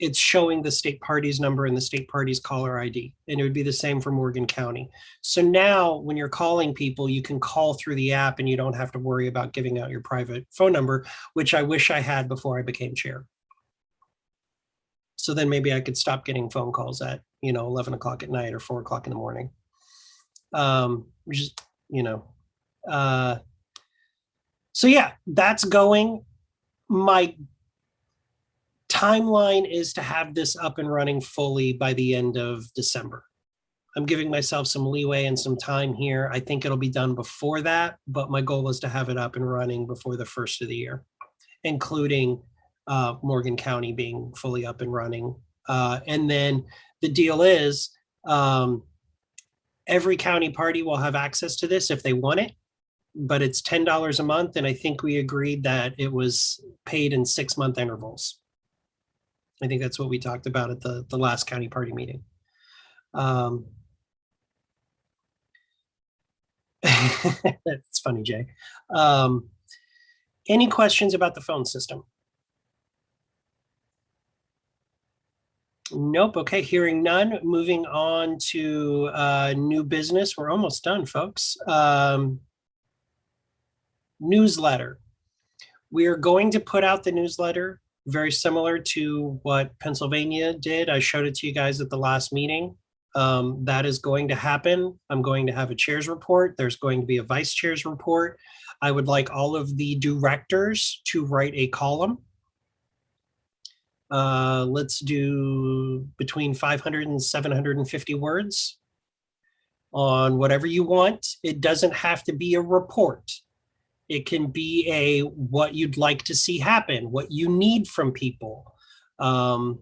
Speaker 1: It's showing the state party's number and the state party's caller ID. And it would be the same for Morgan County. So now when you're calling people, you can call through the app and you don't have to worry about giving out your private phone number, which I wish I had before I became chair. So then maybe I could stop getting phone calls at, 11 o'clock at night or 4 o'clock in the morning. Which is, so yeah, that's going. My timeline is to have this up and running fully by the end of December. I'm giving myself some leeway and some time here. I think it'll be done before that, but my goal is to have it up and running before the first of the year, including Morgan County being fully up and running. And then the deal is every county party will have access to this if they want it, but it's $10 a month. And I think we agreed that it was paid in 6-month intervals. I think that's what we talked about at the last county party meeting. That's funny, Jay. Any questions about the phone system? Nope. Okay, hearing none. Moving on to new business. We're almost done, folks. Newsletter. We are going to put out the newsletter very similar to what Pennsylvania did. I showed it to you guys at the last meeting. That is going to happen. I'm going to have a chair's report. There's going to be a vice chair's report. I would like all of the directors to write a column. Let's do between 500 and 750 words on whatever you want. It doesn't have to be a report. It can be what you'd like to see happen, what you need from people. Whatever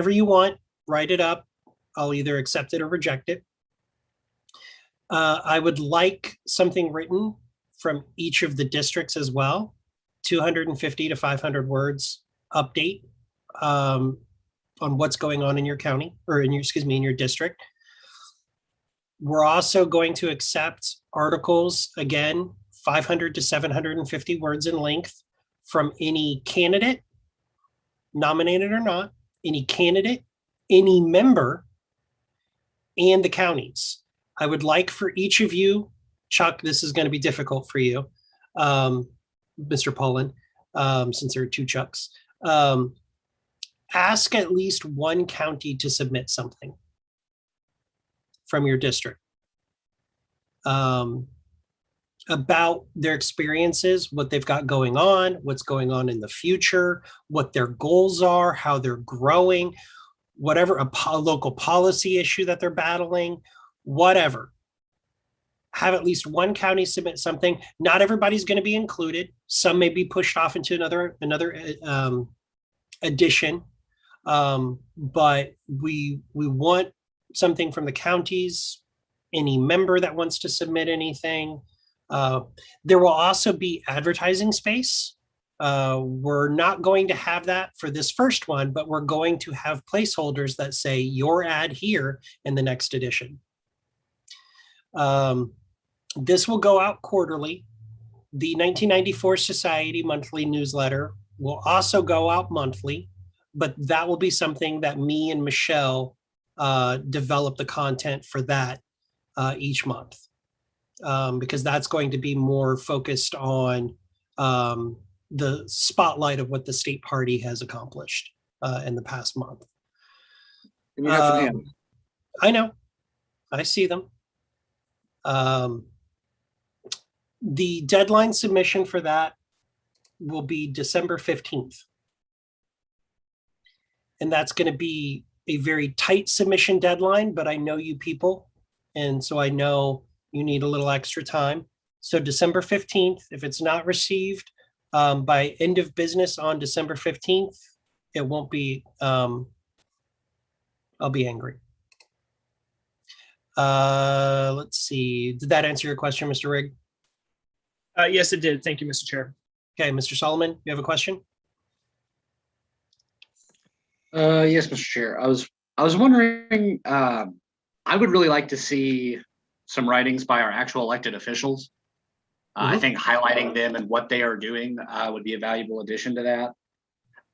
Speaker 1: you want, write it up. I'll either accept it or reject it. I would like something written from each of the districts as well, 250 to 500 words update on what's going on in your county or in your district. We're also going to accept articles, again, 500 to 750 words in length from any candidate, nominated or not, any candidate, any member, and the counties. I would like for each of you, Chuck, this is going to be difficult for you, Mr. Poland, since there are two Chucks. Ask at least one county to submit something from your district about their experiences, what they've got going on, what's going on in the future, what their goals are, how they're growing, whatever, a local policy issue that they're battling, whatever. Have at least one county submit something. Not everybody's going to be included. Some may be pushed off into another edition. But we want something from the counties, any member that wants to submit anything. There will also be advertising space. We're not going to have that for this first one, but we're going to have placeholders that say your ad here in the next edition. This will go out quarterly. The 1994 Society monthly newsletter will also go out monthly, but that will be something that me and Michelle develop the content for that each month, because that's going to be more focused on the spotlight of what the state party has accomplished. in the past month.
Speaker 12: And you have some hands.
Speaker 1: I know. I see them. The deadline submission for that will be December 15th. And that's going to be a very tight submission deadline, but I know you people. And so I know you need a little extra time. So December 15th, if it's not received by end of business on December 15th, it won't be, I'll be angry. Let's see. Did that answer your question, Mr. Rigg?
Speaker 10: Yes, it did. Thank you, Mr. Chair.
Speaker 1: Okay, Mr. Solomon, you have a question?
Speaker 5: Yes, Mr. Chair. I was wondering, I would really like to see some writings by our actual elected officials. I think highlighting them and what they are doing would be a valuable addition to that.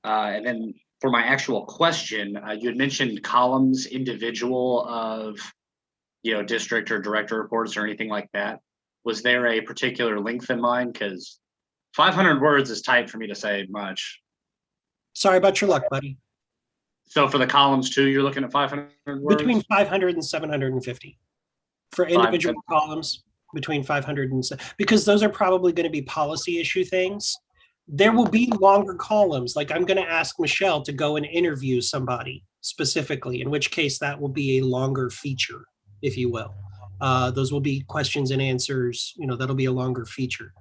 Speaker 5: And then for my actual question, you had mentioned columns individual of, district or director reports or anything like that. Was there a particular length in mind? Because 500 words is tight for me to say much.
Speaker 1: Sorry about your luck, buddy.
Speaker 5: So for the columns too, you're looking at 500 words?
Speaker 1: Between 500 and 750 for individual columns, between 500 and because those are probably going to be policy issue things. There will be longer columns. Like I'm going to ask Michelle to go and interview somebody specifically, in which case that will be a longer feature, if you will. Those will be questions and answers, that'll be a longer feature.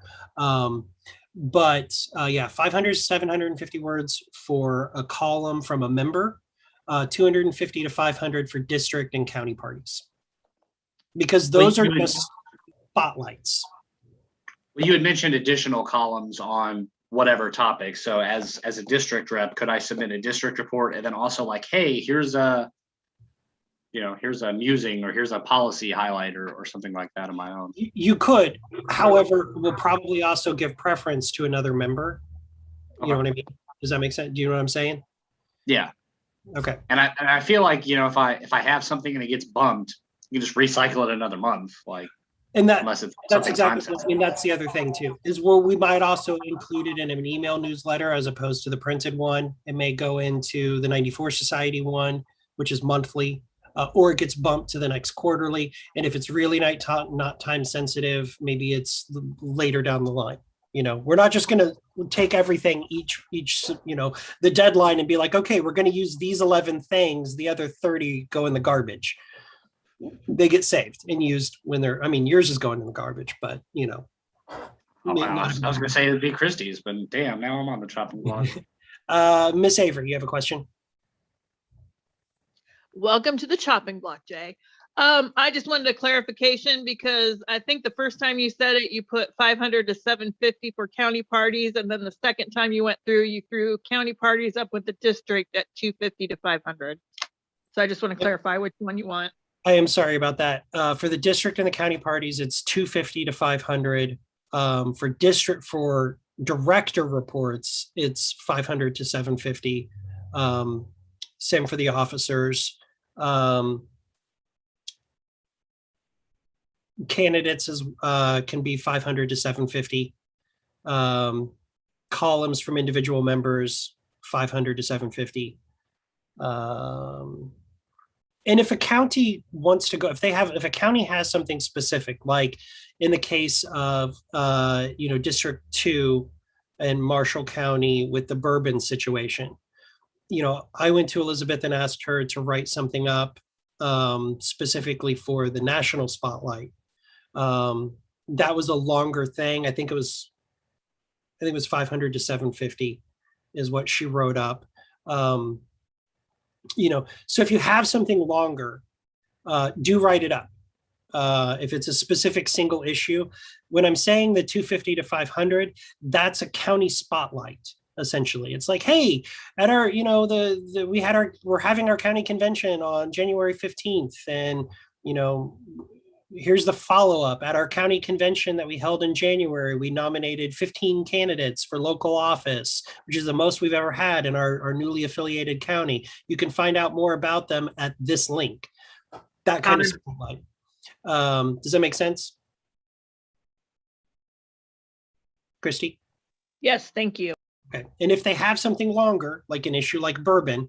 Speaker 1: But yeah, 500 to 750 words for a column from a member, 250 to 500 for district and county parties. Because those are just spotlights.
Speaker 5: Well, you had mentioned additional columns on whatever topic. So as a district rep, could I submit a district report and then also like, hey, here's a musing or here's a policy highlighter or something like that on my own?
Speaker 1: You could, however, we'll probably also give preference to another member. You know what I mean? Does that make sense? Do you know what I'm saying?
Speaker 5: Yeah.
Speaker 1: Okay.
Speaker 5: And I feel like, if I have something and it gets bumped, you can just recycle it another month. Like,
Speaker 1: and
Speaker 5: unless it's
Speaker 1: that's
Speaker 5: something
Speaker 1: exactly, and that's the other thing too, is where we might also include it in an email newsletter as opposed to the printed one. It may go into the 94 Society one, which is monthly, or it gets bumped to the next quarterly. And if it's really not time sensitive, maybe it's later down the line. We're not just going to take everything each, the deadline and be like, okay, we're going to use these 11 things. The other 30 go in the garbage. They get saved and used when yours is going in the garbage, but
Speaker 5: Oh, wow. I was going to say it'd be Christie's, but damn, now I'm on the chopping block.
Speaker 1: Miss Avery, you have a question?
Speaker 14: Welcome to the chopping block, Jay. I just wanted a clarification because I think the first time you said it, you put 500 to 750 for county parties. And then the second time you went through, you threw county parties up with the district at 250 to 500. So I just want to clarify which one you want.
Speaker 1: I am sorry about that. For the district and the county parties, it's 250 to 500. For director reports, it's 500 to 750. Same for the officers. Candidates can be 500 to 750. Columns from individual members, 500 to 750. And if a county wants to go, if a county has something specific, like in the case of, District 2 and Marshall County with the Bourbon situation, I went to Elizabeth and asked her to write something up specifically for the national spotlight. That was a longer thing. I think it was 500 to 750 is what she wrote up. So if you have something longer, do write it up. If it's a specific single issue, when I'm saying the 250 to 500, that's a county spotlight. Essentially, it's like, hey, at our, we're having our county convention on January 15th, and here's the follow-up. At our county convention that we held in January, we nominated 15 candidates for local office, which is the most we've ever had in our newly affiliated county. You can find out more about them at this link. That kind of spotlight. Does that make sense? Christy?
Speaker 14: Yes, thank you.
Speaker 1: Okay. And if they have something longer, like an issue like bourbon,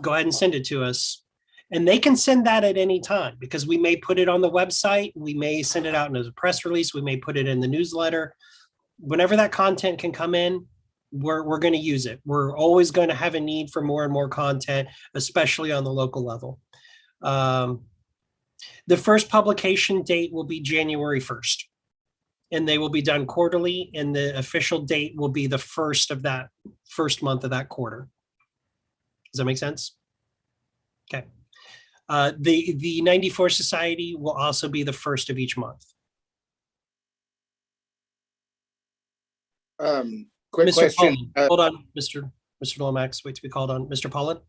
Speaker 1: go ahead and send it to us. And they can send that at any time because we may put it on the website. We may send it out as a press release. We may put it in the newsletter. Whenever that content can come in, we're going to use it. We're always going to have a need for more and more content, especially on the local level. The first publication date will be January 1st. And they will be done quarterly, and the official date will be the first of that first month of that quarter. Does that make sense? Okay. The 94 Society will also be the first of each month.
Speaker 20: Quick
Speaker 1: Mr.
Speaker 20: question.
Speaker 1: Pollan, hold on, Mr. Lomax, wait to be called on. Mr. Pollan?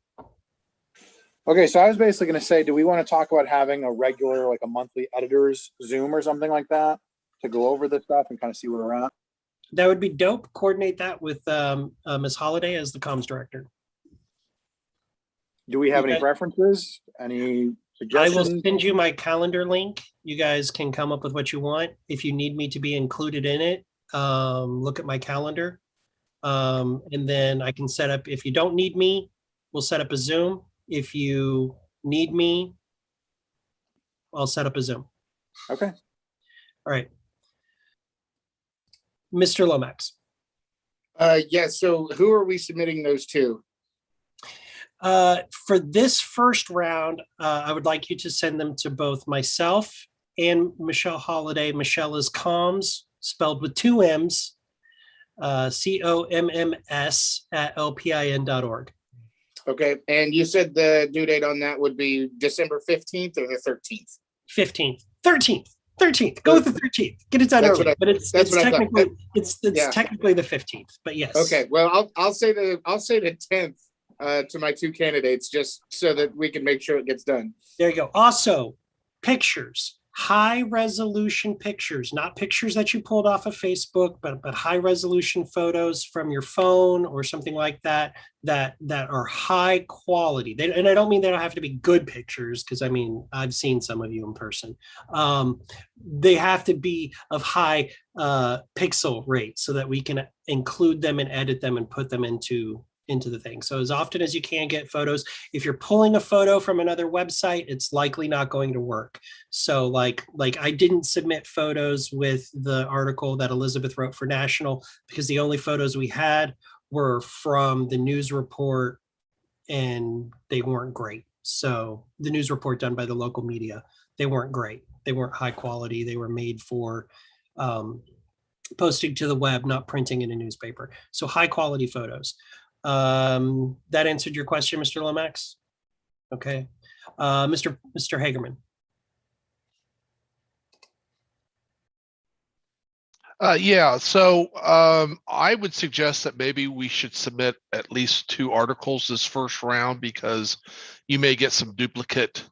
Speaker 12: Okay, so I was basically going to say, do we want to talk about having a regular, like a monthly editors Zoom or something like that to go over this stuff and kind of see where we're at?
Speaker 1: That would be dope. Coordinate that with Ms. Holiday as the comms director.
Speaker 12: Do we have any
Speaker 1: Okay.
Speaker 12: preferences? Any
Speaker 1: I will
Speaker 12: suggestions?
Speaker 1: send you my calendar link. You guys can come up with what you want. If you need me to be included in it, look at my calendar. And then I can set up, if you don't need me, we'll set up a Zoom. If you need me, I'll set up a Zoom.
Speaker 12: Okay.
Speaker 1: All right. Mr. Lomax.
Speaker 20: Yeah, so who are we submitting those to?
Speaker 1: For this first round, I would like you to send them to both myself and Michelle Holiday. Michelle is comms, spelled with 2 M's, COMMS at LPIN.org.
Speaker 20: Okay, and you said the due date on that would be December 15th or the 13th?
Speaker 1: 15th, 13th. Go with the 13th. Get it done
Speaker 20: That's
Speaker 1: early.
Speaker 20: what I-
Speaker 1: But it's
Speaker 20: that's what I thought.
Speaker 1: technically it's
Speaker 20: Yeah.
Speaker 1: technically the 15th. But yes.
Speaker 20: Okay, well, I'll say the 10th to my 2 candidates just so that we can make sure it gets done.
Speaker 1: There you go. Also, pictures, high resolution pictures, not pictures that you pulled off of Facebook, but high resolution photos from your phone or something like that, that are high quality. And I don't mean they don't have to be good pictures, because I mean, I've seen some of you in person. They have to be of high pixel rate so that we can include them and edit them and put them into the thing. So as often as you can get photos, if you're pulling a photo from another website, it's likely not going to work. So like I didn't submit photos with the article that Elizabeth wrote for National because the only photos we had were from the news report and they weren't great. So the news report done by the local media, they weren't great. They weren't high quality. They were made for posting to the web, not printing in a newspaper. So high quality photos. That answered your question, Mr. Lomax? Okay. Mr. Hagerman.
Speaker 11: Yeah, so I would suggest that maybe we should submit at least 2 articles this first round because you may get some duplicate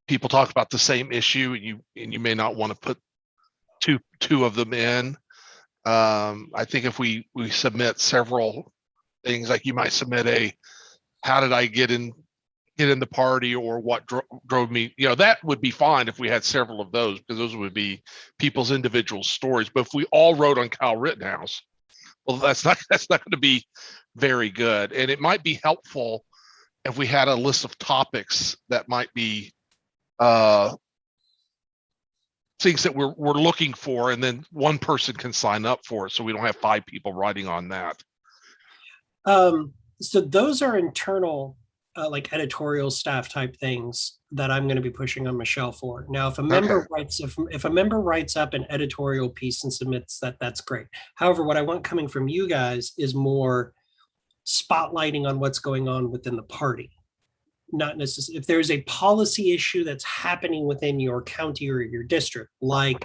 Speaker 11: people talk about the same issue and you may not want to put two of them in. I think if we submit several things, like you might submit how did I get in the party, or what drove me, that would be fine if we had several of those, because those would be people's individual stories. But if we all wrote on Kyle Rittenhouse, well, that's not going to be very good. And it might be helpful if we had a list of topics that might be things that we're looking for, and then one person can sign up for it, so we don't have 5 people writing on that.
Speaker 1: So those are internal, like editorial staff type things that I'm going to be pushing on Michelle for. Now, if a member writes, if a member writes up an editorial piece and submits that, that's great. However, what I want coming from you guys is more spotlighting on what's going on within the party. Not necessarily if there's a policy issue that's happening within your county or your district, like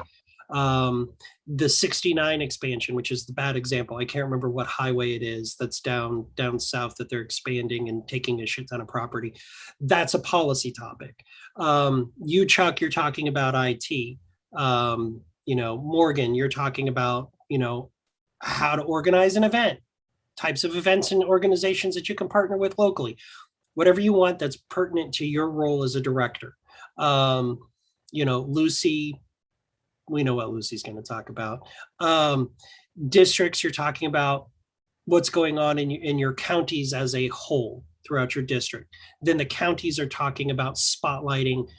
Speaker 1: the 69 expansion, which is the bad example. I can't remember what highway it is that's down south that they're expanding and taking a shit ton of property. That's a policy topic. You, Chuck, you're talking about IT. Morgan, you're talking about, how to organize an event, types of events and organizations that you can partner with locally. Whatever you want that's pertinent to your role as a director. Lucy, we know what Lucy's going to talk about. Districts, you're talking about, what's going on in your counties as a whole throughout your district. Then the counties are talking about spotlighting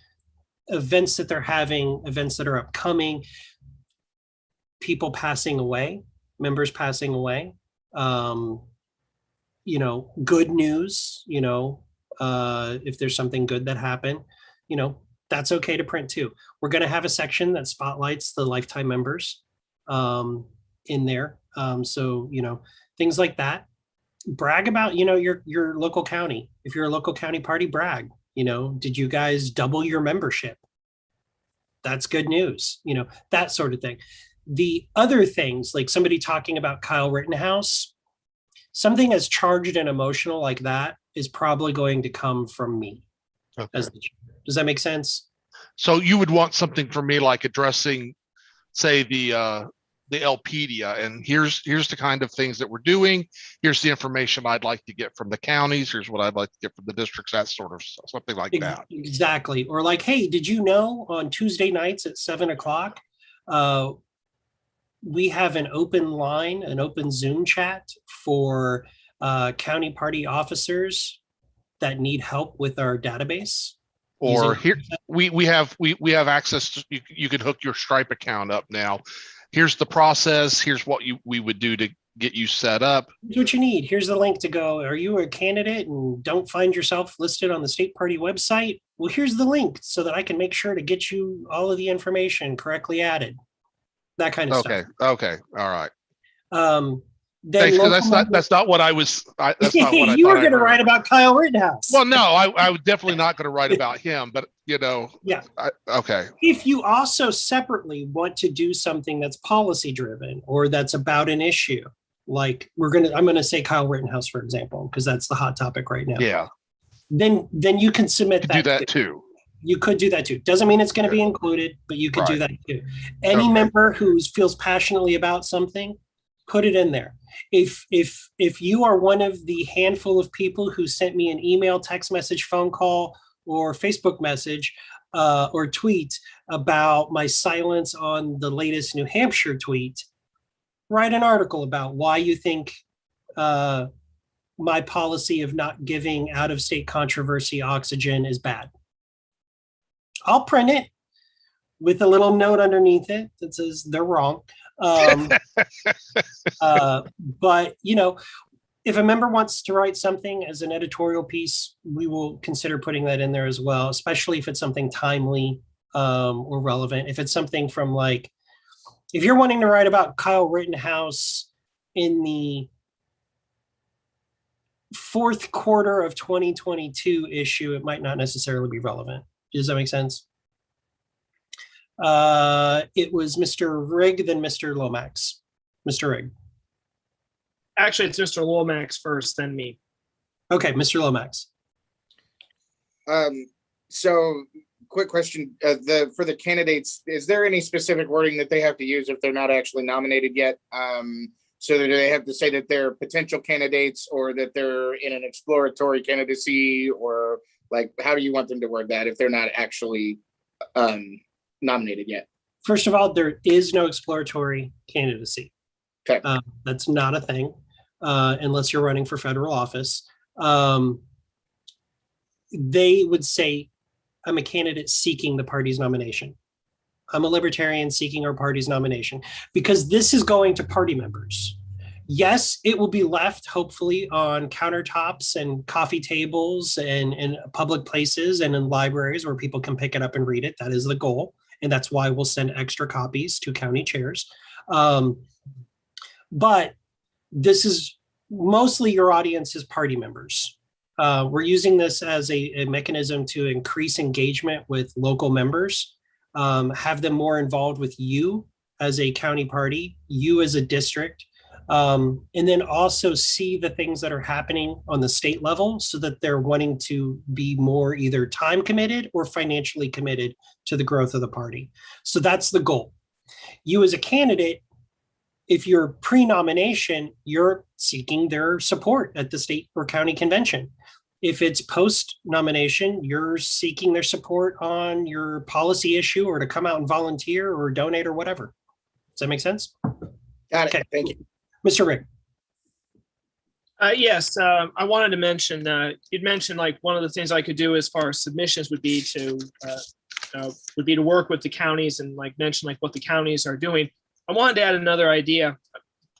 Speaker 1: events that they're having, events that are upcoming, people passing away, members passing away, good news, if there's something good that happened, that's okay to print too. We're going to have a section that spotlights the lifetime members in there. So, things like that. Brag about, your local county. If you're a local county party, brag. Did you guys double your membership? That's good news, that sort of thing. The other things, like somebody talking about Kyle Rittenhouse, something as charged and emotional like that is probably going to come from me.
Speaker 11: Okay.
Speaker 1: As the chair. Does that make sense?
Speaker 11: So you would want something from me like addressing, say, the LPIN, and here's the kind of things that we're doing. Here's the information I'd like to get from the counties. Here's what I'd like to get from the districts. That sort of stuff, something like that.
Speaker 1: Exactly. Or like, hey, did you know on Tuesday nights at 7:00, we have an open line, an open Zoom chat for county party officers that need help with our database.
Speaker 11: Or here we have access to, you can hook your Stripe account up now. Here's the process. Here's what we would do to get you set up.
Speaker 1: Here's what you need. Here's the link to go. Are you a candidate and don't find yourself listed on the state party website? Well, here's the link so that I can make sure to get you all of the information correctly added. That kind of stuff.
Speaker 11: Okay. All right.
Speaker 1: Then
Speaker 11: Thanks, that's not what I was. That's not what I
Speaker 1: you
Speaker 11: thought
Speaker 1: were going to write about Kyle Rittenhouse.
Speaker 11: Well, no, I was definitely not going to write about him, but
Speaker 1: yeah.
Speaker 11: Okay.
Speaker 1: If you also separately want to do something that's policy driven or that's about an issue, like I'm going to say Kyle Rittenhouse, for example, because that's the hot topic right now.
Speaker 11: Yeah.
Speaker 1: Then you can submit that.
Speaker 11: Do that too.
Speaker 1: You could do that too. Doesn't mean it's going to be included, but you could do that too. Any member who feels passionately about something, put it in there. If you are one of the handful of people who sent me an email, text message, phone call, or Facebook message or tweet about my silence on the latest New Hampshire tweet, write an article about why you think my policy of not giving out-of-state controversy oxygen is bad. I'll print it with a little note underneath it that says they're wrong. But if a member wants to write something as an editorial piece, we will consider putting that in there as well, especially if it's something timely or relevant. If it's something from if you're wanting to write about Kyle Rittenhouse in the fourth quarter of 2022 issue, it might not necessarily be relevant. Does that make sense? It was Mr. Rigg, then Mr. Lomax. Mr. Rigg.
Speaker 10: Actually, it's Mr. Lomax first, then me.
Speaker 1: Okay, Mr. Lomax.
Speaker 20: So, quick question: for the candidates, is there any specific wording that they have to use if they're not actually nominated yet? So do they have to say that they're potential candidates, or that they're in an exploratory candidacy, or how do you want them to word that if they're not actually nominated yet?
Speaker 1: First of all, there is no exploratory candidacy.
Speaker 20: Okay.
Speaker 1: That's not a thing unless you're running for federal office. They would say, I'm a candidate seeking the party's nomination. I'm a libertarian seeking our party's nomination, because this is going to party members. Yes, it will be left hopefully on countertops and coffee tables and in public places and in libraries where people can pick it up and read it. That is the goal. And that's why we'll send extra copies to county chairs. But this is mostly your audience is party members. We're using this as a mechanism to increase engagement with local members, have them more involved with you as a county party, you as a district, and then also see the things that are happening on the state level so that they're wanting to be more either time committed or financially committed to the growth of the party. So that's the goal. You as a candidate, if you're pre-nomination, you're seeking their support at the state or county convention. If it's post-nomination, you're seeking their support on your policy issue or to come out and volunteer or donate or whatever. Does that make sense?
Speaker 20: Got it. Okay. Thank you.
Speaker 1: Mr. Rick.
Speaker 10: Yes, I wanted to mention, you'd mentioned like one of the things I could do as far as submissions would be to work with the counties and like mention like what the counties are doing. I wanted to add another idea.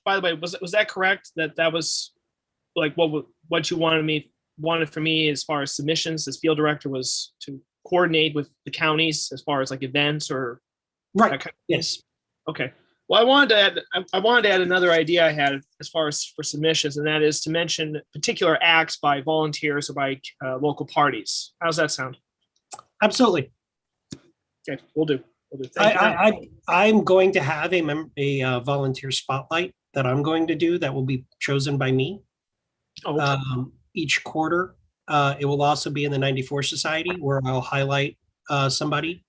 Speaker 10: By the way, was that correct? That was like what you wanted for me as far as submissions as field director was to coordinate with the counties as far as like events or
Speaker 1: right.
Speaker 10: that kind of
Speaker 1: Yes.
Speaker 10: Okay. Well, I wanted to add another idea I had as far as for submissions, and that is to mention particular acts by volunteers or by local parties. How's that sound?
Speaker 1: Absolutely.
Speaker 10: Okay, we'll do. Thank you.
Speaker 1: I'm going to have a volunteer spotlight that I'm going to do that will be chosen by me each quarter. It will also be in the 94 Society where I'll highlight somebody.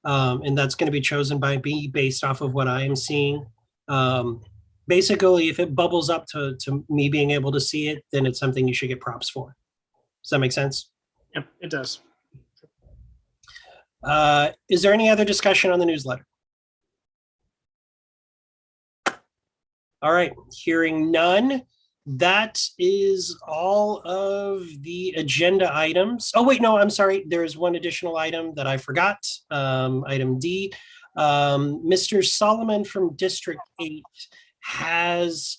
Speaker 1: And that's going to be chosen by me based off of what I am seeing. Basically, if it bubbles up to me being able to see it, then it's something you should get props for. Does that make sense?
Speaker 10: Yep, it does.
Speaker 1: Is there any other discussion on the newsletter? All right, hearing none. That is all of the agenda items. Oh, wait, no, I'm sorry. There is one additional item that I forgot. Item D. Mr. Solomon from District 8 has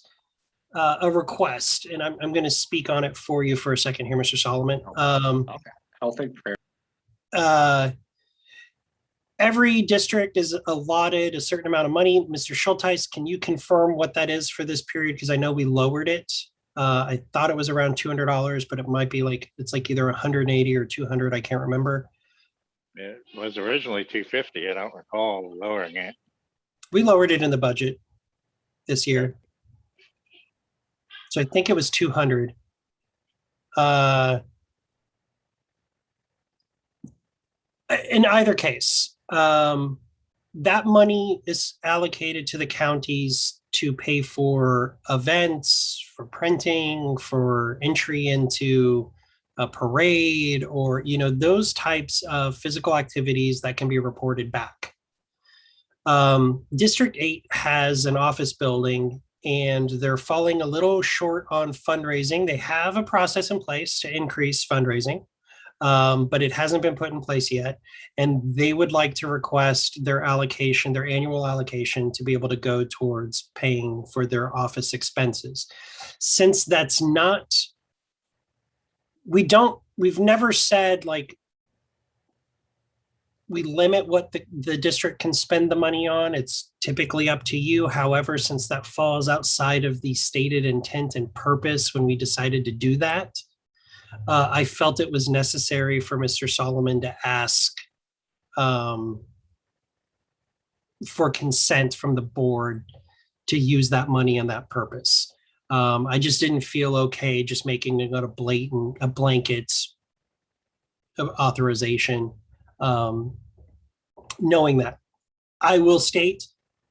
Speaker 1: a request, and I'm going to speak on it for you for a second here, Mr. Solomon.
Speaker 5: Okay. I'll think fair.
Speaker 1: Every district is allotted a certain amount of money. Mr. Schulteis, can you confirm what that is for this period? Because I know we lowered it. I thought it was around $200, but it might be like, it's like either 180 or 200. I can't remember.
Speaker 4: It was originally 250. I don't recall lowering it.
Speaker 1: We lowered it in the budget this year. So I think it was 200. In either case, that money is allocated to the counties to pay for events, for printing, for entry into a parade, or those types of physical activities that can be reported back. District 8 has an office building and they're falling a little short on fundraising. They have a process in place to increase fundraising. But it hasn't been put in place yet. And they would like to request their allocation, their annual allocation, to be able to go towards paying for their office expenses. Since that's not, we've never said like, we limit what the district can spend the money on. It's typically up to you. However, since that falls outside of the stated intent and purpose when we decided to do that, I felt it was necessary for Mr. Solomon to ask for consent from the board to use that money on that purpose. I just didn't feel okay just making it a blanket authorization, knowing that. I will state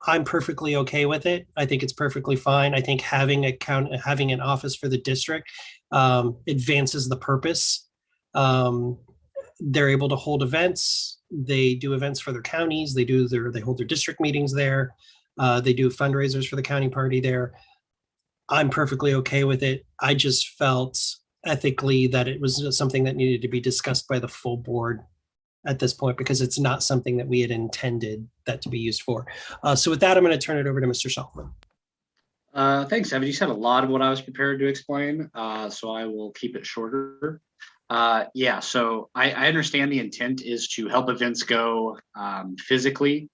Speaker 1: I'm perfectly okay with it. I think it's perfectly fine. I think having an office for the district advances the purpose. They're able to hold events. They do events for their counties. They hold their district meetings there. They do fundraisers for the county party there. I'm perfectly okay with it. I just felt ethically that it was something that needed to be discussed by the full board at this point, because it's not something that we had intended that to be used for. So with that, I'm going to turn it over to Mr. Solomon.
Speaker 5: Thanks, Evan. You said a lot of what I was prepared to explain, so I will keep it shorter. Yeah, so I understand the intent is to help events go physically,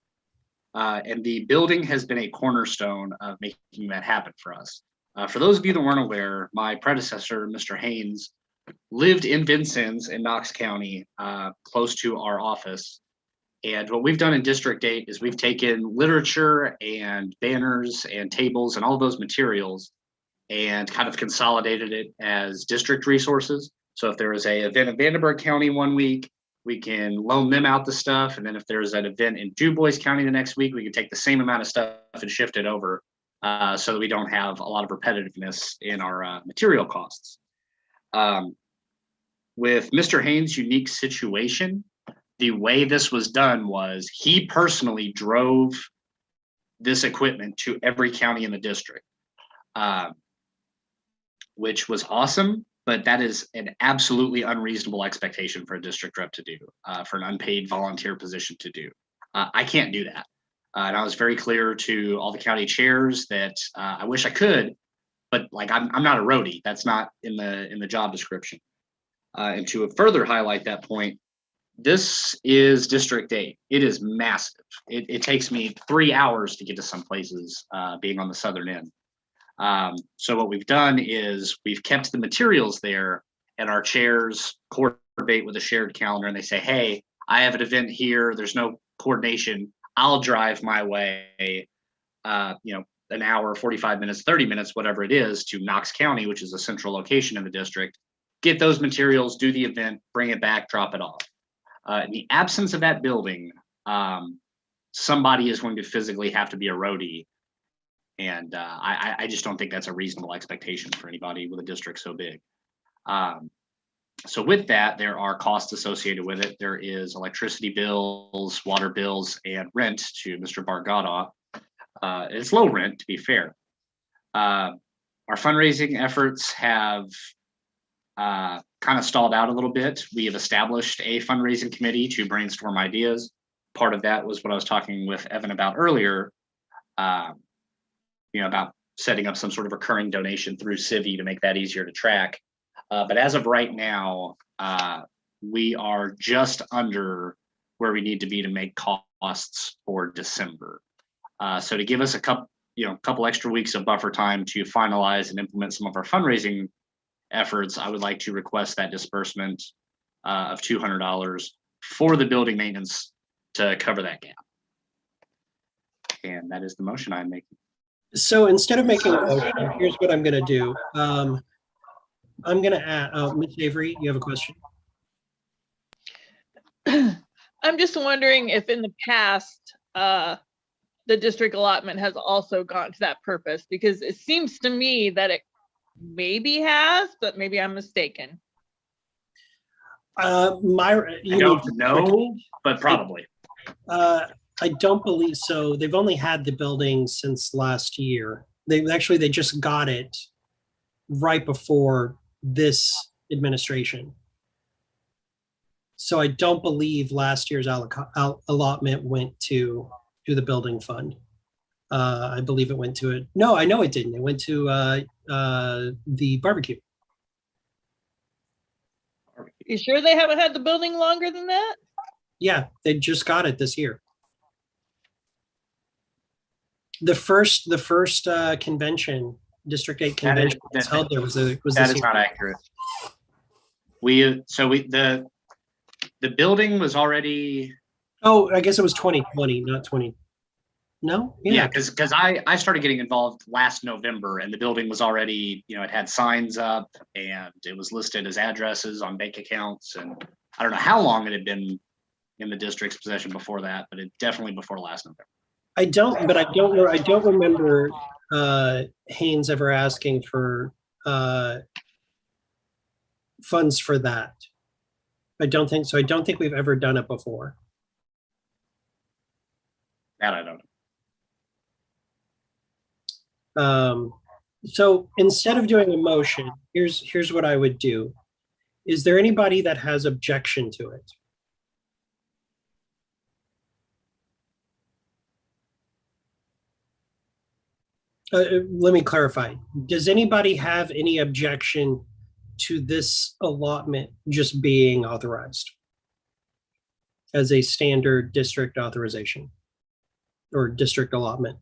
Speaker 5: and the building has been a cornerstone of making that happen for us. For those of you that weren't aware, my predecessor, Mr. Haynes, lived in Vincennes in Knox County, close to our office. And what we've done in District 8 is we've taken literature and banners and tables and all those materials and kind of consolidated it as district resources. So if there is an event in Vandenberg County one week, we can loan them out the stuff. And then if there's an event in Du Bois County the next week, we can take the same amount of stuff and shift it over so that we don't have a lot of repetitiveness in our material costs. With Mr. Haynes' unique situation, the way this was done was he personally drove this equipment to every county in the district. which was awesome, but that is an absolutely unreasonable expectation for a district rep to do, for an unpaid volunteer position to do. I can't do that. And I was very clear to all the county chairs that I wish I could, but like I'm not a roadie. That's not in the job description. And to further highlight that point, this is District 8. It is massive. It takes me 3 hours to get to some places, being on the southern end. So what we've done is we've kept the materials there, and our chairs coordinate with a shared calendar, and they say, hey, I have an event here. There's no coordination. I'll drive my way, an hour, 45 minutes, 30 minutes, whatever it is, to Knox County, which is a central location in the district, get those materials, do the event, bring it back, drop it off. In the absence of that building, somebody is going to physically have to be a roadie. And I just don't think that's a reasonable expectation for anybody with a district so big. So with that, there are costs associated with it. There is electricity bills, water bills, and rent to Mr. Bargada. It's low rent, to be fair. Our fundraising efforts have kind of stalled out a little bit. We have established a fundraising committee to brainstorm ideas. Part of that was what I was talking with Evan about earlier, about setting up some sort of recurring donation through Civi to make that easier to track. But as of right now, we are just under where we need to be to make costs for December. So to give us a couple extra weeks of buffer time to finalize and implement some of our fundraising efforts, I would like to request that disbursement of $200 for the building maintenance to cover that gap. And that is the motion I'm making.
Speaker 1: So instead of making a motion, here's what I'm going to do. I'm going to add, Ms. Avery, you have a question?
Speaker 14: I'm just wondering if in the past, the district allotment has also gone to that purpose, because it seems to me that it maybe has, but maybe I'm mistaken.
Speaker 5: I don't know, but probably.
Speaker 1: I don't believe so. They've only had the building since last year. They just got it right before this administration. So I don't believe last year's allotment went to the building fund. I believe it went to it. No, I know it didn't. It went to the barbecue.
Speaker 14: You sure they haven't had the building longer than that?
Speaker 1: Yeah, they just got it this year. The first convention, District 8 convention was held there was
Speaker 5: that
Speaker 1: this
Speaker 5: is
Speaker 1: year.
Speaker 5: not accurate. The building was already.
Speaker 1: Oh, I guess it was 2020, not 20. No,
Speaker 5: Yeah, because I started getting involved last November, and the building was already, it had signs up and it was listed as addresses on bank accounts, and I don't know how long it had been in the district's possession before that, but it definitely before last November.
Speaker 1: I don't remember Haynes ever asking for funds for that. I don't think so. I don't think we've ever done it before.
Speaker 5: That I don't know.
Speaker 1: So instead of doing a motion, here's what I would do. Is there anybody that has objection to it? Let me clarify. Does anybody have any objection to this allotment just being authorized as a standard district authorization or district allotment?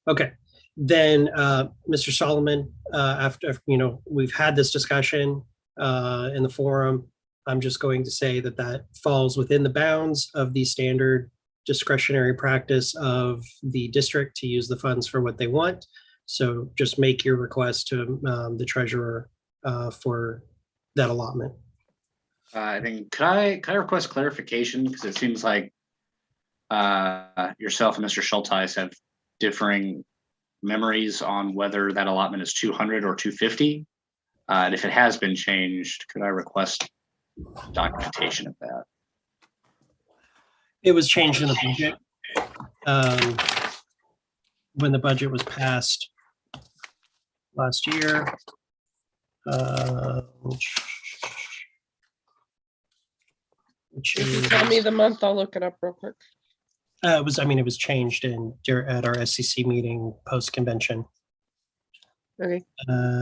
Speaker 1: Okay, then Mr. Solomon, after we've had this discussion in the forum, I'm just going to say that falls within the bounds of the standard discretionary practice of the district to use the funds for what they want. So just make your request to the treasurer for that allotment.
Speaker 5: I think, could I request clarification? Because it seems like yourself and Mr. Schulteis have differing memories on whether that allotment is 200 or 250. And if it has been changed, could I request documentation of that?
Speaker 1: It was changed in the budget when the budget was passed. last year. Which
Speaker 2: If you
Speaker 1: is,
Speaker 2: tell me the month, I'll look it up real quick.
Speaker 1: it was changed at our SCC meeting post-convention.
Speaker 2: Okay,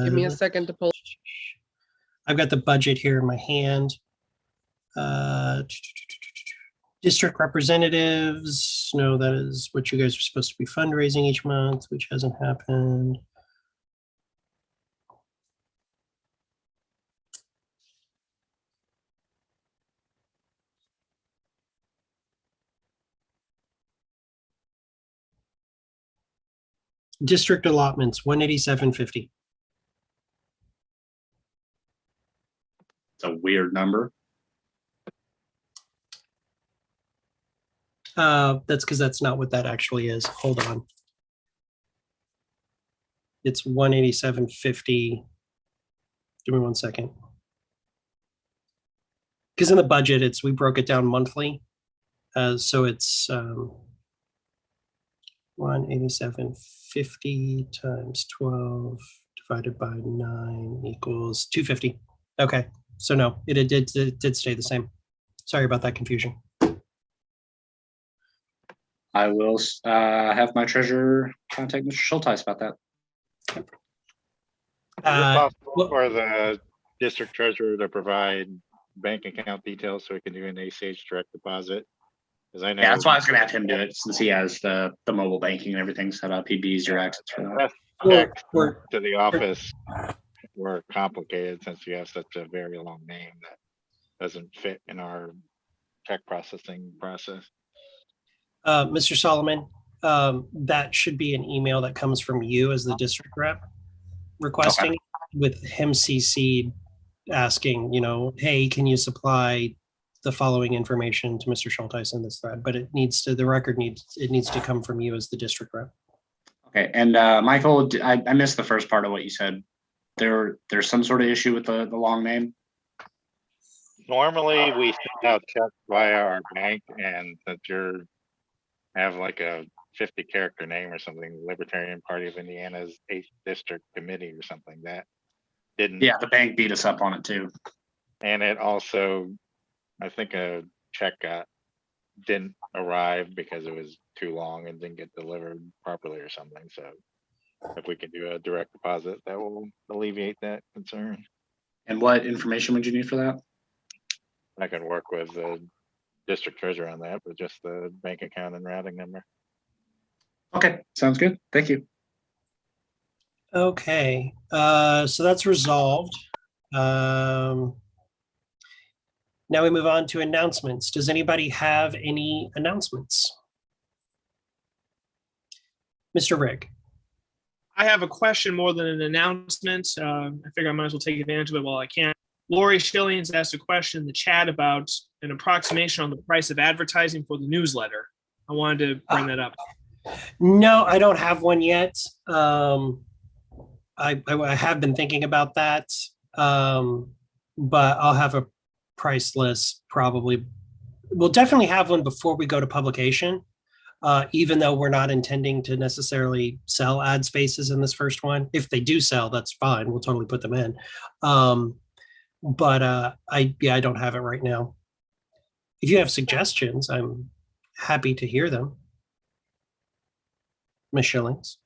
Speaker 2: give me a second to pull.
Speaker 1: I've got the budget here in my hand. District representatives, no, that is what you guys are supposed to be fundraising each month, which hasn't happened. District allotments, 187.50.
Speaker 5: It's a weird number.
Speaker 1: That's because that's not what that actually is. Hold on. It's 187.50. Give me 1 second. Because in the budget, we broke it down monthly. So it's 187.50 times 12 divided by 9 equals 250. Okay, so no, it did stay the same. Sorry about that confusion.
Speaker 5: I will have my treasurer contact Mr. Schulteis about that.
Speaker 4: Is it possible for the district treasurer to provide bank account details so we can do an ACH direct deposit? Because I know.
Speaker 5: Yeah, that's why I was going to have him do it since he has the mobile banking and everything set up. He'd be easier access for that.
Speaker 4: Checks to the office were complicated since you have such a very long name that doesn't fit in our check processing process.
Speaker 1: Mr. Solomon, that should be an email that comes from you as the district rep requesting with him CC'd asking, hey, can you supply the following information to Mr. Schulteis in this thread? But it needs to come from you as the district rep.
Speaker 5: Okay, and Michael, I missed the first part of what you said. There's some sort of issue with the long name?
Speaker 4: Normally, we send out checks via our bank, and that have like a 50-character name or something, Libertarian Party of Indiana's 8th District Committee or something that didn't.
Speaker 5: Yeah, the bank beat us up on it too.
Speaker 4: And it also, I think a check didn't arrive because it was too long and didn't get delivered properly or something. So if we can do a direct deposit, that will alleviate that concern.
Speaker 5: And what information would you need for that?
Speaker 4: I can work with the district treasurer on that, but just the bank account and routing number.
Speaker 5: Okay, sounds good. Thank you.
Speaker 1: Okay, so that's resolved. Now we move on to announcements. Does anybody have any announcements? Mr. Rick.
Speaker 10: I have a question more than an announcement. I figure I might as well take advantage of it while I can. Lori Schillings asked a question in the chat about an approximation on the price of advertising for the newsletter. I wanted to bring that up.
Speaker 1: No, I don't have one yet. I have been thinking about that, but I'll have a price list probably. We'll definitely have one before we go to publication, even though we're not intending to necessarily sell ad spaces in this first one. If they do sell, that's fine. We'll totally put them in. But I don't have it right now. If you have suggestions, I'm happy to hear them. Ms. Schillings.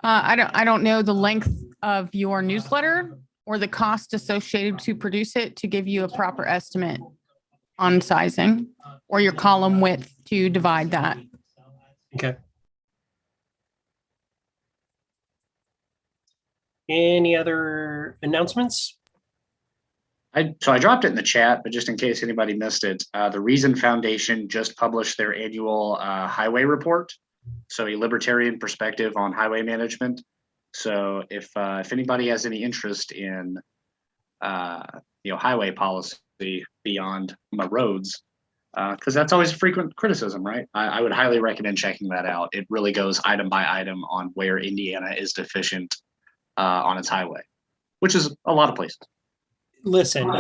Speaker 21: I don't know the length of your newsletter or the cost associated to produce it to give you a proper estimate on sizing or your column width to divide that.
Speaker 1: Okay. Any other announcements?
Speaker 5: So I dropped it in the chat, but just in case anybody missed it, the Reason Foundation just published their annual highway report. So a libertarian perspective on highway management. So if anybody has any interest in highway policy beyond my roads, because that's always frequent criticism, right? I would highly recommend checking that out. It really goes item by item on where Indiana is deficient on its highway, which is a lot of places.
Speaker 1: Listen,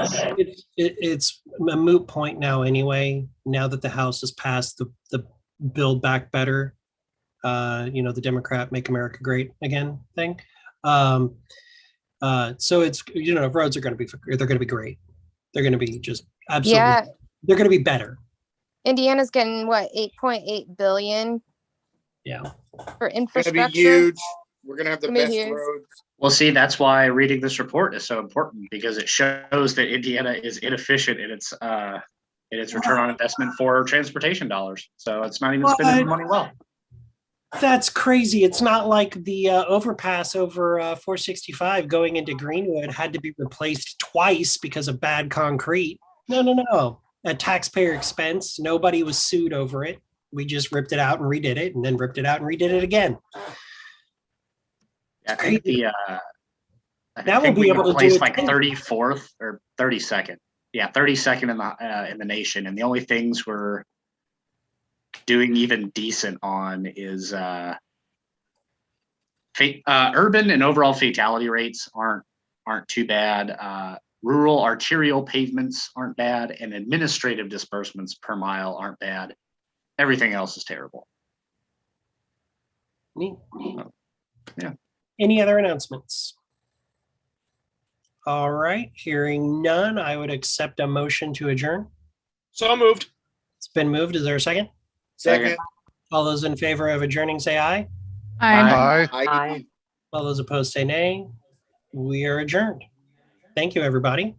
Speaker 1: it's a moot point now anyway, now that the House has passed the Build Back Better the Democrat Make America Great Again thing. So it's, roads are going to be, they're going to be great. They're going to be just absolutely,
Speaker 13: Yeah.
Speaker 1: they're going to be better.
Speaker 13: Indiana's getting what, 8.8 billion
Speaker 1: Yeah.
Speaker 13: for
Speaker 20: It's gonna
Speaker 13: infrastructure.
Speaker 20: be huge. We're gonna have the
Speaker 13: Gonna be
Speaker 20: best
Speaker 13: huge.
Speaker 20: roads.
Speaker 5: Well, see, that's why reading this report is so important, because it shows that Indiana is inefficient in its return on investment for transportation dollars. So it's not even spending the money well.
Speaker 1: That's crazy. It's not like the overpass over 465 going into Greenwood had to be replaced twice because of bad concrete. No. At taxpayer expense. Nobody was sued over it. We just ripped it out and redid it, and then ripped it out and redid it again.
Speaker 5: I think
Speaker 1: Now we'll be
Speaker 5: we
Speaker 1: able to do
Speaker 5: placed
Speaker 1: it
Speaker 5: like
Speaker 1: too.
Speaker 5: 34th or 32nd. Yeah, 32nd in the nation, and the only things we're doing even decent on is urban and overall fatality rates aren't too bad. Rural arterial pavements aren't bad, and administrative disbursements per mile aren't bad. Everything else is terrible.
Speaker 1: Neat.
Speaker 5: Yeah.
Speaker 1: Any other announcements? All right, hearing none, I would accept a motion to adjourn.
Speaker 10: So moved.
Speaker 1: It's been moved. Is there a second?
Speaker 20: Second.
Speaker 1: All those in favor of adjourning, say aye.
Speaker 9: Aye.
Speaker 11: Aye.
Speaker 1: All those opposed, say nay. We are adjourned. Thank you, everybody.